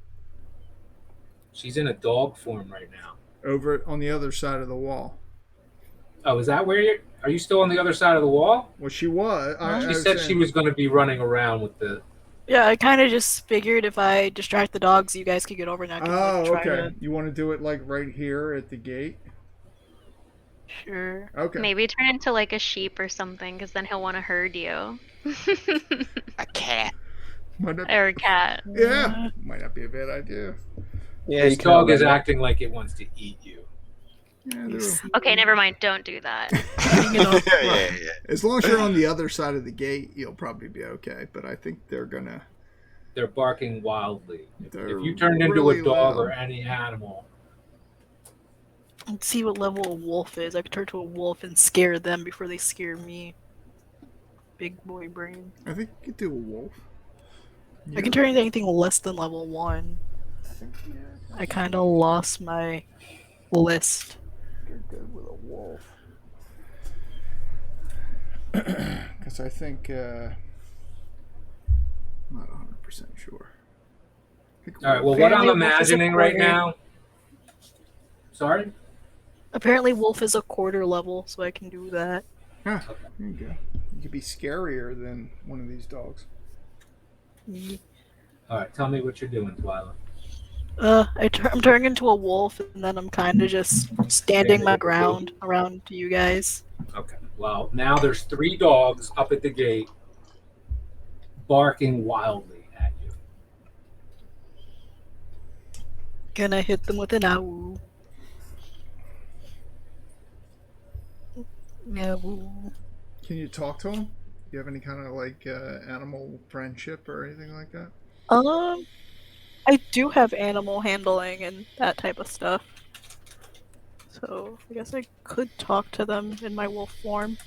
She's in a dog form right now. Over on the other side of the wall. Oh, is that where you're... Are you still on the other side of the wall? Well, she was. She said she was going to be running around with the... Yeah, I kind of just figured if I distract the dogs, you guys could get over and I could try okay. to... You want to do it like right here at the gate? Sure. Okay. Maybe turn into like a sheep or something, because then he'll want to herd you. A cat. Or a cat. Yeah. Might not be a bad idea. Yeah, This you can dog is let it- acting like it wants to eat you. Yeah, Okay, never mind. Don't do that. Yeah. as long as you're on the other side of the gate, you'll probably be okay. But I think they're gonna. They're barking wildly. They're If you turned into really a dog loud. or any animal, Let's see what level a wolf is. I could turn to a wolf and scare them before they scare me. Big boy brain. I think you could do a wolf. I can turn into anything less than level 1. I kind of lost my list. You're good with a wolf. Because I think. I'm not 100% sure. all right. Well, what I'm imagining right now. Sorry. Apparently, wolf is a quarter level, so I can do that. Huh, there you go. You could be scarier than one of these dogs. All right. Tell me what you're doing, Twyla. I'm turning into a wolf, and then I'm kind of just standing my ground around you guys. Okay. Well, now there's 3 dogs up at the gate, barking wildly at you. Gonna hit them with an owl. Owl. Can you talk to them? Do you have any kind of like animal friendship or anything like that? I do have animal handling and that type of stuff. So I guess I could talk to them in my wolf form.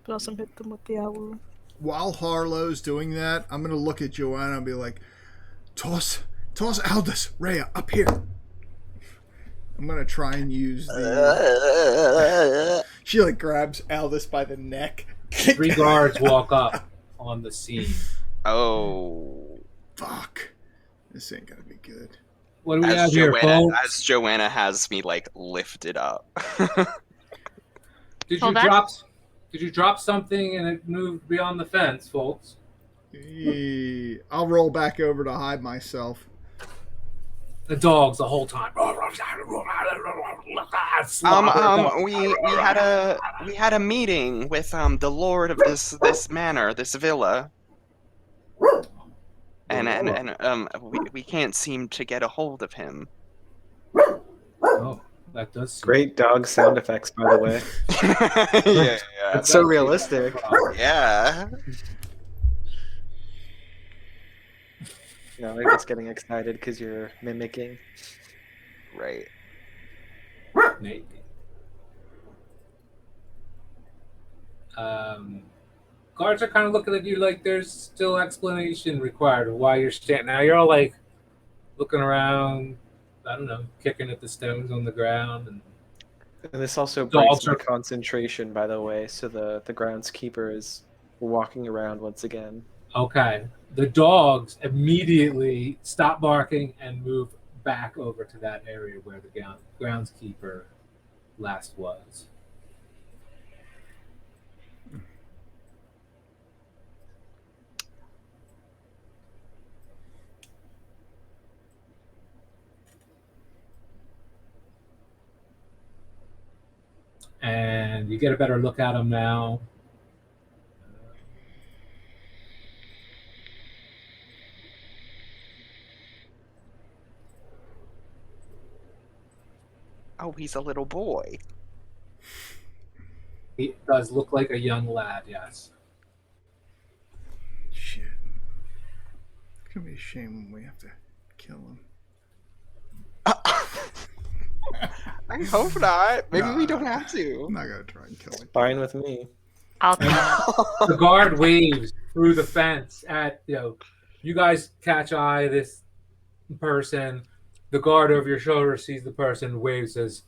But also hit them with the owl. While Harlow's doing that, I'm gonna look at Joanna and be like, toss Aldous, Rhea, up here. I'm gonna try and use the. She like grabs Aldous by the neck. 3 guards walk up on the scene. Oh. Fuck. This ain't gonna be good. What do we have here, folks? As Joanna has me like lifted up. Did Oh, you that's- drop? Did you drop something and it moved beyond the fence, folks? I'll roll back over to hide myself. The dogs the whole time. We had a meeting with the lord of this manor, this villa. And we can't seem to get a hold of him. Oh, that does seem Great dog sound effects, by the way. Yeah. That's so realistic. Yeah. You know, they're just getting excited because you're mimicking. Right. Maybe. Guards are kind of looking at you like there's still explanation required of why you're standing. Now you're all like looking around, I don't know, kicking at the stones on the ground. And this also Dogs breaks my are- concentration, by the way, so the groundskeeper is walking around once again. Okay. The dogs immediately stop barking and move back over to that area where the groundskeeper last was. And you get a better look at him now. Oh, he's a little boy. He does look like a young lad, yes. Shit. It's gonna be a shame when we have to kill him. I hope not. Maybe we Nah. don't have to. I'm not gonna try and kill him. Fine with me. I'll The guard waves through the fence at, you guys catch eye of this person. The guard over your shoulder sees the person, waves, says,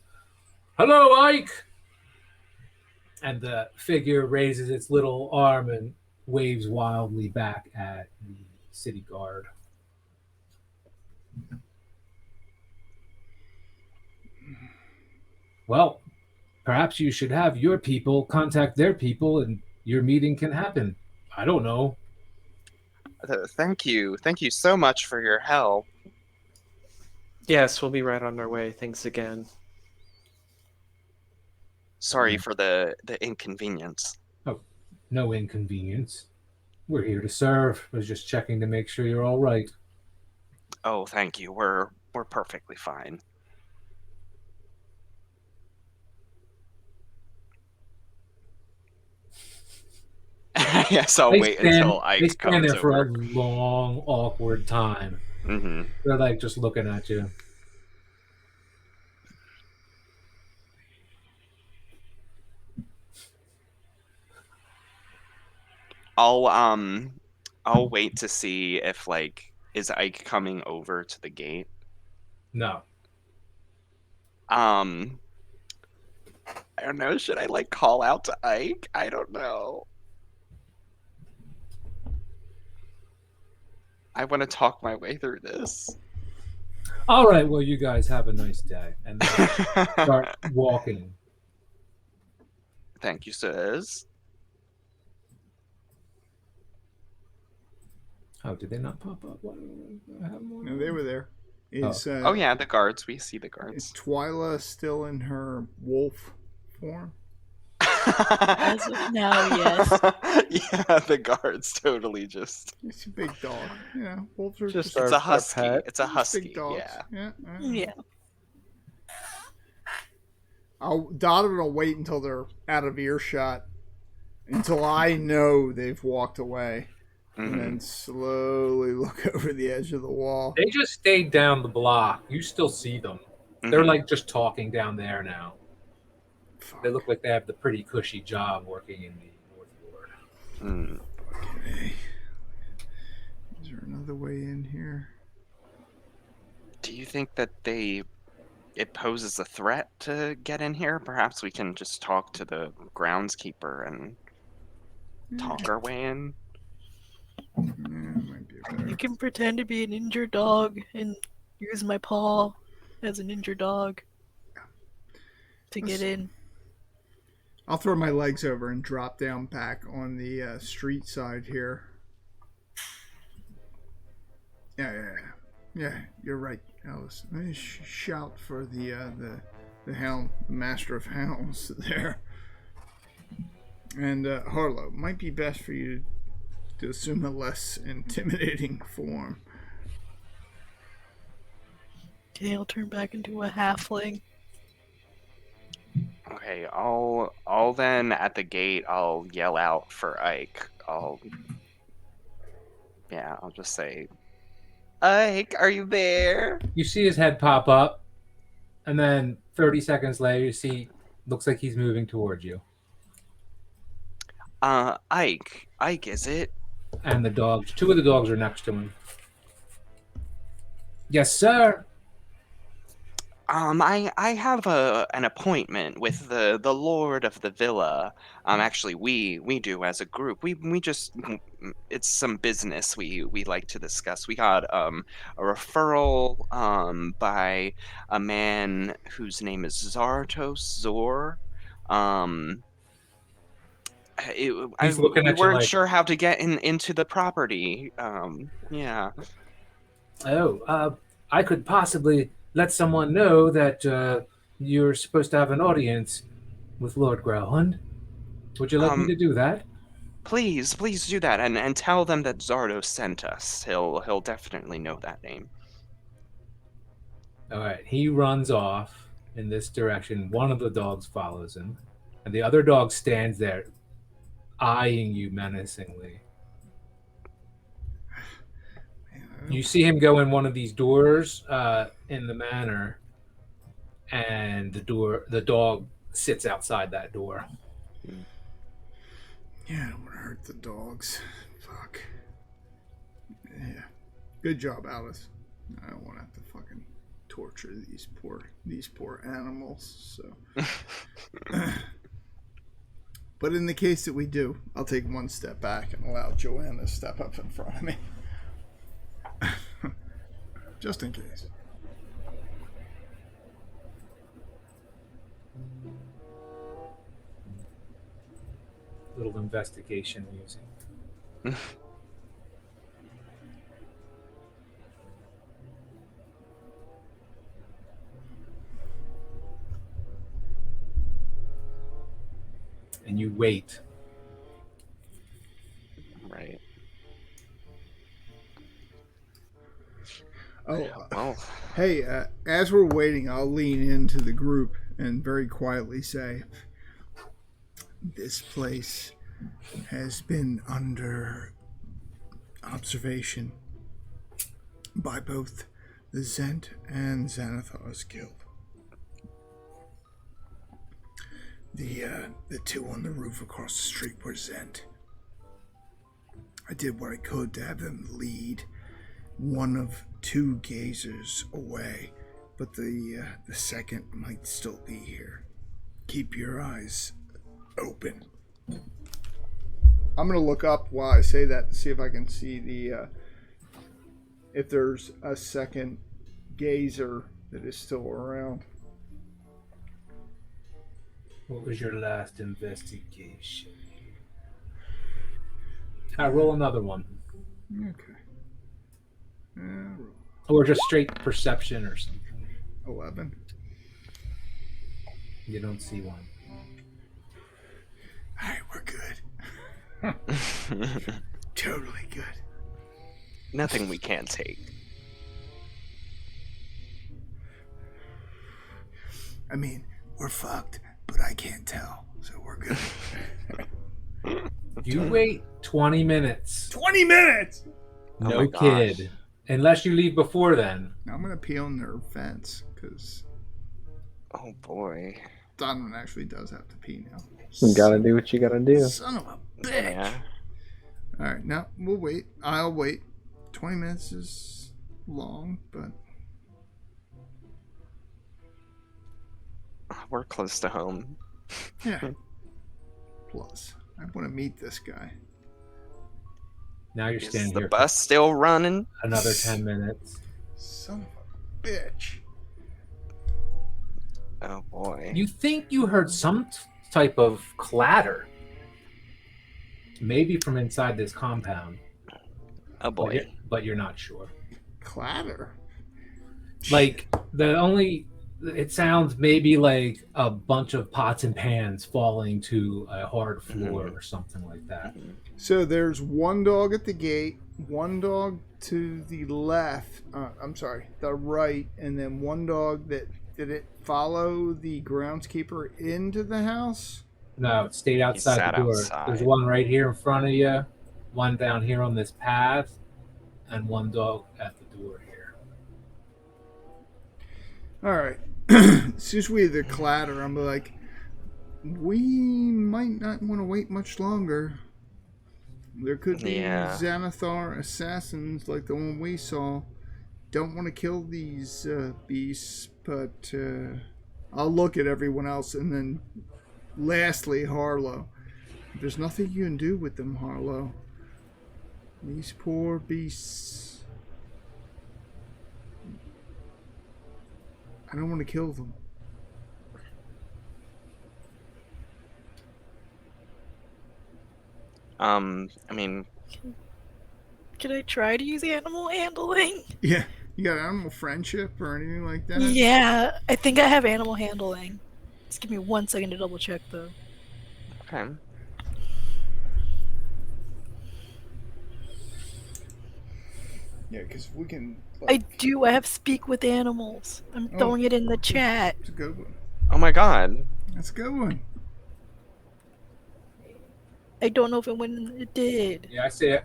Hello, Ike! And the figure raises its little arm and waves wildly back at the city guard. Well, perhaps you should have your people contact their people and your meeting can happen. I don't know. Thank you. Thank you so much for your help. Yes, we'll be right on our way. Thanks again. Sorry for the inconvenience. Oh, no inconvenience. We're here to serve. I was just checking to make sure you're all right. Oh, thank you. We're perfectly fine. Yes, I'll wait until They Ike stand comes there for a over. long, awkward time. Mm-hmm. They're like just looking at you. I'll wait to see if is Ike coming over to the gate. No. I don't know. Should I call out to Ike? I don't know. I want to talk my way through this. All right, well, you guys have a nice day. And they start walking. Thank you, sirs. Oh, did they not pop up? What, I have more? No, they were there. Is Oh yeah, the guards. We see the is guards. Twyla still in her wolf form? As of now, yes. Yeah, the guards totally just. It's a big dog. Yeah, wolves are Just just our- It's a husky. pet. It's a just husky. big dogs. Yeah. Yeah. Donovan will wait until they're out of earshot, until I know they've walked away, and Mhm. then slowly look over the edge of the wall. They just stayed down the block. You still see them. They're Mhm. like just talking down there now. Fuck. They look like they have the pretty cushy job working in the North Ward. Mm. Okay. Is there another way in here? Do you think that it poses a threat to get in here? Perhaps we can just talk to the groundskeeper and talk our way in. Yeah, might be a better. I can pretend to be an injured dog and use my paw as an injured dog to get in. I'll throw my legs over and drop down back on the street side here. Yeah. You're right, Alice. Let me shout for the hound, the master of hounds there. And Harlow, might be best for you to assume a less intimidating form. Okay, I'll turn back into a halfling. Okay, I'll then at the gate I'll yell out for Ike. I'll just say, Ike, are you there? You see his head pop up, and then 30 seconds later, you see, looks like he's moving towards you. Ike, is it? And the dogs, two of the dogs are next to him. Yes, sir. I have an appointment with the lord of the villa. Actually, we do as a group. We just it's some business we like to discuss. We got a referral by a man whose name is Zor. He's looking we at you weren't like, sure how to get into the property. Yeah. oh, I could possibly let someone know that you're supposed to have an audience with Lord Growlund. Would you like me to do that? Please do that, and tell them that Zardo sent us. He'll definitely know that name. All right. He runs off in this direction. One of the dogs follows him, and the other dog stands there, eyeing you menacingly. You see him go in one of these doors in the manor, and the dog sits outside that door. Yeah, I don't want to hurt the dogs. Fuck. Yeah. Good job, Alice. I don't want to have to fucking torture torture these poor animals. So, but in the case that we do, I'll take one step back and allow Joanna to step up in front of me, just in case. Little investigation music. And you wait. Right. Oh, hey, as we're waiting, I'll lean into the group and very quietly say, this place has been under observation by both the Zent and Xanathar's guild. The two on the roof across the street were Zent. I did what I could to have them lead one of two gazers away, but the second might still be here. Keep your eyes open. I'm gonna look up while I say that to see if I can see the if there's a second gazer that is still around. What was your last investigation? I roll another one. Okay. Or just straight perception or something. 11. You don't see one. Alright, we're good. Totally good. Nothing we can't take. I mean, we're fucked, but I can't tell, so we're good. You wait 20 minutes. 20 minutes! Oh No my gosh. kid. Unless you leave before then. Now I'm gonna pee on their fence, because Oh boy. Donovan actually does have to pee now. You gotta do what you gotta do. Son of a bitch! Yeah. Alright, now we'll wait. I'll wait. 20 minutes is long, but We're close to home. yeah. Plus, I want to meet this guy. Now you're Is standing the here bus still running? for another 10 minutes. Son of a bitch. Oh boy. You think you heard some type of clatter. Maybe from inside this compound. Oh boy. But you're not sure. Clatter. Like, it sounds maybe like a bunch of pots and pans falling to a hard floor or something like that. So there's one dog at the gate, one dog to the left, the right, and then one dog that, did it follow the groundskeeper into the house? No, it stayed outside sat the door. outside. There's one right here in front of you, one down here on this path, and one dog at the door here. Alright. Since we hear the clatter, I'm like, we might not want to wait much longer. There could be Xanathar assassins like the one we saw. Don't want to kill these beasts, but I'll look at everyone else. And then lastly, Harlow. There's nothing you can do with them, Harlow. These poor beasts. I don't want to kill them. I mean, Can I try to use animal handling? Yeah. You got animal friendship or anything like that? Yeah, I think I have animal handling. Just give me 1 second to double check though. okay. Yeah, because we can. I do. I have speak with animals. I'm throwing it in the chat. It's a good one. Oh my god. That's a good one. I don't know if it went in. It did. Yeah, I see it.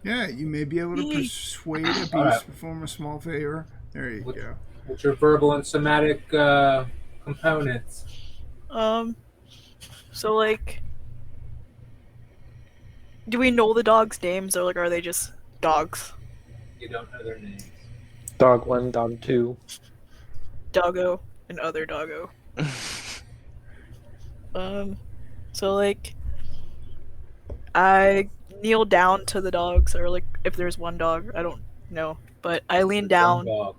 Yeah, you may be able to persuade a beast Alright. to perform a small favor. There you go. What's your verbal and somatic components? So like, do we know the dogs' names, or like, are they just dogs? You don't know their names. Dog 1, dog 2. Doggo and other doggo. So like, I kneel down to the dogs, or like if there's one dog, I don't know, but I lean down. Dog.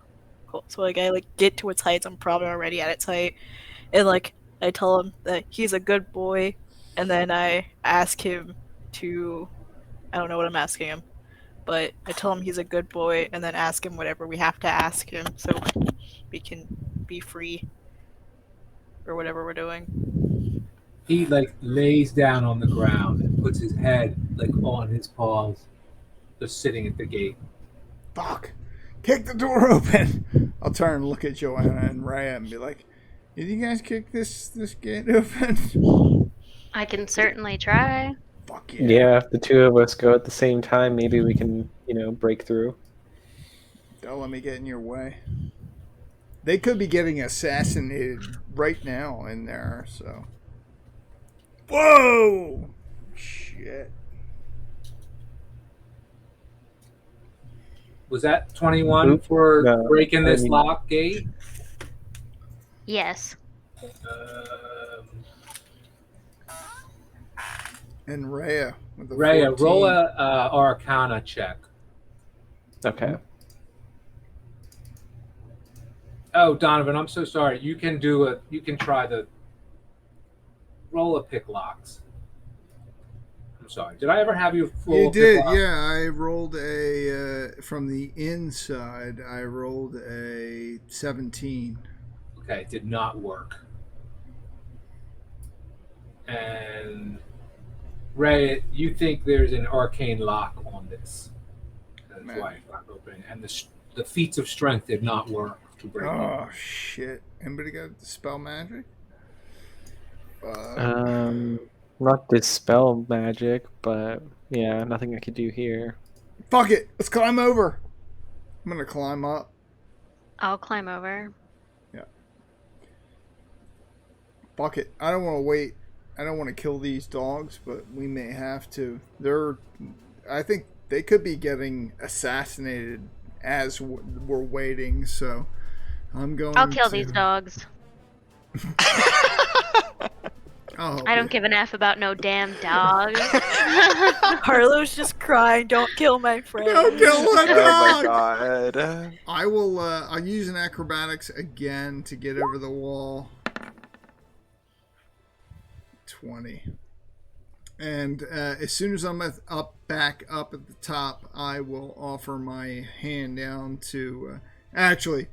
Cool. So like I like get to its height. I'm probably already at its height, and like I tell him that he's a good boy, and then I ask him to, I don't know what I'm asking him, but I tell him he's a good boy, and then ask him whatever we have to ask him, so we can be free, or whatever we're doing. He like lays down on the ground and puts his head like on his paws, just sitting at the gate. Fuck! Kick the door open. I'll turn and look at Joanna and Rhea and be like, "Did you guys kick this gate open?" I can certainly try. Fuck Yeah. yeah! If the two of us go at the same time, maybe we can, break through. Don't let me get in your way. They could be getting assassinated right now in there, so. Whoa! Shit. Was that 21 Oop. for No, breaking this I mean- lock gate? Yes. And Rhea with the Rhea, 14. roll a Arcana check. Okay. Oh, Donovan, I'm so sorry. You can try the roll a pick locks. I'm sorry. Did I ever have you roll You a pick did, lock? yeah. I rolled from the inside, I rolled a 17. Okay, did not work. And Ray, you think there's an arcane lock on this. That's Man. why it's not opening. And the feats of strength did not work to break it. Oh, shit. Anybody got dispel magic? Not dispel magic, but yeah, nothing I could do here. Fuck it. Let's climb over. I'm going to climb up. I'll climb over. Fuck it. I don't want to wait. I don't want to kill these dogs, but we may have to. I think they could be getting assassinated as we're waiting, so I'm going I'll kill to... these dogs. I I don't give an F about no damn dog. Harlow's just crying, don't kill my friend. Don't kill my Oh my dog! god. I will, I'll use an acrobatics again to get over the wall. 20. And as soon as I'm back up at the top, I will offer my hand down to... actually,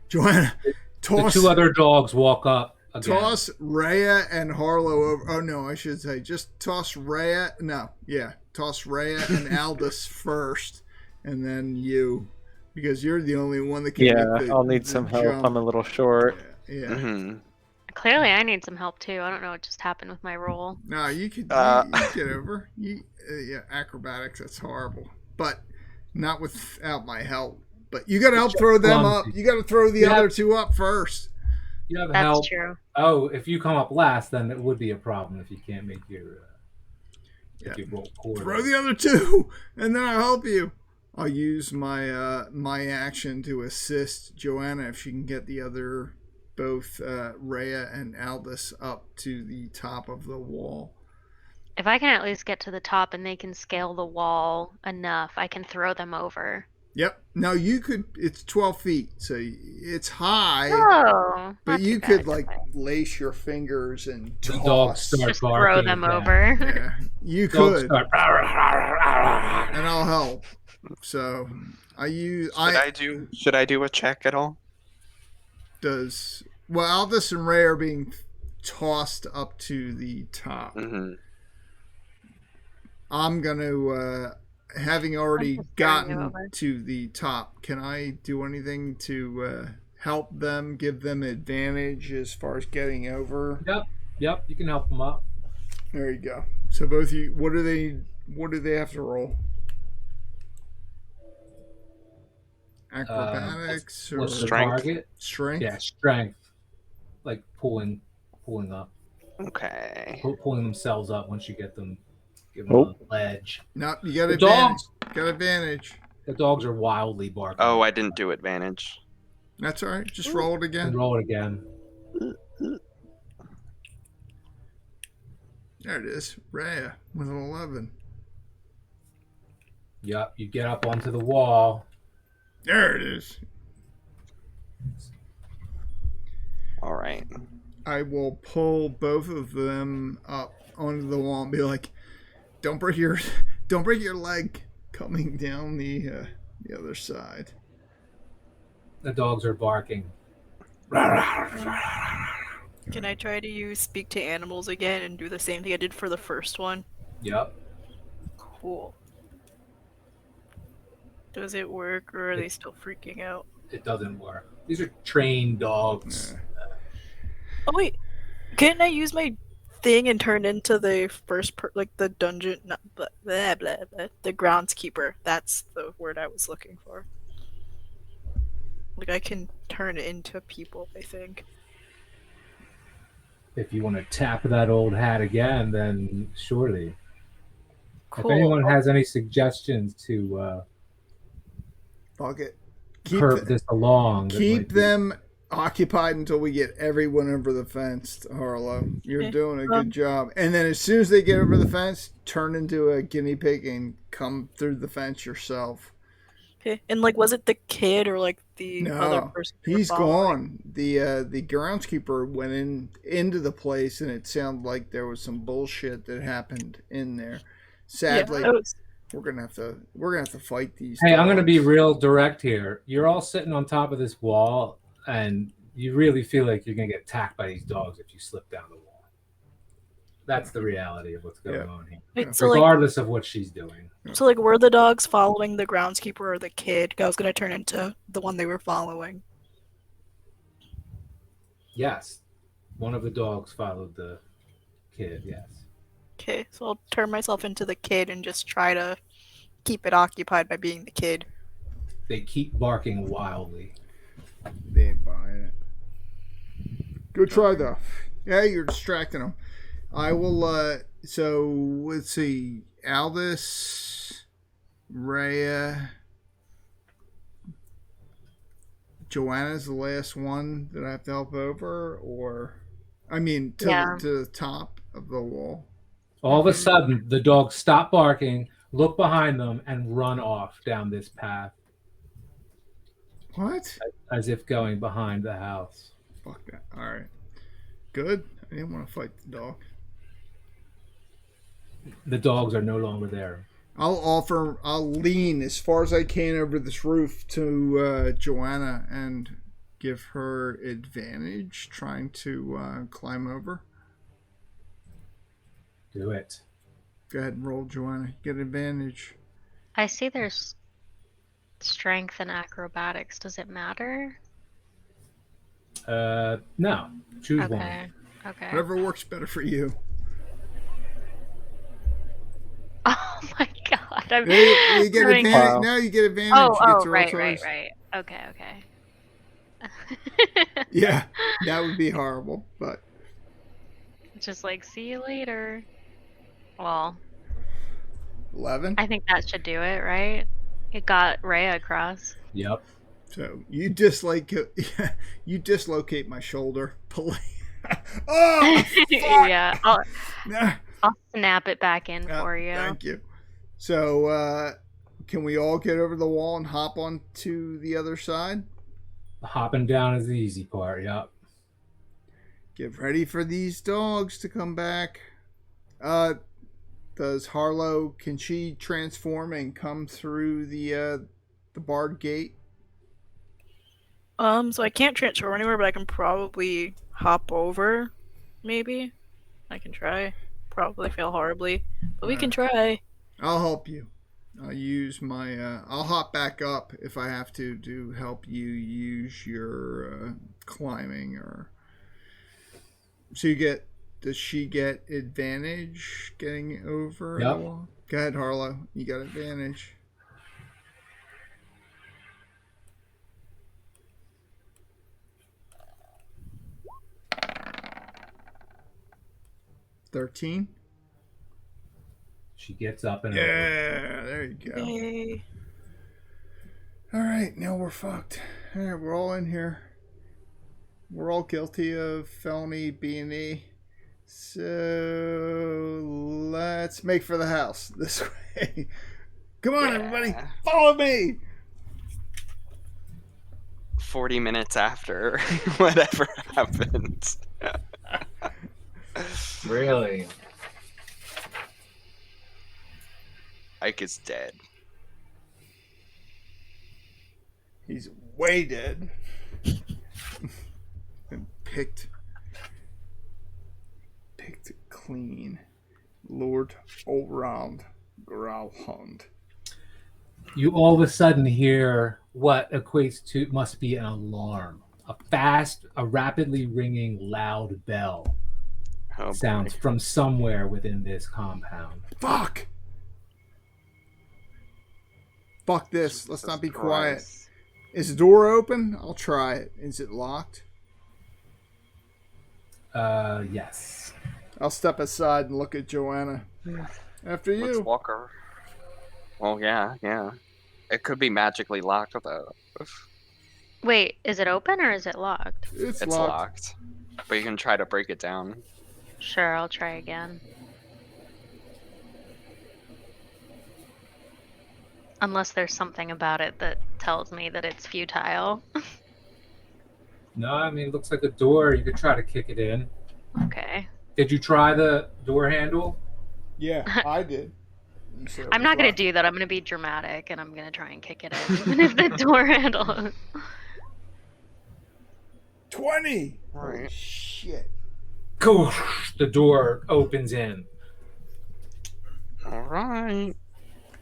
Joanna, toss... The two other dogs walk up again. Toss Rhea and Harlow over... Oh, no, I should say just toss Rhea... No, yeah. Toss Rhea and Aldous first, and then you. Because you're the only one that can Yeah, make the, I'll need the some help. jump. I'm a little short. Yeah. Mm-hmm. Clearly, I need some help too. I don't know what just happened with my roll. No, you could you get over. Yeah, acrobatics, that's horrible. But not without my help. But you got to help throw them up. You got to throw the other two up first. You have That's help. true. Oh, if you come up last, then it would be a problem if you can't make your if you roll poorly. Throw the other two, and then I'll help you. I'll use my my action to assist Joanna if she can get the other, both Rhea and Aldous, up to the top of the wall. If I can at least get to the top and they can scale the wall enough, I can throw them over. Yep. Now you could. It's 12 feet, so it's high. Oh, But not you too could bad. like lace your fingers and The toss. dogs start Just barking throw them again. over. Yeah, you Dogs could, start. and I'll help. So I use. Should I do a check at all? Well, Aldous and Ray are being tossed up to the top. Mm-hmm. I'm gonna, having already I'm just throwing you gotten over. to the top, can I do anything to help them, give them advantage as far as getting over? Yep, you can help them up. There you go. So both of you, what do they have to roll? Acrobatics What's or the Strength. target? strength? Yeah, strength. Like pulling up, Okay. pulling themselves up once you get them, give them a ledge. No, you got The advantage. dogs. Got advantage. The dogs are wildly barking. Oh, I didn't do advantage. That's all right. Just roll it again. And roll it again. There it is. Rhea with an 11. Yep, you get up onto the wall. There it is. All right. I will pull both of them up onto the wall and be like, "Don't break your leg coming down the other side." The dogs are barking. Can I try to speak to animals again and do the same thing I did for the first one? Yep. Cool. Does it work, or are they still freaking out? It doesn't work. These are trained dogs. Oh wait, can't I use my thing and turn into the the dungeon, not blah, blah, blah, blah, the groundskeeper? That's the word I was looking for. Like I can turn it into people, I think. If you want to tap that old hat again, then surely. Cool. If anyone has any suggestions to Fuck it. curb this along, Keep them occupied until we get everyone over the fence, Harlow. You're doing a good job. And then as soon as they get over the fence, turn into a guinea pig and come through the fence yourself. Okay. And like, was it the kid or like the other person? He's gone. The groundskeeper went into the place, and it sounded like there was some bullshit that happened in there. Sadly, we're gonna have to fight these. Hey, dogs. I'm gonna be real direct here. You're all sitting on top of this wall, and you really feel like you're gonna get attacked by these dogs if you slip down the wall. That's the reality of what's going on here. Wait, so regardless of what she's doing. So like, were the dogs following the groundskeeper or the kid? I was gonna turn into the one they were following. Yes. One of the dogs followed the kid, yes. Okay, so I'll turn myself into the kid and just try to keep it occupied by being the kid. They keep barking wildly. They ain't buying it. Good try though. Yeah, you're distracting them. I will. So let's see. Aldous, Rhea, Joanna's the last one that I have to help over, or I mean to the top of the wall. All of a sudden, the dogs stop barking, look behind them, and run off down this path. What? As if going behind the house. Fuck that. All right. Good. I didn't want to fight the dog. The dogs are no longer there. I'll lean as far as I can over this roof to Joanna and give her advantage trying to climb over. Do it. Go ahead and roll, Joanna. Get advantage. I see there's strength and acrobatics. Does it matter? No. Choose one. Okay. Whatever works better for you. Oh my god! You get advantage. Wow. Now you get advantage. Oh, you right. Okay. Yeah, that would be horrible, but Just like, see you later. Well, 11. I think that should do it, right? It got Rhea across. Yep. So you dislocate my shoulder. Oh, fuck! Yeah, I'll Nah. snap it back in for you. Thank you. So, can we all get over the wall and hop onto the other side? Hopping down is the easy part, yep. Get ready for these dogs to come back. Does Harlow, can she transform and come through the barred gate? So I can't transfer anywhere, but I can probably hop over. Maybe I can try. Probably fail horribly, but we can try. I'll help you. I'll use my. I'll hop back up if I have to help you use your climbing or. So you get. Does she get advantage getting over? Yep. The wall? Go ahead, Harlow. You got advantage. $13. She gets up and Yeah, there you go. Yay. Alright, now we're fucked. Alright, we're all in here. We're all guilty of felony B&E. So let's make for the house this way. Come on, everybody, follow me. 40 minutes after whatever happened. Really? Ike is dead. He's way dead. And picked clean. Lord Allround Growlhund. You all of a sudden hear what equates to must be an alarm. A rapidly ringing loud bell sounds from somewhere within this compound. Fuck! Fuck this. Let's not be quiet. Is the door open? I'll try it. Is it locked? Yes. I'll step aside and look at Joanna. After you. Let's walk her. Well, yeah. It could be magically locked, though. Wait, is it open or is it locked? It's locked. But you can try to break it down. Sure, I'll try again. Unless there's something about it that tells me that it's futile. No, I mean, it looks like a door. You could try to kick it in. Okay. Did you try the door handle? Yeah, I did. I'm not going to do that. I'm going to be dramatic and I'm going to try and kick it in. Even if the door handle. 20! Right. Oh, shit. The door opens in. All right.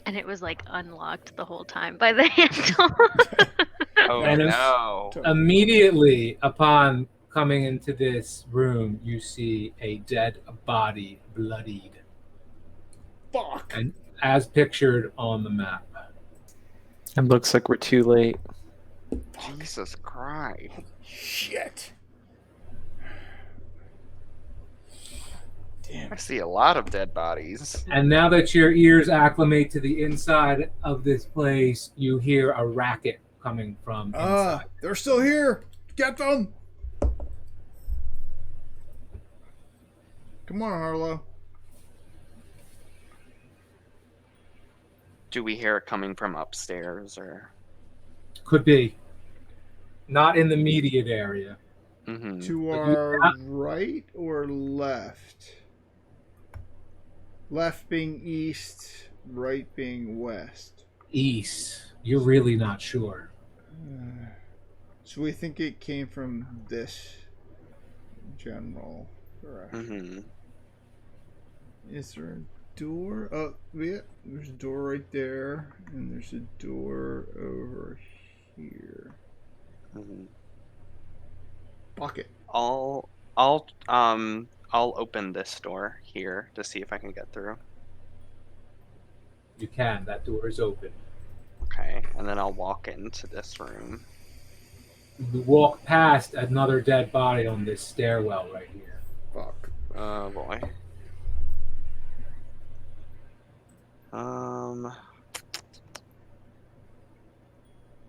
And it was like unlocked the whole time by the handle. Oh, And no. Immediately upon coming into this room, you see a dead body, bloodied. Fuck. And as pictured on the map. It looks like we're too late. Jesus Christ. Shit. Damn. I see a lot of dead bodies. And now that your ears acclimate to the inside of this place, you hear a racket coming from inside. They're still here. Get them. Come on, Harlow. Do we hear it coming from upstairs or? Could be. Not in the immediate area. Mm-hmm. To our right or left? Left being east, right being west. East. You're really not sure. So we think it came from this general direction. Mm-hmm. Is there a door? Oh, yeah. There's a door right there, and there's a door over here. Mm-hmm. Bucket. I'll open this door here to see if I can get through. You can. That door is open. Okay, and then I'll walk into this room. You walk past another dead body on this stairwell right here. Fuck. Oh boy.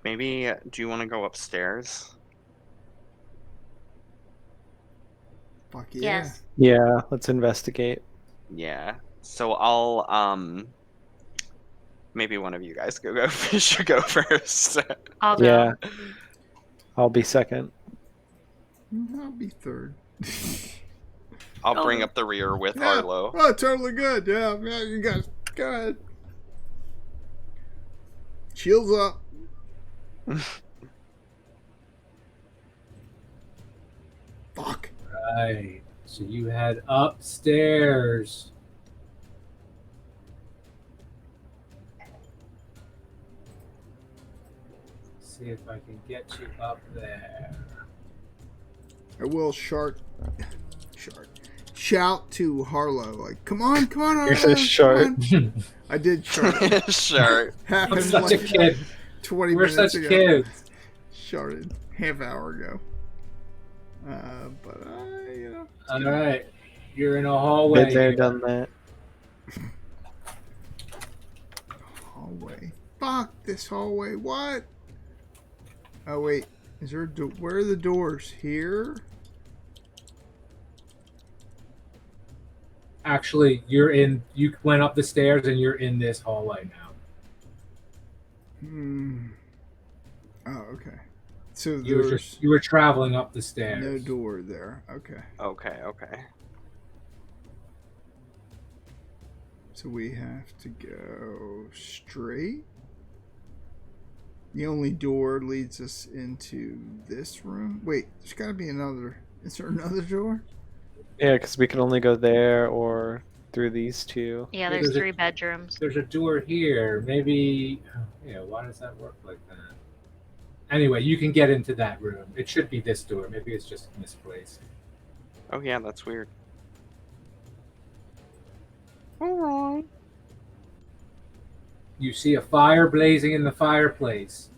Maybe, do you want to go upstairs? Fuck yeah. Yes. Yeah, let's investigate. Yeah. So I'll, maybe one of you guys should go first. I'll go. Yeah. I'll be second. I'll be third. I'll bring up the rear with Harlow. Oh, totally good. Yeah, you guys, go ahead. Shields up. Fuck. Right. So you head upstairs. See if I can get you up there. I will shout to Harlow, like, come on, Harlow. You're so short. I did shart. Sure. I'm Happened such a like kid. 20 We're minutes such ago. kids. Sharted half hour ago. But All right. You're in a hallway. Been there, here. done that. hallway. Fuck this hallway. What? Oh wait, is there a door? Where are the doors? Here? Actually, you went up the stairs and you're in this hallway now. Oh, okay. So You were traveling up the stairs. no door there. Okay. Okay. So we have to go straight. The only door leads us into this room. Wait, there's got to be another. Is there another door? Yeah, because we can only go there or through these two. Yeah, there's 3 bedrooms. There's a door here. Maybe. Yeah, why does that work like that? Anyway, you can get into that room. It should be this door. Maybe it's just misplaced. Oh yeah, that's weird. Alright. You see a fire blazing in the fireplace.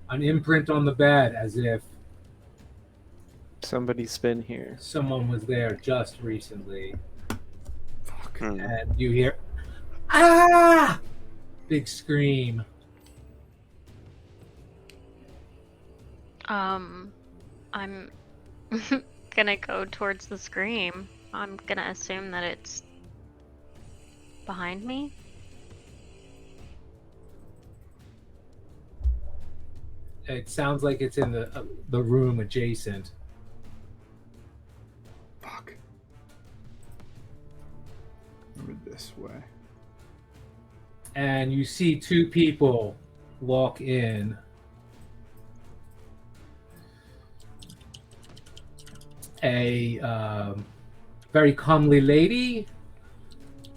An imprint on the bed as if Somebody's been here. someone was there just recently. Fuck. And you hear, ah! Big scream. I'm gonna go towards the scream. I'm gonna assume that it's behind me. It sounds like it's in the room adjacent. Fuck. Over this way. And you see 2 people walk in. A very comely lady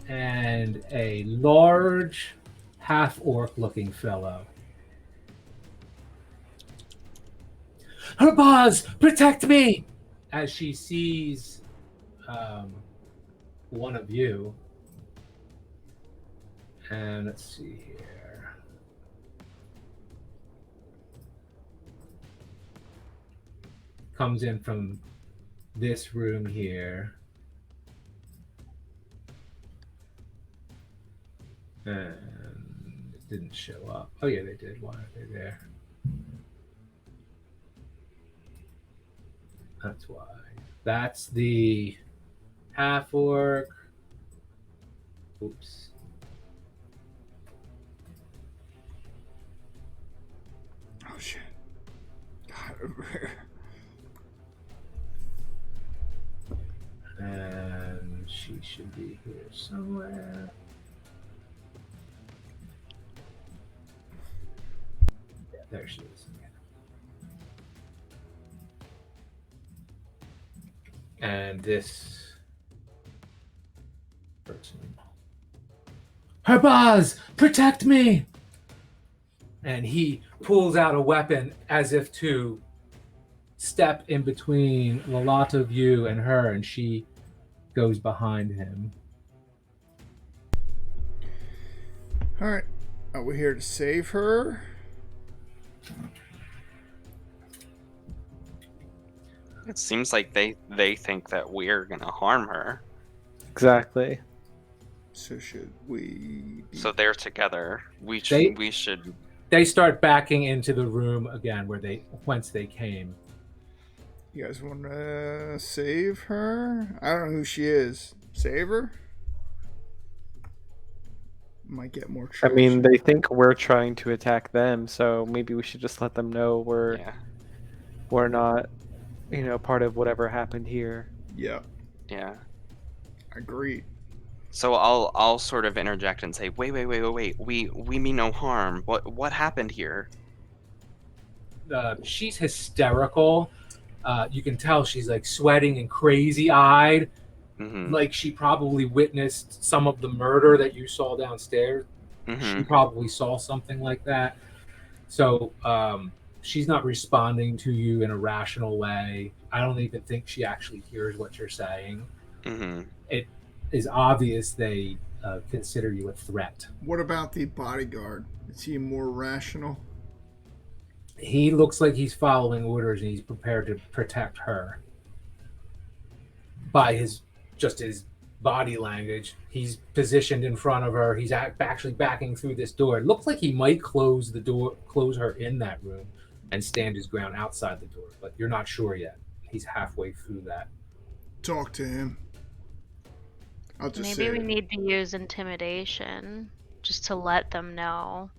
and a large half-orc looking fellow. Herbaz, protect me! As she sees one of you. And let's see here. Comes in from this room here. And it didn't show up. Oh yeah, they did. Why are they there? That's why. That's the half-orc. Oops. Oh shit. God. And she should be here somewhere. Yeah, there she is. And this person. Herbaz, protect me! And he pulls out a weapon as if to step in between the lot of you and her, and she goes behind him. All right. Are we here to save her? It seems like they think that we're gonna harm her. Exactly. So should we? So they're together. We should. They start backing into the room again whence they came. You guys want to save her? I don't know who she is. Save her? Might get more I traction. mean, they think we're trying to attack them, so maybe we should just let them know we're not, part of whatever happened here. Yeah. Yeah. Agreed. So I'll sort of interject and say, wait. We mean no harm. What happened here? She's hysterical. You can tell she's like sweating and crazy-eyed. Mm-hmm. Like she probably witnessed some of the murder that you saw downstairs. Mm-hmm. She probably saw something like that. So she's not responding to you in a rational way. I don't even think she actually hears what you're saying. Mm-hmm. It is obvious they consider you a threat. What about the bodyguard? Is he more rational? He looks like he's following orders and he's prepared to protect her. By his body language, he's positioned in front of her. He's actually backing through this door. It looks like he might close her in that room. and stand his ground outside the door. But you're not sure yet. He's halfway through that. Talk to him. I'll just Maybe say we need to use intimidation just to let them know.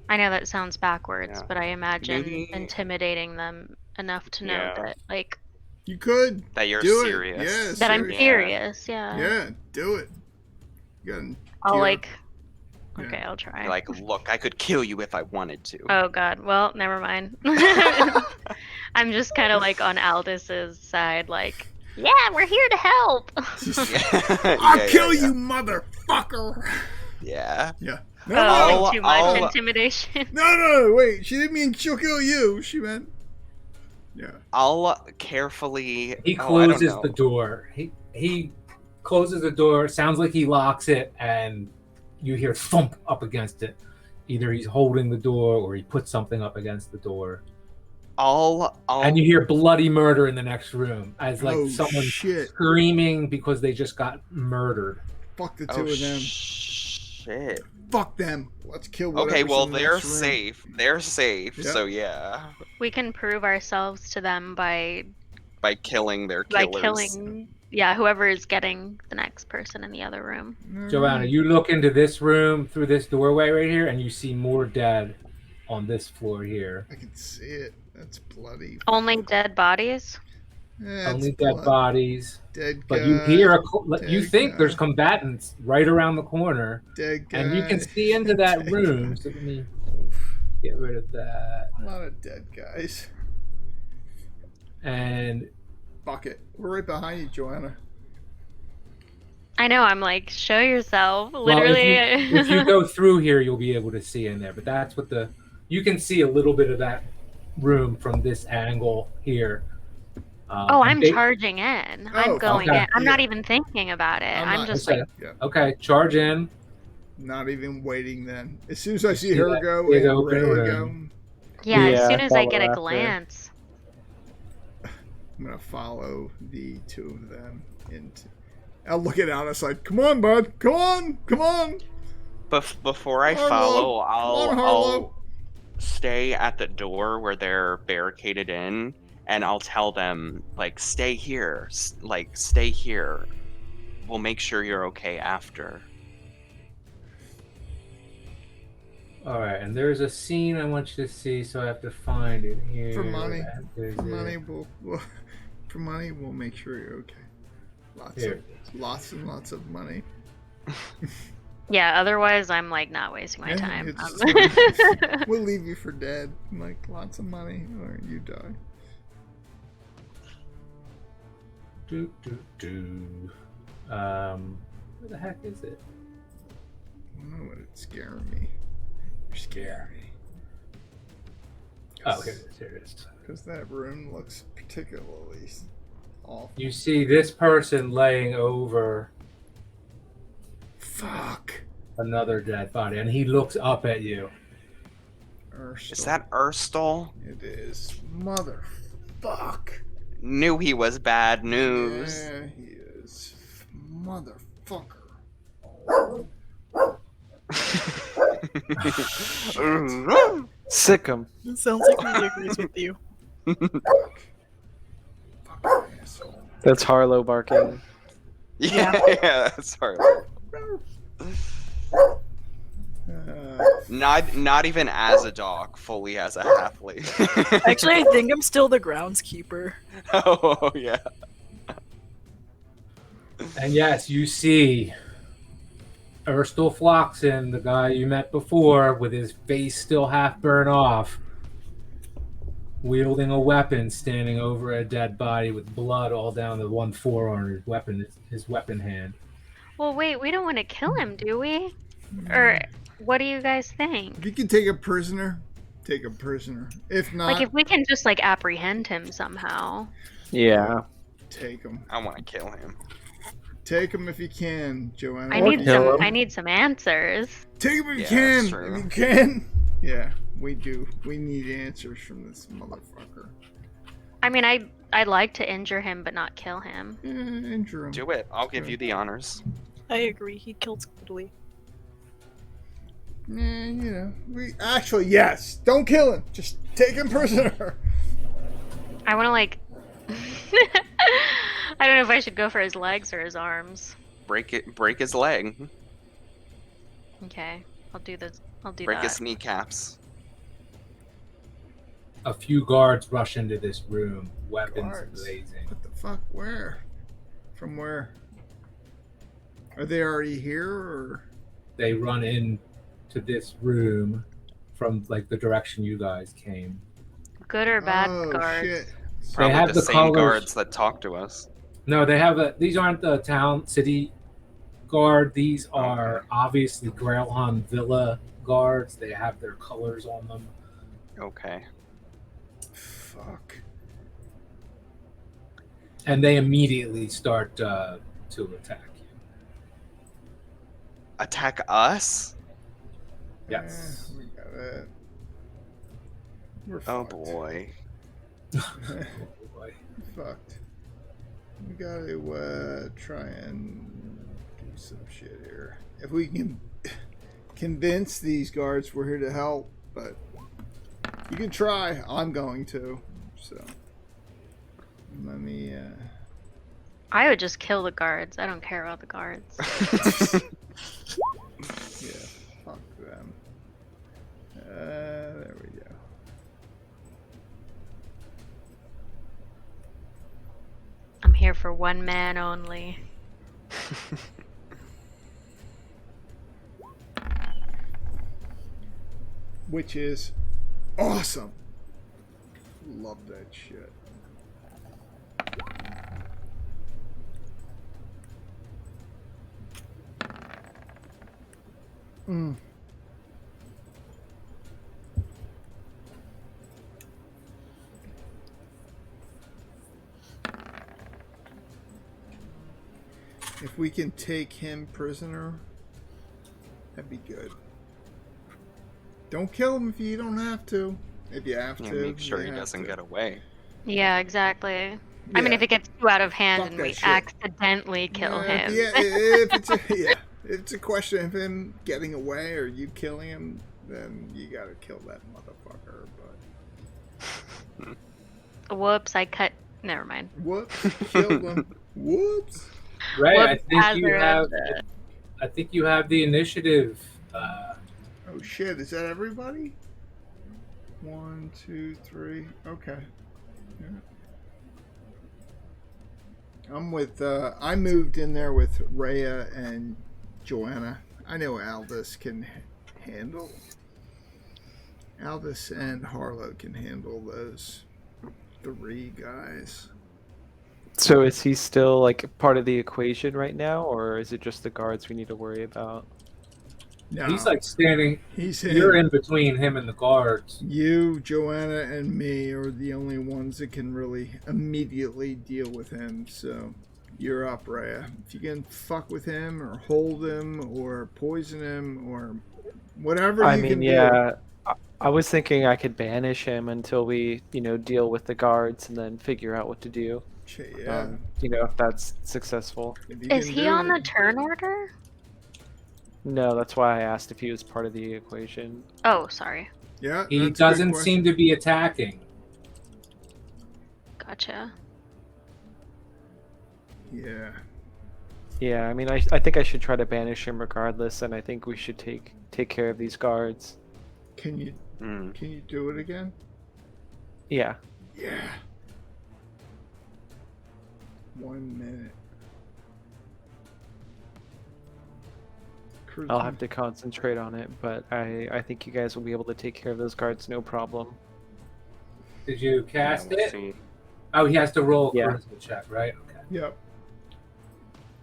I know that sounds backwards, Yeah. but I imagine Maybe- intimidating them enough to know Yeah. that, like, you could That you're do serious. it. Yeah, that I'm serious. serious. Yeah. Yeah, do it. You gotta I'll gear up. like. Yeah. Okay, I'll try. Like, look, I could kill you if I wanted to. Oh God. Well, never mind. I'm just kind of like on Aldis's side, like, yeah, we're here to help. I'll kill you, motherfucker. Yeah. Yeah. Oh, I'll- too much I'll- intimidation. No, wait. She didn't mean she'll kill you. She meant. Yeah. I'll carefully. He Oh, I don't closes know. the door. He closes the door. Sounds like he locks it, and you hear thump up against it. Either he's holding the door or he puts something up against the door. I'll And you hear bloody murder in the next room as like Oh, someone shit. screaming because they just got murdered. Fuck the two of them. Shit. Fuck them. Let's kill Okay, whatever's well in the they're next room. safe. They're safe. Yeah. So yeah, We can prove ourselves to them by killing their killers. killing, yeah, whoever is getting the next person in the other room. Joanna, you look into this room through this doorway right here, and you see more dead on this floor here. I can see it. That's bloody. Only dead bodies. That's Only dead blood. bodies. Dead But guy. you hear you dead think guy. there's combatants right around the corner, Dead guy. and you can see into that Dead room. guy. So let me get rid of that. A lot of dead guys. And Bucket. We're right behind you, Joanna. I know. I'm like, show yourself. well, Literally. if you go through here, you'll be able to see in there. But that's what you can see a little bit of that room from this angle here. Oh, I'm they- charging in. Oh, I'm going okay. in. I'm not Yeah. even thinking about it. I'm I'm not- just Okay. like, Yeah. Okay, charge in. Not even waiting then. As soon as I see see her that go big and open Ray go, room. yeah, as Yeah, soon as I follow get a after. glance. I'm gonna follow the two of them into. I'll look at Alice like, "Come on, bud. Come on. Come on." Before I Harlow. follow, Come on, Harlow. I'll stay at the door where they're barricaded in, and I'll tell them like, stay here, stay here. We'll make sure you're okay after. All right, and there's a scene I want you to see, so I have to find it here. For money. There's For it. money, for money, we'll make sure you're okay. Here. Lots and lots of money. Yeah, otherwise I'm like not wasting my Yeah, time. it's- We'll leave you for dead. Like lots of money, or you die. Do. Where the heck is it? I don't know what it's scaring me. You're scaring me. Oh, here it is. Here it is. Because that room looks particularly awful. You see this person laying over Fuck. another dead body, and he looks up at you. Urstal. Is that Urstal? It is. Motherfuck. Knew he was bad news. Yeah, he is. Motherfucker. Sick 'em. It sounds like he agrees with you. Fucking asshole. That's Harlow barking. Yeah, sorry. Not even as a dog, fully as a halfling. Actually, I think I'm still the groundskeeper. Oh yeah. And yes, you see Erstal Floxen, the guy you met before, with his face still half burned off, wielding a weapon, standing over a dead body with blood all down the one forearm. His weapon hand. Well, wait, we don't want to kill him, do we? Or what do you guys think? If you can take a prisoner, take a prisoner. If not, Like, if we can just like apprehend him somehow. Yeah. take him. I want to kill him. Take him if you can, Joanna. I need kill some. him. I need some answers. Take him if you Yeah, can. that's true. If you can. Yeah, we do. We need answers from this motherfucker. I mean, I'd like to injure him, but not kill him. Yeah, injure him. Do it. I'll give you the honors. I agree. He killed Squiddly. We actually, yes. Don't kill him. Just take him prisoner. I want to like. I don't know if I should go for his legs or his arms. Break his leg. Okay, I'll do this. I'll do Break that. his kneecaps. A few guards rush into this room, weapons Guards? blazing. What the fuck? Where? From where? Are they already here, or? They run in to this room from like the direction you guys came. Good or bad Oh, guards? shit. Probably have the the same colors. guards that talk to us. No, they have these aren't the town city guard. These are obviously Grailhan Villa guards. They have their colors on them. Okay. Fuck. And they immediately start to attack you. Attack us? Yes. We got it. We're Oh fucked. boy. Oh, boy. Fucked. We gotta try and do some shit here. If we can convince these guards we're here to help, but you can try. I'm going to. So let me. I would just kill the guards. I don't care about the guards. Yeah. Fuck them. There we go. I'm here for one man only. Which is awesome. Love that shit. Mm. If we can take him prisoner, that'd be good. Don't kill him if you don't have to. If you have Yeah, to, make sure you he have doesn't to. get away. Yeah, exactly. I mean, Yeah. if it gets too out of hand Fuck and that we shit. accidentally kill him. Yeah, if it's a question of him getting away or you killing him, then you gotta kill that motherfucker. But Whoops, I cut. Never mind. whoops, killed him. Whoops. Ray, I Whoops, think you hazard. have. I think you have the initiative. Oh shit! Is that everybody? 1, 2, 3. Okay. Yeah. I'm with. I moved in there with Rhea and Joanna. I know Aldous can handle. Aldous and Harlow can handle those 3 guys. So is he still like part of the equation right now, or is it just the guards we need to worry about? No, He's like standing. he's You're in. in between him and the guards. You, Joanna, and me are the only ones that can really immediately deal with him. So you're up, Rhea. If you can fuck with him or hold him or poison him or whatever I you mean, can yeah, I was thinking I could banish him until we, deal with the guards and then figure out what to do. do. Yeah. If that's successful. If you Is can he do on it. the turn order? No, that's why I asked if he was part of the equation. Oh, sorry. Yeah. He that's a good doesn't question. seem to be attacking. Gotcha. Yeah. Yeah, I mean, I think I should try to banish him regardless, and I think we should take care of these guards. Can you Mm. can you do it again? Yeah. Yeah. 1 minute. I'll have to concentrate on it, but I think you guys will be able to take care of those guards no problem. Did you Yeah, cast we'll it? see. Oh, he has to roll a Yeah. charisma check, right? Okay. Yep.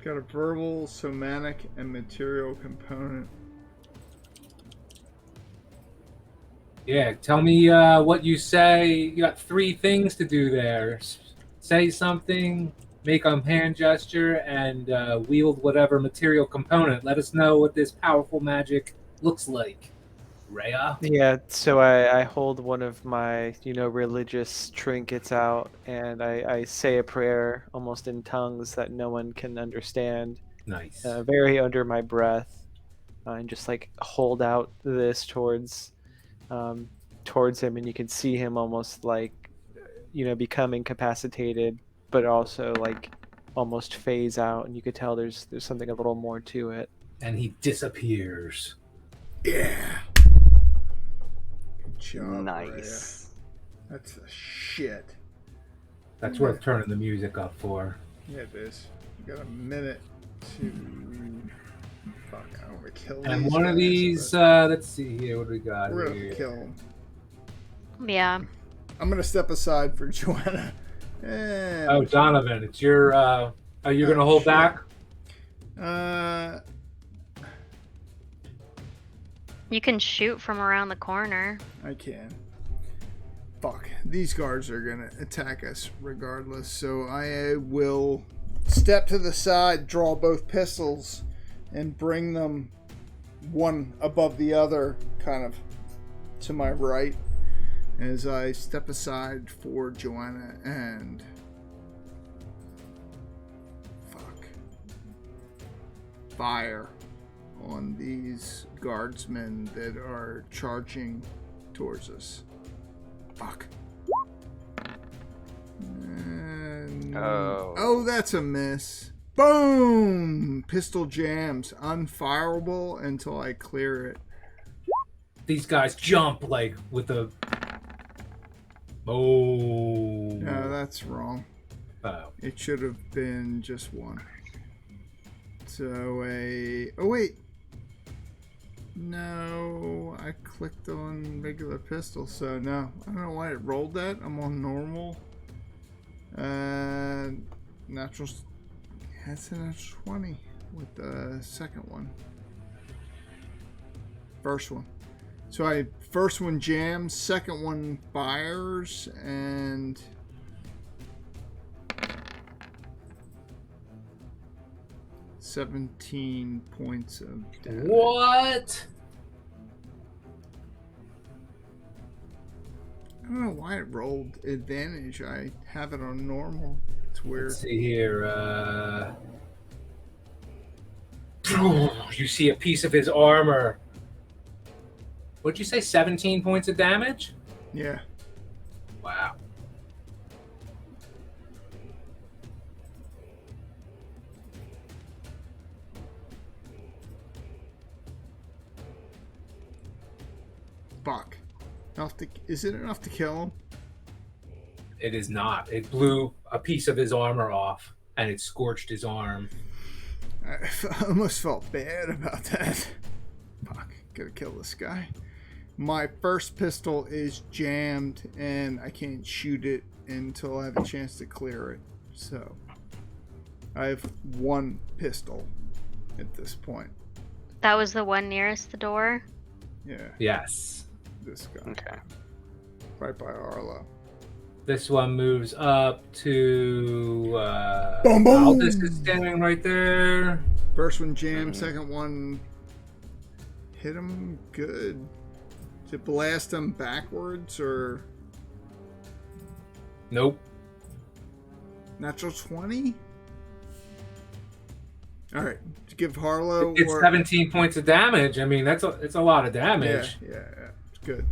Got a verbal, somatic, and material component. Yeah, tell me what you say. You got 3 things to do there. Say something, make a hand gesture, and wield whatever material component. Let us know what this powerful magic looks like. Rhea? Yeah, so I hold one of my, religious trinkets out, and I say a prayer almost in tongues that no one can understand, Nice. very under my breath. and just like hold out this towards him, and you can see him almost like, become incapacitated, but also like almost phase out, and you could tell there's something a little more to it. And he disappears. Yeah. Good job, Nice. Rhea. That's the shit. That's worth turning the music up for. Yeah, it is. You got a minute to. Fuck, I don't want to kill And these one of guys, these, but let's see here, what do we got we're here? gonna kill them. Yeah. I'm gonna step aside for Joanna. And Oh, Donovan, it's your. Are you gonna hold shit. back? You can shoot from around the corner. I can. Fuck. These guards are gonna attack us regardless, so I will step to the side, draw both pistols, and bring them one above the other, kind of to my right, as I step aside for Joanna and... Fuck. Fire on these guardsmen that are charging towards us. Fuck. And... Oh, that's a miss. Boom! Pistol jams. Unfireable until I clear it. These guys jump like with a. Oh. No, that's wrong. Oh. It should have been just one. So a... Oh, wait. No, I clicked on regular pistol, so no. I don't know why it rolled that. I'm on normal. Natural... That's a natural 20 with the second one. First one. So first one jams, second one fires, and... 17 points of damage. What? I don't know why it rolled advantage. I have it on normal. It's weird. Let's see here. You see a piece of his armor. What'd you say? 17 points of damage? Yeah. Wow. Fuck. Is it enough to kill him? It is not. It blew a piece of his armor off, and it scorched his arm. I almost felt bad about that. Fuck. Gotta kill this guy. My first pistol is jammed, and I can't shoot it until I have a chance to clear it. So, I have one pistol at this point. That was the one nearest the door? Yeah. Yes. This guy. Okay. Right by Arlo. This one moves up to Boom, boom. Aldous is standing right there. First one jammed, second one hit him good. Did it blast him backwards or Nope. natural 20? All right, to give Harlow It's or 17 points of damage. I mean, it's a lot of damage. yeah, it's good.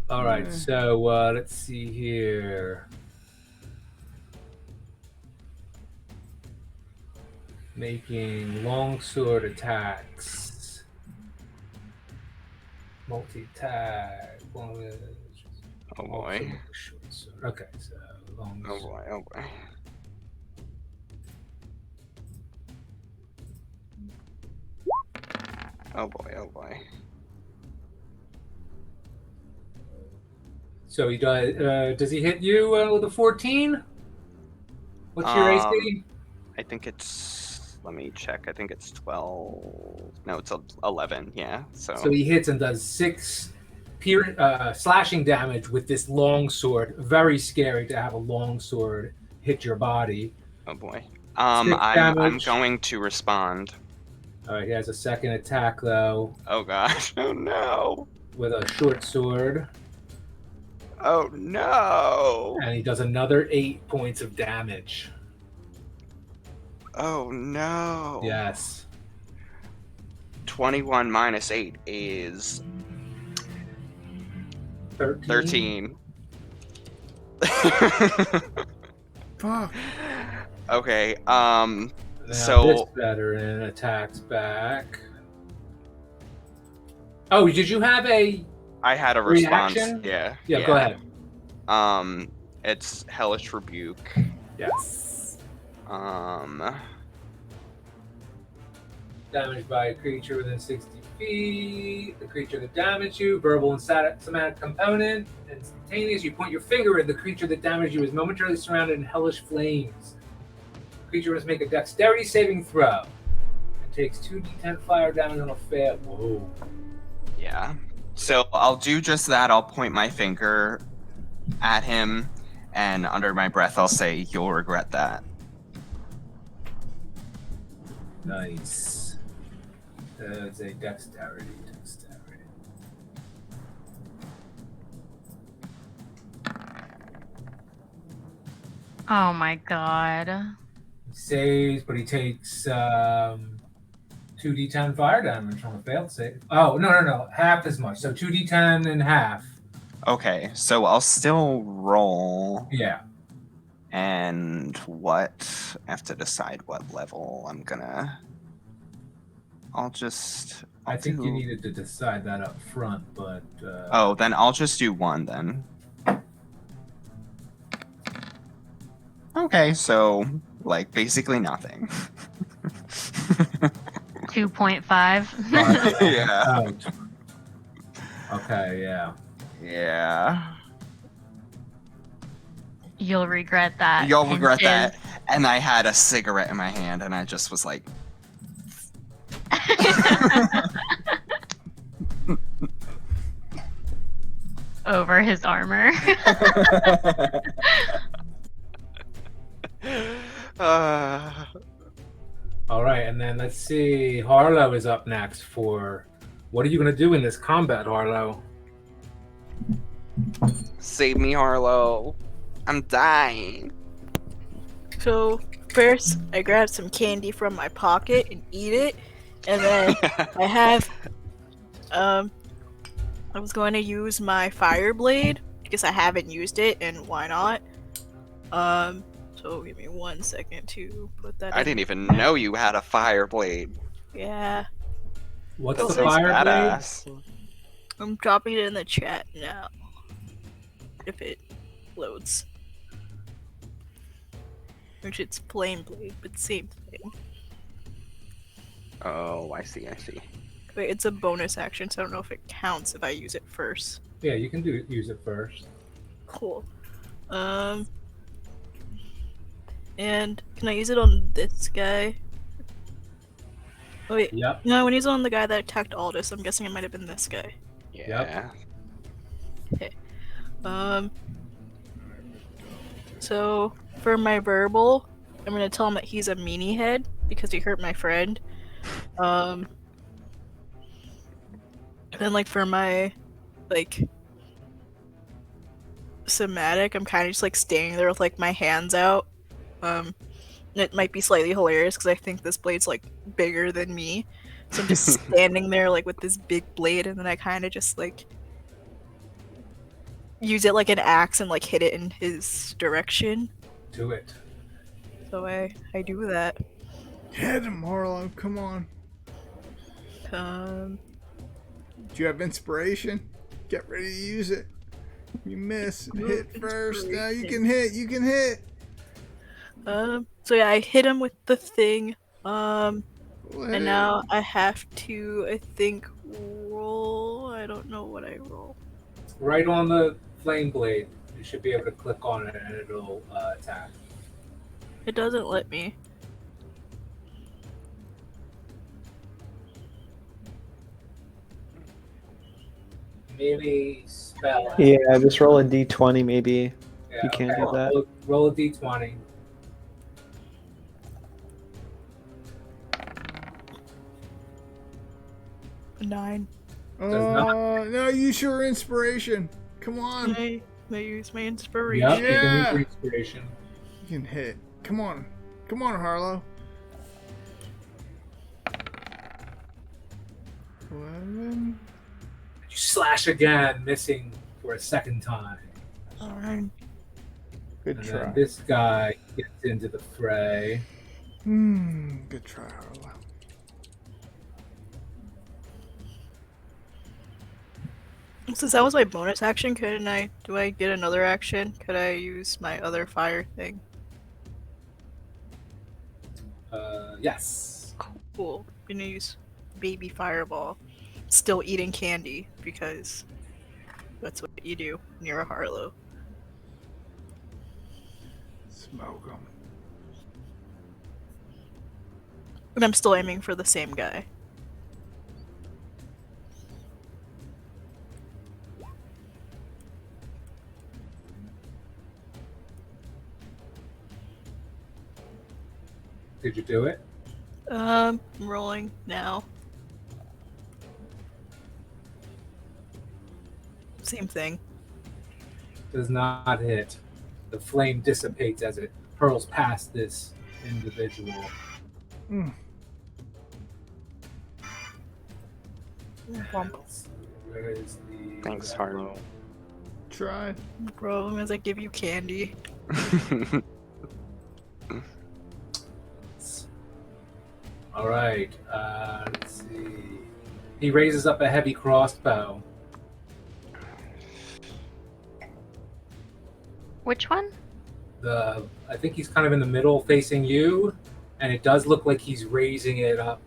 All right, so let's see here. Making longsword attacks. Multi-attack. Oh boy. Okay, so longsword. Oh boy. Oh boy. Oh boy. Oh boy. So he does he hit you with a 14? What's your AC? I think it's. Let me check. I think it's 12. No, it's 11. Yeah. So He hits and does 6 slashing damage with this long sword. Very scary to have a long sword hit your body. Oh boy. 6 I'm damage. going to respond. All right, he has a second attack though Oh gosh. Oh no. with a short sword, Oh no. and he does another 8 points of damage. Oh no. Yes. 21 minus 8 is 13. Fuck. Okay, Now so this veteran attacks back. Oh, did you have a I had a response. reaction? Yeah. Yeah, go ahead. It's Hellish Rebuke. Yes. Damaged by a creature within 60 feet. The creature that damaged you, verbal and somatic component. Instantaneous, you point your finger at the creature that damaged you is momentarily surrounded in hellish flames. The creature must make a dexterity saving throw. It takes 2d10 fire damage on a fail. Whoa. Yeah. So I'll do just that. I'll point my finger at him, and under my breath, I'll say, "You'll regret that." Nice. It's a dexterity. Oh my god. He saves, but he takes 2d10 fire damage on a failed save. Oh, no. Half as much. So 2d10 and half. Okay, so I'll still roll. Yeah. And what? I have to decide what level I'm gonna. I think you needed to decide that up front, but. Oh, then I'll just do one then. Okay, so like basically nothing. 2.5. Yeah. Out. Okay, yeah. Yeah. You'll regret that. You'll regret that. And I had a cigarette in my hand, and I just was like. Over his armor. All right, and then let's see. Harlow is up next for. What are you going to do in this combat, Harlow? Save me, Harlow. I'm dying. So first, I grab some candy from my pocket and eat it, and then I have, I was going to use my fire blade because I haven't used it, and why not? So give me 1 second to put that. I didn't even know you had a fire blade. Yeah, What's Oh, the Sounds fire blade? badass. I'm dropping it in the chat now. If it loads. Which it's flame blade, but same thing. Oh, I see. Wait, it's a bonus action, so I don't know if it counts if I use it first. Yeah, you can use it first. Cool. And can I use it on this guy? Oh wait, Yep. no, I want to use it on the guy that attacked Aldous. I'm guessing it might have been this guy. Yeah. So for my verbal, I'm gonna tell him that he's a meanie head because he hurt my friend. And then like for my somatic, I'm kind of just like standing there with like my hands out. It might be slightly hilarious because I think this blade's like bigger than me, so I'm just standing there like with this big blade, and then I kind of just like use it like an axe and like hit it in his direction. Do it. So I do that. Hit him, Harlow. Come on. Do you have inspiration? Get ready to use it. You miss. Hit first. Now you can hit. You can hit. So yeah, I hit him with the thing. And Let now I have to, I think, roll. I don't know what I roll. Right on the flame blade. You should be able to click on it and it'll attack. It doesn't let me. Maybe spell. Yeah, just roll a d20 maybe. Yeah, You can't okay. do that. Roll a d20. Nine. No, use your inspiration. Come on. I use my inspiration. Yep, you can Yeah. use your inspiration. You can hit. Come on. Come on, Harlow. again. You slash again, missing for a second time. Alright. Good And try. then this guy gets into the fray. Good try, Harlow. Since that was my bonus action, do I get another action? Could I use my other fire thing? Yes. Cool. I'm gonna use baby fireball. Still eating candy because that's what you do when you're a Harlow. Smoke him. And I'm still aiming for the same guy. Did you do it? I'm rolling now. Same thing. Does not hit. The flame dissipates as it hurls past this individual. Where is the... Thanks, Harlow. Try. The problem is I give you candy. All right. Let's see. He raises up a heavy crossbow. Which one? I think he's kind of in the middle, facing you, and it does look like he's raising it up,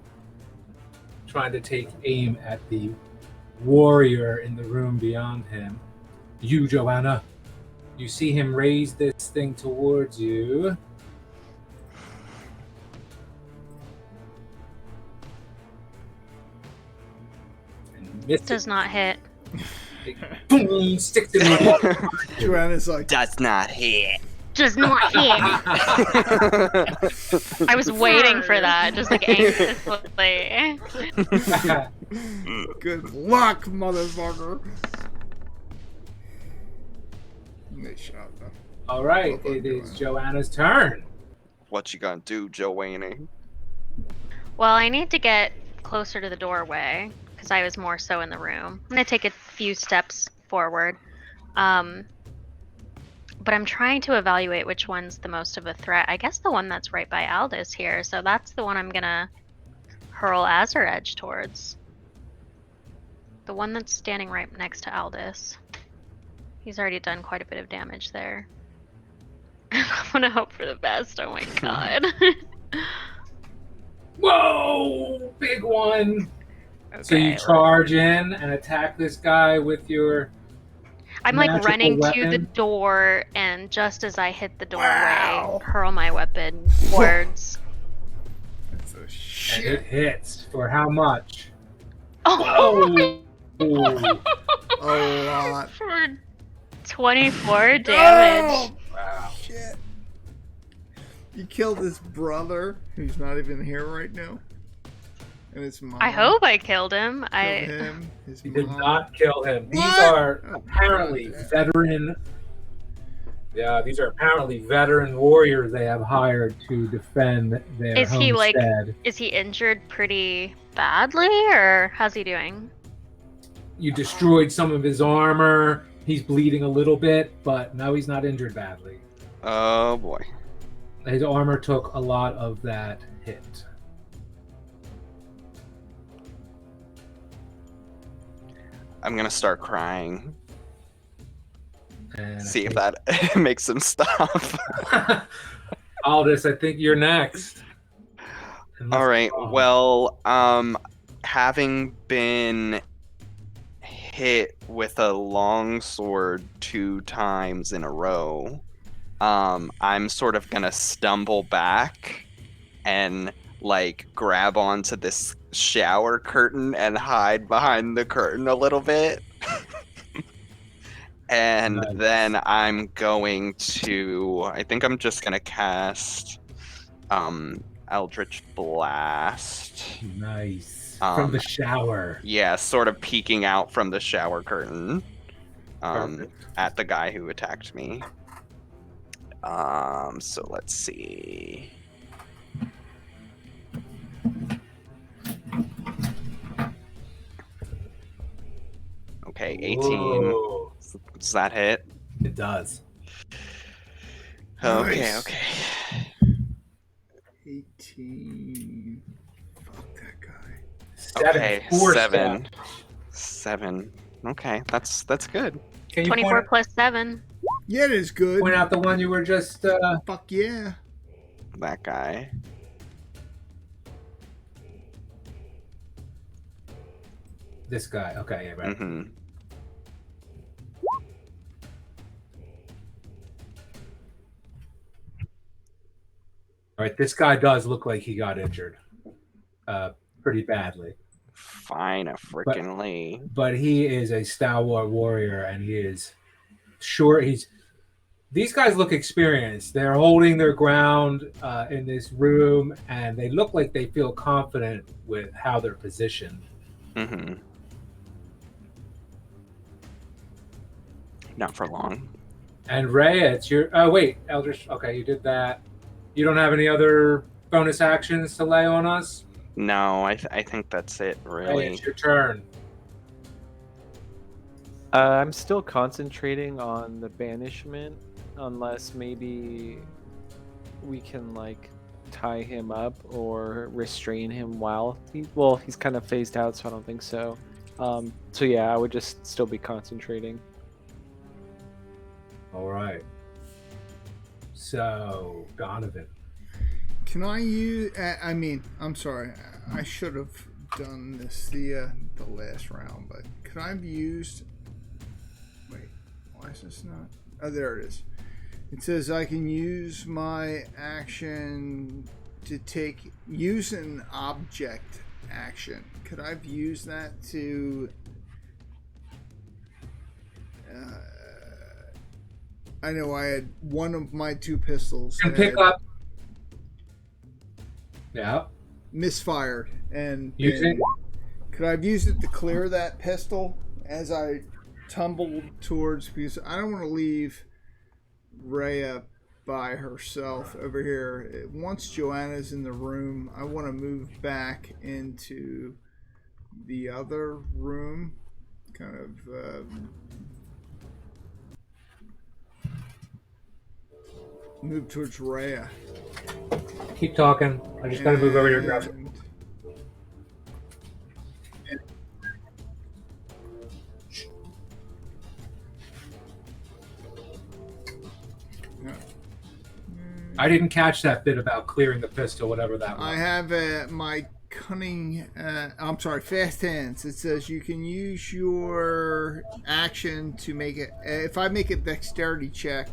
trying to take aim at the warrior in the room beyond him. You, Joanna. You see him raise this thing towards you. And misses. Does not hit. Boom! Sticks in the Joanna's like, Does not hit. Does not hit. I was waiting for that, just like anxiously. good luck, motherfucker. Nice shot, though. All right, Well done, it is Joanna's turn. What you gonna do, Joanna? Well, I need to get closer to the doorway because I was more so in the room. I'm gonna take a few steps forward. But I'm trying to evaluate which one's the most of a threat. I guess the one that's right by Aldous here, so that's the one I'm gonna hurl Azure Edge towards. The one that's standing right next to Aldous. He's already done quite a bit of damage there. I'm gonna hope for the best, oh my god. Whoa! Big one! Okay, So you charge in and attack this guy with your... I'm like magical running to the weapon? door, and just as I hit the doorway, Wow. hurl my weapon towards. That's a And shit. it hits. For how much? Oh! Oh! A lot. For 24 damage. Oh, Wow. shit. You killed his brother, who's not even here right now. And his mom. I hope I killed him. Killed I him, his He did mom. not kill him. These What? are Oh, apparently God. veteran... Yeah, these are apparently veteran warriors they have hired to defend their Is he, like- homestead. is he injured pretty badly, or how's he doing? You destroyed some of his armor. He's bleeding a little bit, but no, he's not injured badly. Oh boy. His armor took a lot of that hit. I'm gonna start crying. And See if that makes him stop. Aldous, I think you're next. Unless All right. I'm wrong. Well, having been hit with a long sword 2 times in a row, I'm sort of gonna stumble back and like grab onto this shower curtain and hide behind the curtain a little bit. And Nice. then I'm going to, I think I'm just gonna cast Eldritch Blast. Nice. From the shower. Yeah, sort of peeking out from the shower curtain Perfect. at the guy who attacked me. So let's see. Okay, 18. Whoa. Does that hit? It does. Okay, Nice. okay. 18. Fuck that guy. Okay, 4 7. steps. 7. Okay, that's good. Can you 24 point, plus 7. Yeah, it is good. point out the one you were just? Fuck yeah. That guy. This guy. Okay, yeah, right. Mm-hmm. All right, this guy does look like he got injured, pretty badly. Fine, a frickin' Lee. But he is a stalwart warrior, and he is sure he's. These guys look experienced. They're holding their ground in this room, and they look like they feel confident with how they're positioned. Mm-hmm. Not for long. And Ray, it's your. Oh wait, Eldritch. Okay, you did that. You don't have any other bonus actions to lay on us? No, I think that's it, Ray, really. it's your turn. I'm still concentrating on the banishment, unless maybe we can like tie him up or restrain him while he's kind of phased out, so I don't think so. So yeah, I would just still be concentrating. All right. So, Donovan. Can I use? I mean, I'm sorry. I should have done this the last round, but could I have used? Wait, why is this not? Oh, there it is. It says I can use my action to use an object action. Could I have used that to? I know I had one of my 2 pistols. You can pick up. Yeah. Misfired, and Use it. could I have used it to clear that pistol as I tumbled towards? Because I don't want to leave Rhea by herself over here. Once Joanna's in the room, I want to move back into the other room, kind of. Move towards Rhea. Keep talking. I just gotta move over here and grab it. I didn't catch that bit about clearing the pistol, whatever that was. I have my cunning. I'm sorry, fast hands. It says you can use your action to make it. If I make a dexterity check,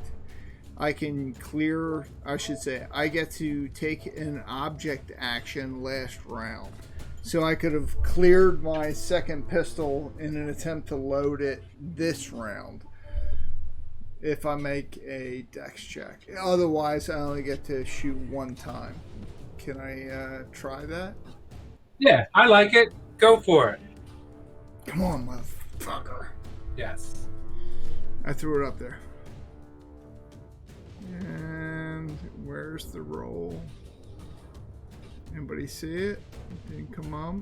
I can clear. I should say I get to take an object action last round. So I could have cleared my second pistol in an attempt to load it this round. If I make a dex check. Otherwise, I only get to shoot 1 time. Can I try that? Yeah, I like it. Go for it. Come on, motherfucker. Yes. I threw it up there. And where's the roll? Anybody see it? Didn't come up.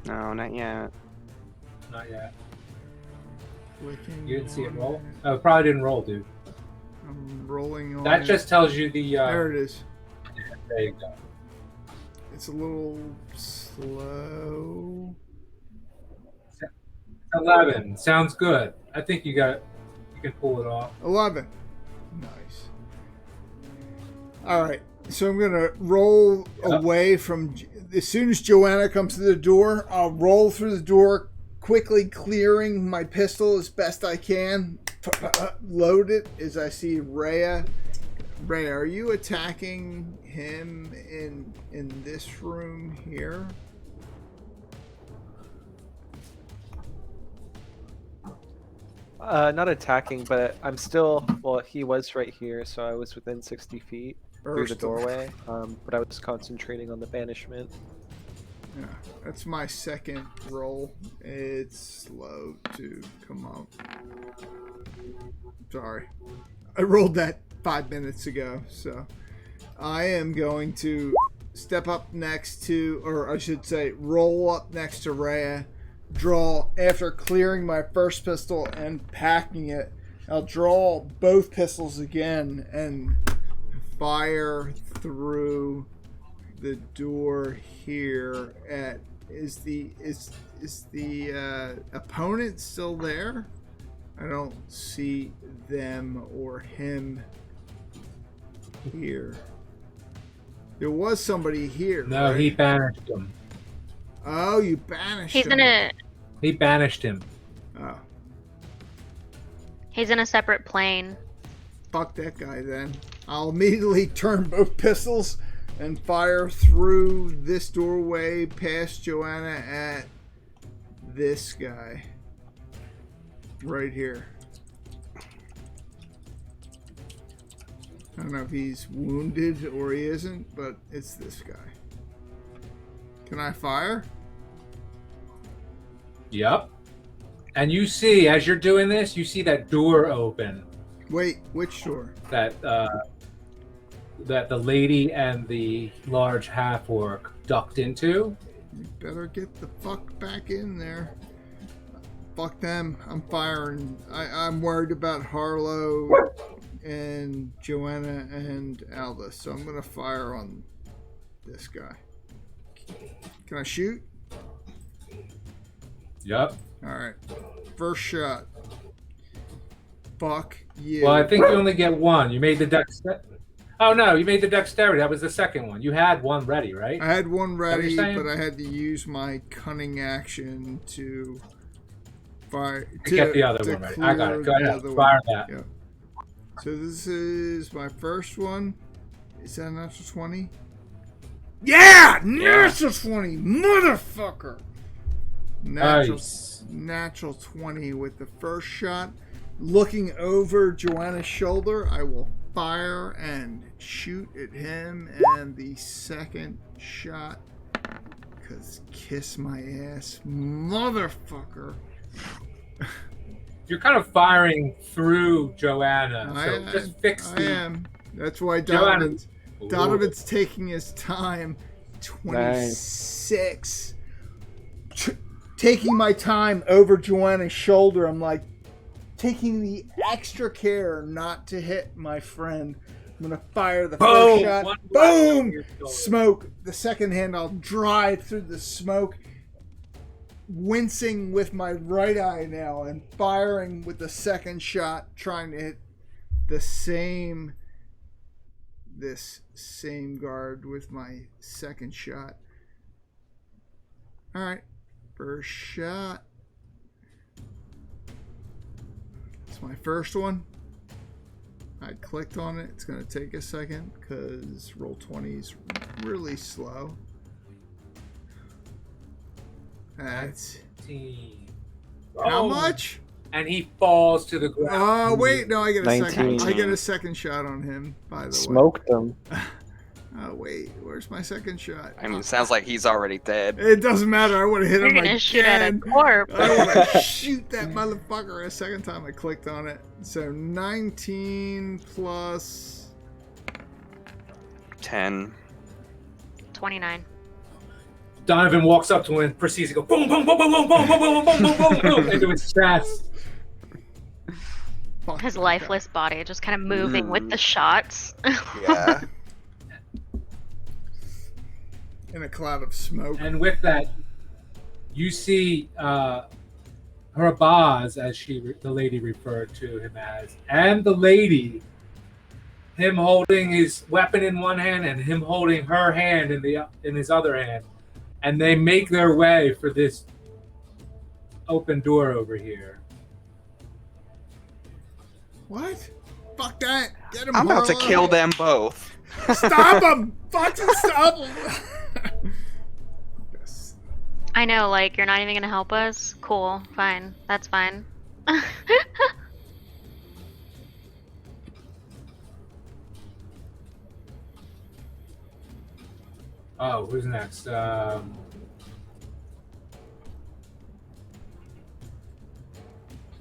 No, not yet. Not yet. Clicking. You didn't see it on roll? Oh, it probably didn't roll, dude. I'm rolling on That it. just tells you the. There it is. There you go. It's a little slow. 11. Sounds good. I think you can pull it off. 11. Nice. All right. So I'm going to roll away from... As soon as Joanna comes to the door, I'll roll through the door, quickly clearing my pistol as best I can. Load it as I see Rhea. Rhea, are you attacking him in this room here? Not attacking, but I'm still. Well, he was right here, so I was within 60 feet through the doorway. But I was concentrating on the banishment. Yeah, that's my second roll. It's slow to come up. Sorry. I rolled that 5 minutes ago, so I am going to step up next to, or I should say, roll up next to Rhea, draw, after clearing my first pistol and packing it, I'll draw both pistols again and fire through the door here at is the opponent still there? I don't see them or him here. There was somebody here. No, right? he banished him. Oh, you banished He's him. in a He banished him. Oh, he's in a separate plane. fuck that guy then. I'll immediately turn both pistols and fire through this doorway past Joanna at this guy. Right here. I don't know if he's wounded or he isn't, but it's this guy. Can I fire? Yep. And you see, as you're doing this, you see that door open Wait, which door? that the lady and the large half-orc ducked into. You better get the fuck back in there. Fuck them. I'm firing. I'm worried about Harlow and Joanna and Aldous, so I'm gonna fire on this guy. Can I shoot? Yep. Alright. First shot. Fuck you. Well, I think you only get one. You made the dexterity. Oh, no, you made the dexterity. That was the second one. You had one ready, right? I had one ready, you're saying? but I had to use my cunning action to fire. To get the other one ready. I got it. Go ahead. Fire that. Yeah. So this is my first one. Is that a natural 20? Yeah! Natural 20! Motherfucker! Nice. Natural 20 with the first shot. Looking over Joanna's shoulder, I will fire and shoot at him. And the second shot, because kiss my ass, motherfucker. You're kind of firing through Joanna, so just fix the... I am. That's why Joanna. Donovan's taking his time. 26. Taking my time over Joanna's shoulder. I'm like, taking the extra care not to hit my friend. I'm going to fire the first shot. Boom! Smoke. The second hand, I'll drive through the smoke. Wincing with my right eye now and firing with the second shot, trying to hit this same guard with my second shot. Alright, first shot. It's my first one. I clicked on it. It's going to take a second because Roll20 is really slow. That's... How much? And he falls to the ground. Oh, wait, no, I get a 19. second. I get a second shot on him, by the way. Smoked them. Oh, wait, where's my second shot? I mean, it sounds like he's already dead. It doesn't matter. I want to hit You're him gonna again. shoot at a corpse. I want to shoot that motherfucker a second time I clicked on it. So 19 plus 10. 29. Donovan walks up to him and proceeds to go boom, boom, boom, boom, boom, boom, boom, boom, boom, boom, boom, boom, into his chest. Fuck His that lifeless body just kind of moving with the shots. Yeah. guy. In a cloud of smoke. And with that, you see Herbaz, as the lady referred to him as, and the lady, him holding his weapon in one hand and him holding her hand in his other hand, and they make their way for this open door over here. What? Fuck that. Get him, I'm about to Harlow. kill them both. Stop him! Fucking stop him! Yes. I know, like, you're not even gonna help us? Cool, fine. That's fine. Oh, who's next?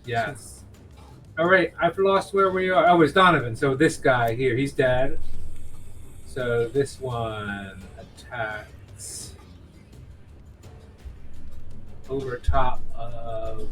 Yes. All right, I've lost where we are. Oh, it's Donovan. So this guy here, he's dead. So this one attacks. over top of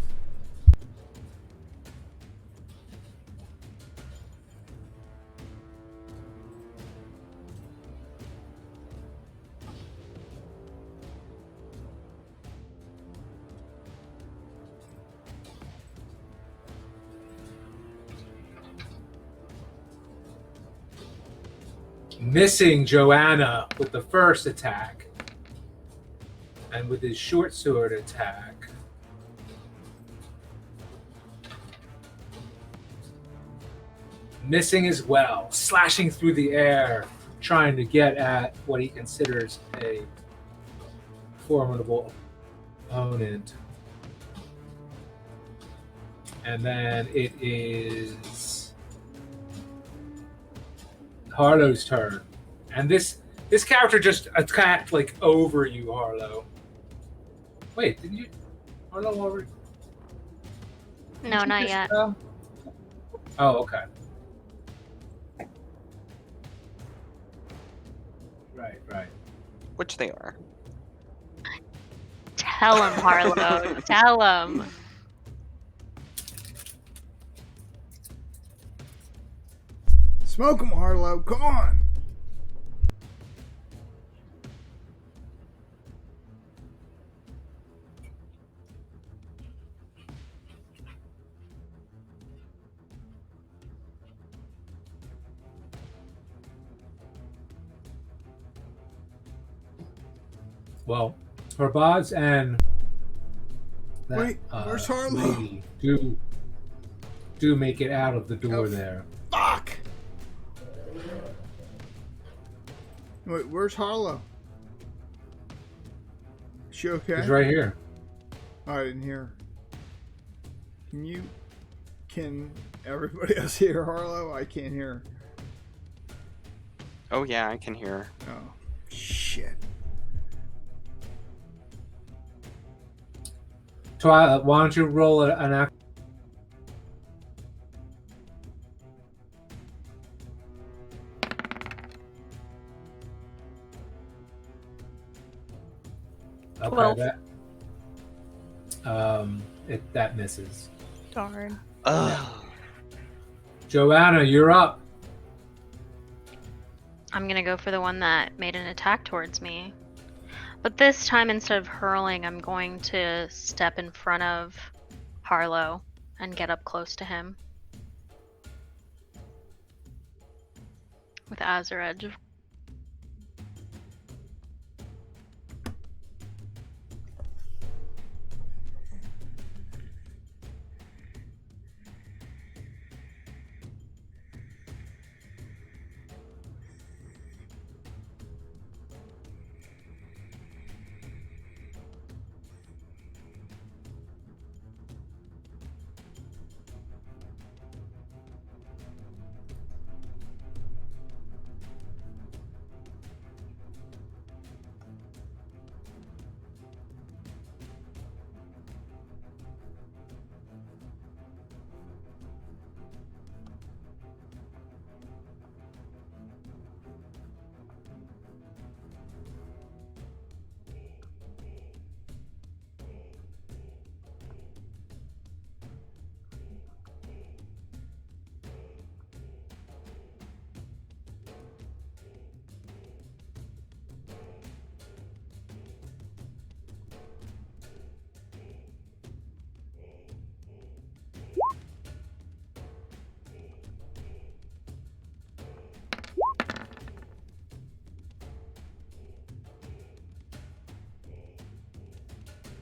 missing Joanna with the first attack, and with his short sword attack, missing as well, slashing through the air, trying to get at what he considers a formidable opponent. And then it is Harlow's turn. And this character just attacked like over you, Harlow. Wait, didn't you? Harlow already? No, not yet. Oh, okay. Right. Which they are. Tell him, Harlow. Tell him. Smoke him, Harlow. Come on. Well, Harbaz and that, Wait, where's Harlow? lady do make it out of the door there. Fuck. Wait, where's Harlow? Is she okay? He's right here. Oh, I didn't hear. Can everybody else hear Harlow? I can't hear. Oh yeah, I can hear. Oh, shit. Twilight, why don't you roll an act? Okay, 12. that misses. Darn. Ugh. Joanna, you're up. I'm gonna go for the one that made an attack towards me. But this time, instead of hurling, I'm going to step in front of Harlow and get up close to him. With Azure Edge.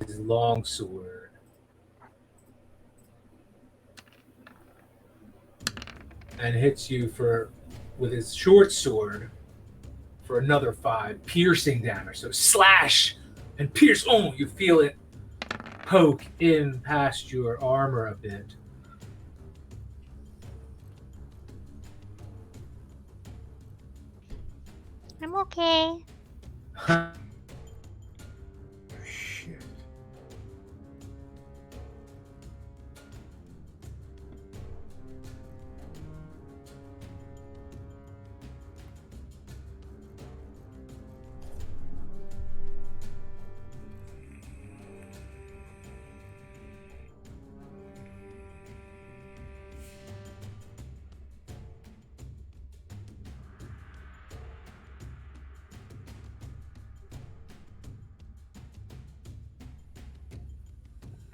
His long sword. And hits you with his short sword for another 5 piercing damage. So slash and pierce. Oh, you feel it poke in past your armor a bit. I'm okay. Shit.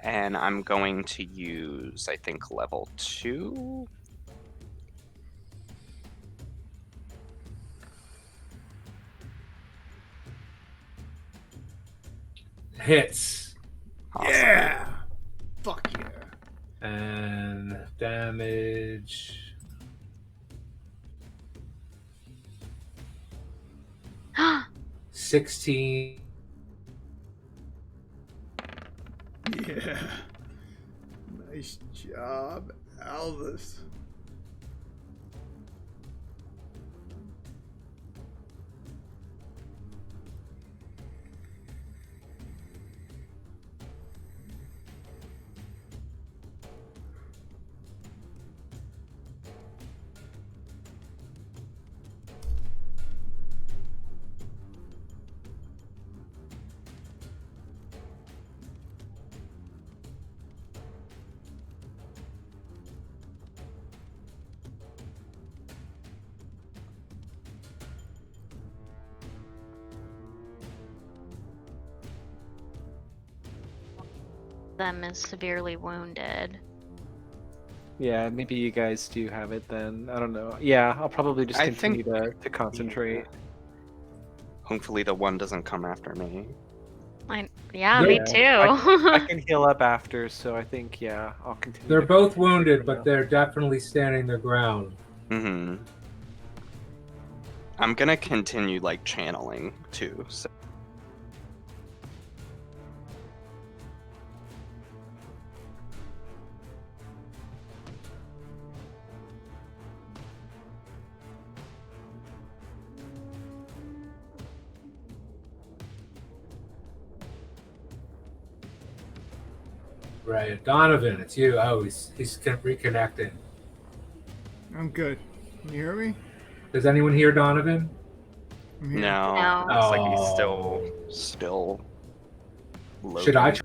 And I'm going to use, I think, level 2. Hits. Awesome. Yeah. Fuck yeah. And damage. Oh, 16. Yeah. Nice job, Aldous. them is severely wounded. Yeah, maybe you guys do have it then. I don't know. Yeah, I'll probably just I continue think- to concentrate. Hopefully the one doesn't come after me. Yeah, Nope. me Yeah, I too. can heal up after, so I think, yeah, I'll continue. They're to both concentrate wounded, for but now. they're definitely standing their ground. Mm-hmm. I'm gonna continue, like, channeling, too, so... Right. Donovan, it's you. Oh, he's reconnecting. I'm good. Can you hear me? Does anyone hear Donovan? I'm here. No, No. looks like he's Oh. still loading. Should I?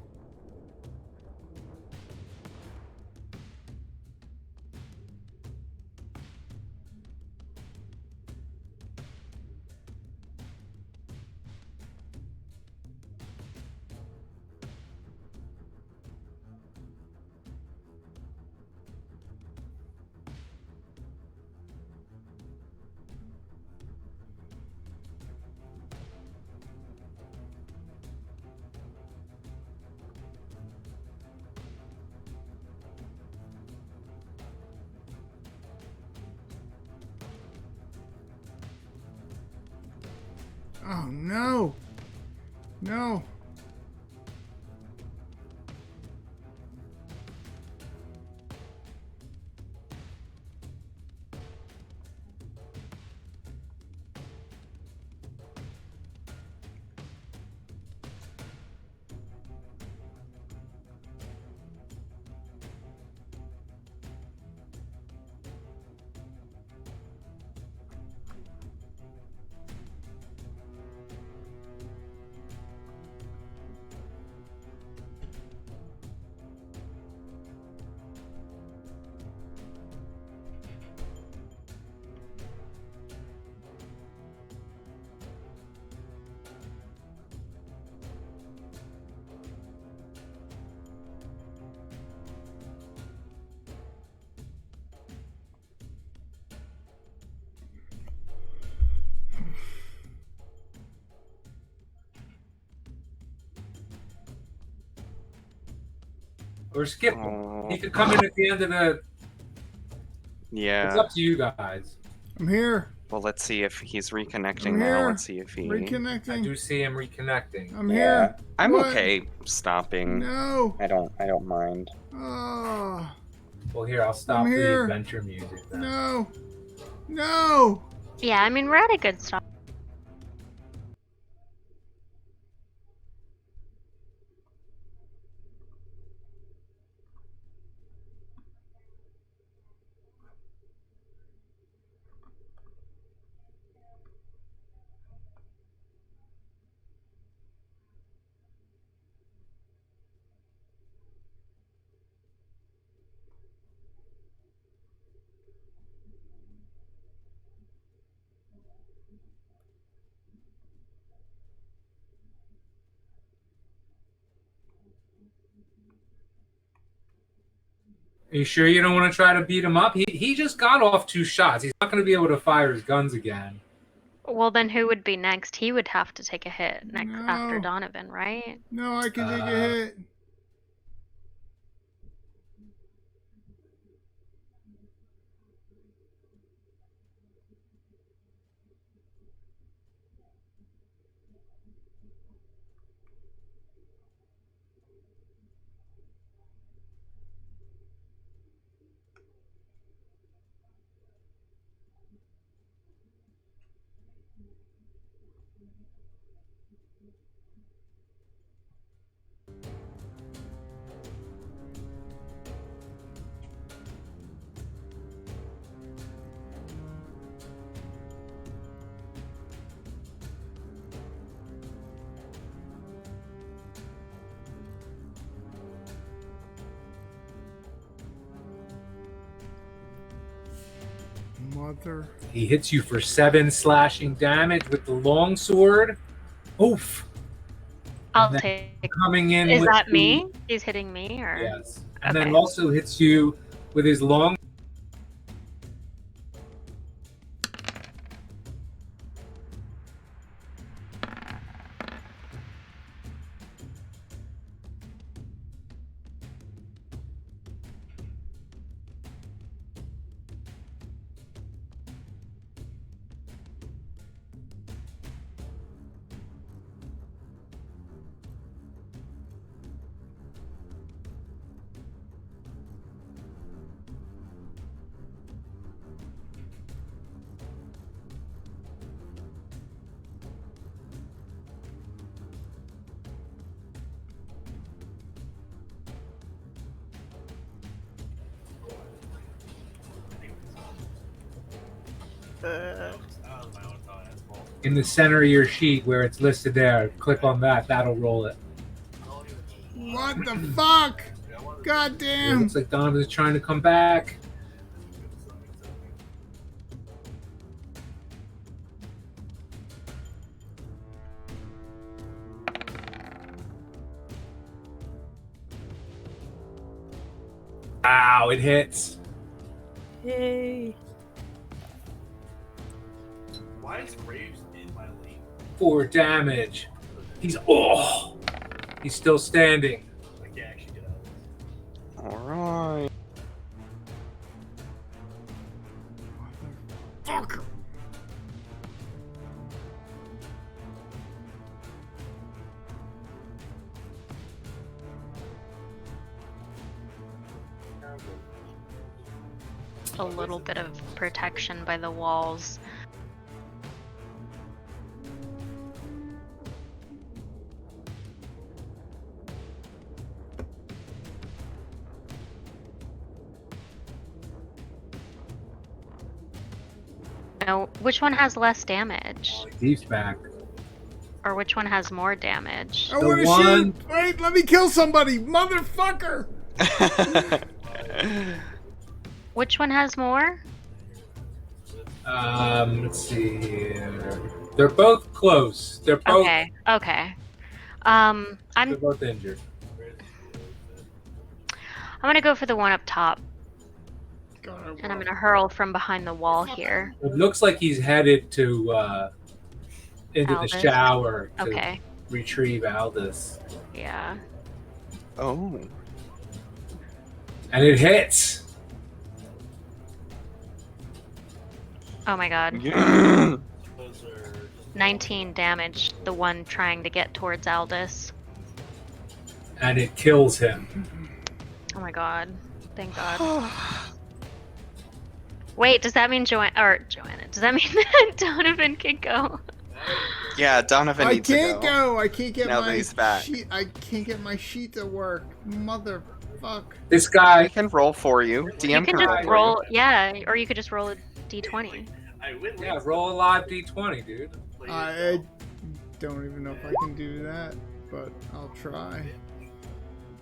Oh no. No. Or skip him. Oh, He could come in at the end of the. It's yeah. up to you guys. I'm here. Well, let's see if he's reconnecting I'm now. here. Let's see if he... I Reconnecting. do see him reconnecting. I'm Yeah. here. I'm What? okay stopping. No. I don't mind. Oh. Well, here, I'll stop I'm the here. adventure music then. No. No. Yeah, I mean, we're at a good stop. Are you sure you don't want to try to beat him up? He just got off 2 shots. He's not going to be able to fire his guns again. Well, then who would be next? He would have to take a hit next after No. Donovan, right? No, I can take a hit. Mother. He hits you for 7 slashing damage with the longsword. Oof. I'll And then take. coming in. Is with that the- me? He's hitting me, or? Yes. And Okay. then also hits you with his long. In the center of your sheet where it's listed there, click on that. That'll roll it. What the fuck? God It damn. looks like Donovan's trying to come back. Wow, it hits. Yay. Why is Graves in my lane? 4 damage. He's still standing. I can't actually get out. Alright. Fucker. A little bit of protection by the walls. Now, which one has less damage? He's back. Or which one has more damage? I The want to one- shoot. Wait, let me kill somebody. Motherfucker. Which one has more? Let's see here. They're both close. They're both. Okay, okay. They're I'm both injured. gonna go for the one up top, God, and I'm gonna hurl from behind the wall here. It looks like he's headed to into the Aldous? shower to Okay, retrieve Aldous, yeah. Oh. and it hits. Oh my god. Yeah. Those are 19 damage, the one trying to get towards Aldous. And it kills him. Oh my god. Thank god. Wait, does that mean Joanna, does that mean that Donovan can go? Yeah, Donovan I needs can't to go. go. I can't get Now that my he's back. sheet. I can't get my sheet to work. Motherfuck. This I guy, can roll for you. DM You can can just roll for roll, yeah, or you could just roll a d20. I win. yeah, roll a live d20, dude. I don't even know if I can do that, but I'll try.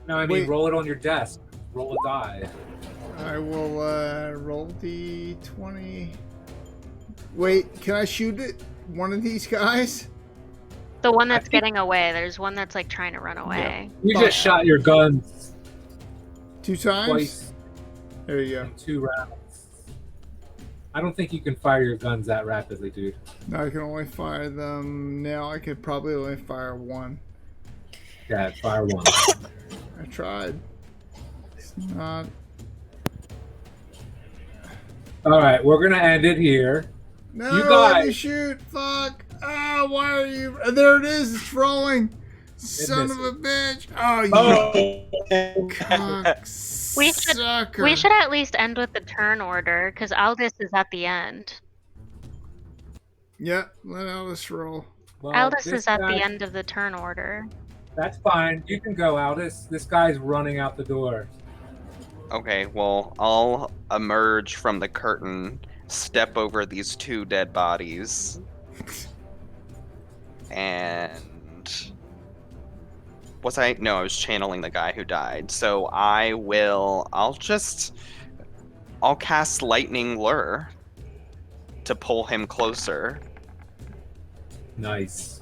No, I mean Wait. roll it on your desk. Roll a die. I will roll the 20. Wait, can I shoot it? One of these guys? The one that's think- getting away, there's one that's like trying to run away. You Fuck. just shot your guns 2 times? twice. There you go. in 2 rounds. I don't think you can fire your guns that rapidly, dude. Now I can only fire them. Now I could probably only fire one. Yeah, fire 1. I tried. It's not. All right, we're gonna end it here. No, You let me guys- shoot. Fuck. Ah, why are you? There it is. It's rolling. Son of a bitch. Oh, you cocksucker. We should at least end with the turn order, because Aldous is at the end. Yep, let Aldous roll. Well, Aldous this is at guy- the end of the turn order. That's fine. You can go, Aldous. This guy's running out the door. Okay, well, I'll emerge from the curtain, step over these 2 dead bodies, and No, I was channeling the guy who died. So I'll cast Lightning Lure to pull him closer. Nice.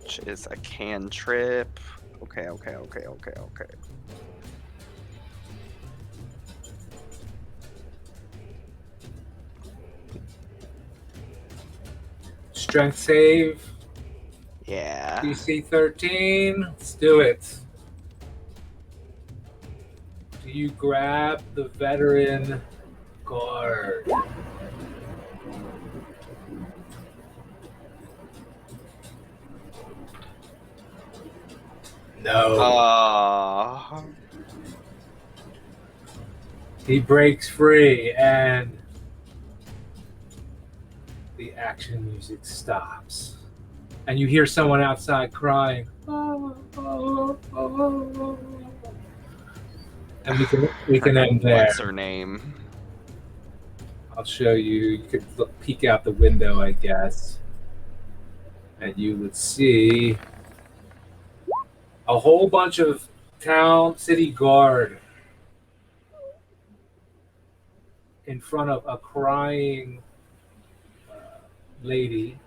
Which is a cantrip. Okay. Strength save. Yeah. DC 13. Let's do it. Do you grab the veteran guard? No. He breaks free and the action music stops. And you hear someone outside crying. And we can end there. What's her name? I'll show you. You could peek out the window, I guess. And you would see a whole bunch of city guard in front of a crying lady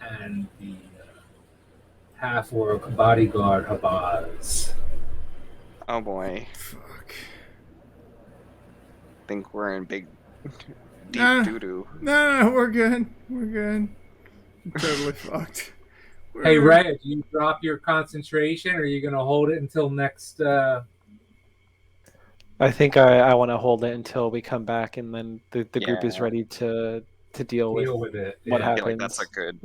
and the half-orc bodyguard Habaz. Oh boy. Fuck. Think we're in big deep Nah. doo-doo. No, we're good. We're good. I'm totally fucked. Hey, Ray, do you drop your concentration, or are you going to hold it until next... I think I want to hold it until we come back, and then the group is Yeah. ready to deal with it? what Yeah. I feel like happens. that's a good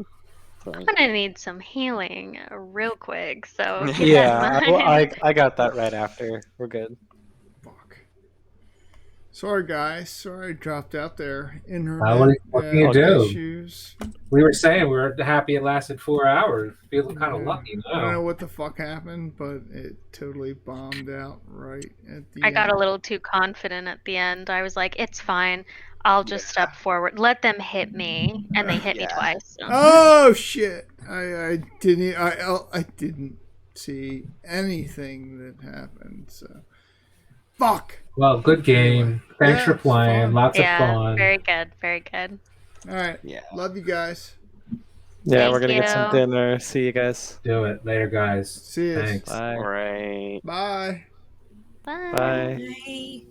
I'm point. gonna need some healing real quick, so keep that Yeah, in well, mind. I got that right after. We're good. Fuck. Sorry, guys. Sorry I dropped out there. what can you do? Issues. We were saying we were happy it lasted 4 hours. Feeling kind of Yeah. lucky I don't know now. what the fuck happened, but it totally bombed out right at the I got a end. little too confident at the end. I was like, it's fine. I'll just step forward. Let them hit me. And they hit me Yeah. twice. So. Oh shit! I didn't see anything that happened. So fuck. Well, good game. Thanks Yeah, for it's playing. fun. Lots Yeah, of fun. very good. Very good. All right. Yeah. Love you guys. Yeah, Thank we're gonna get some you. dinner. See you guys. Do it. Later, guys. See you. Thanks. Bye. All right. Bye. Bye. Bye. Bye.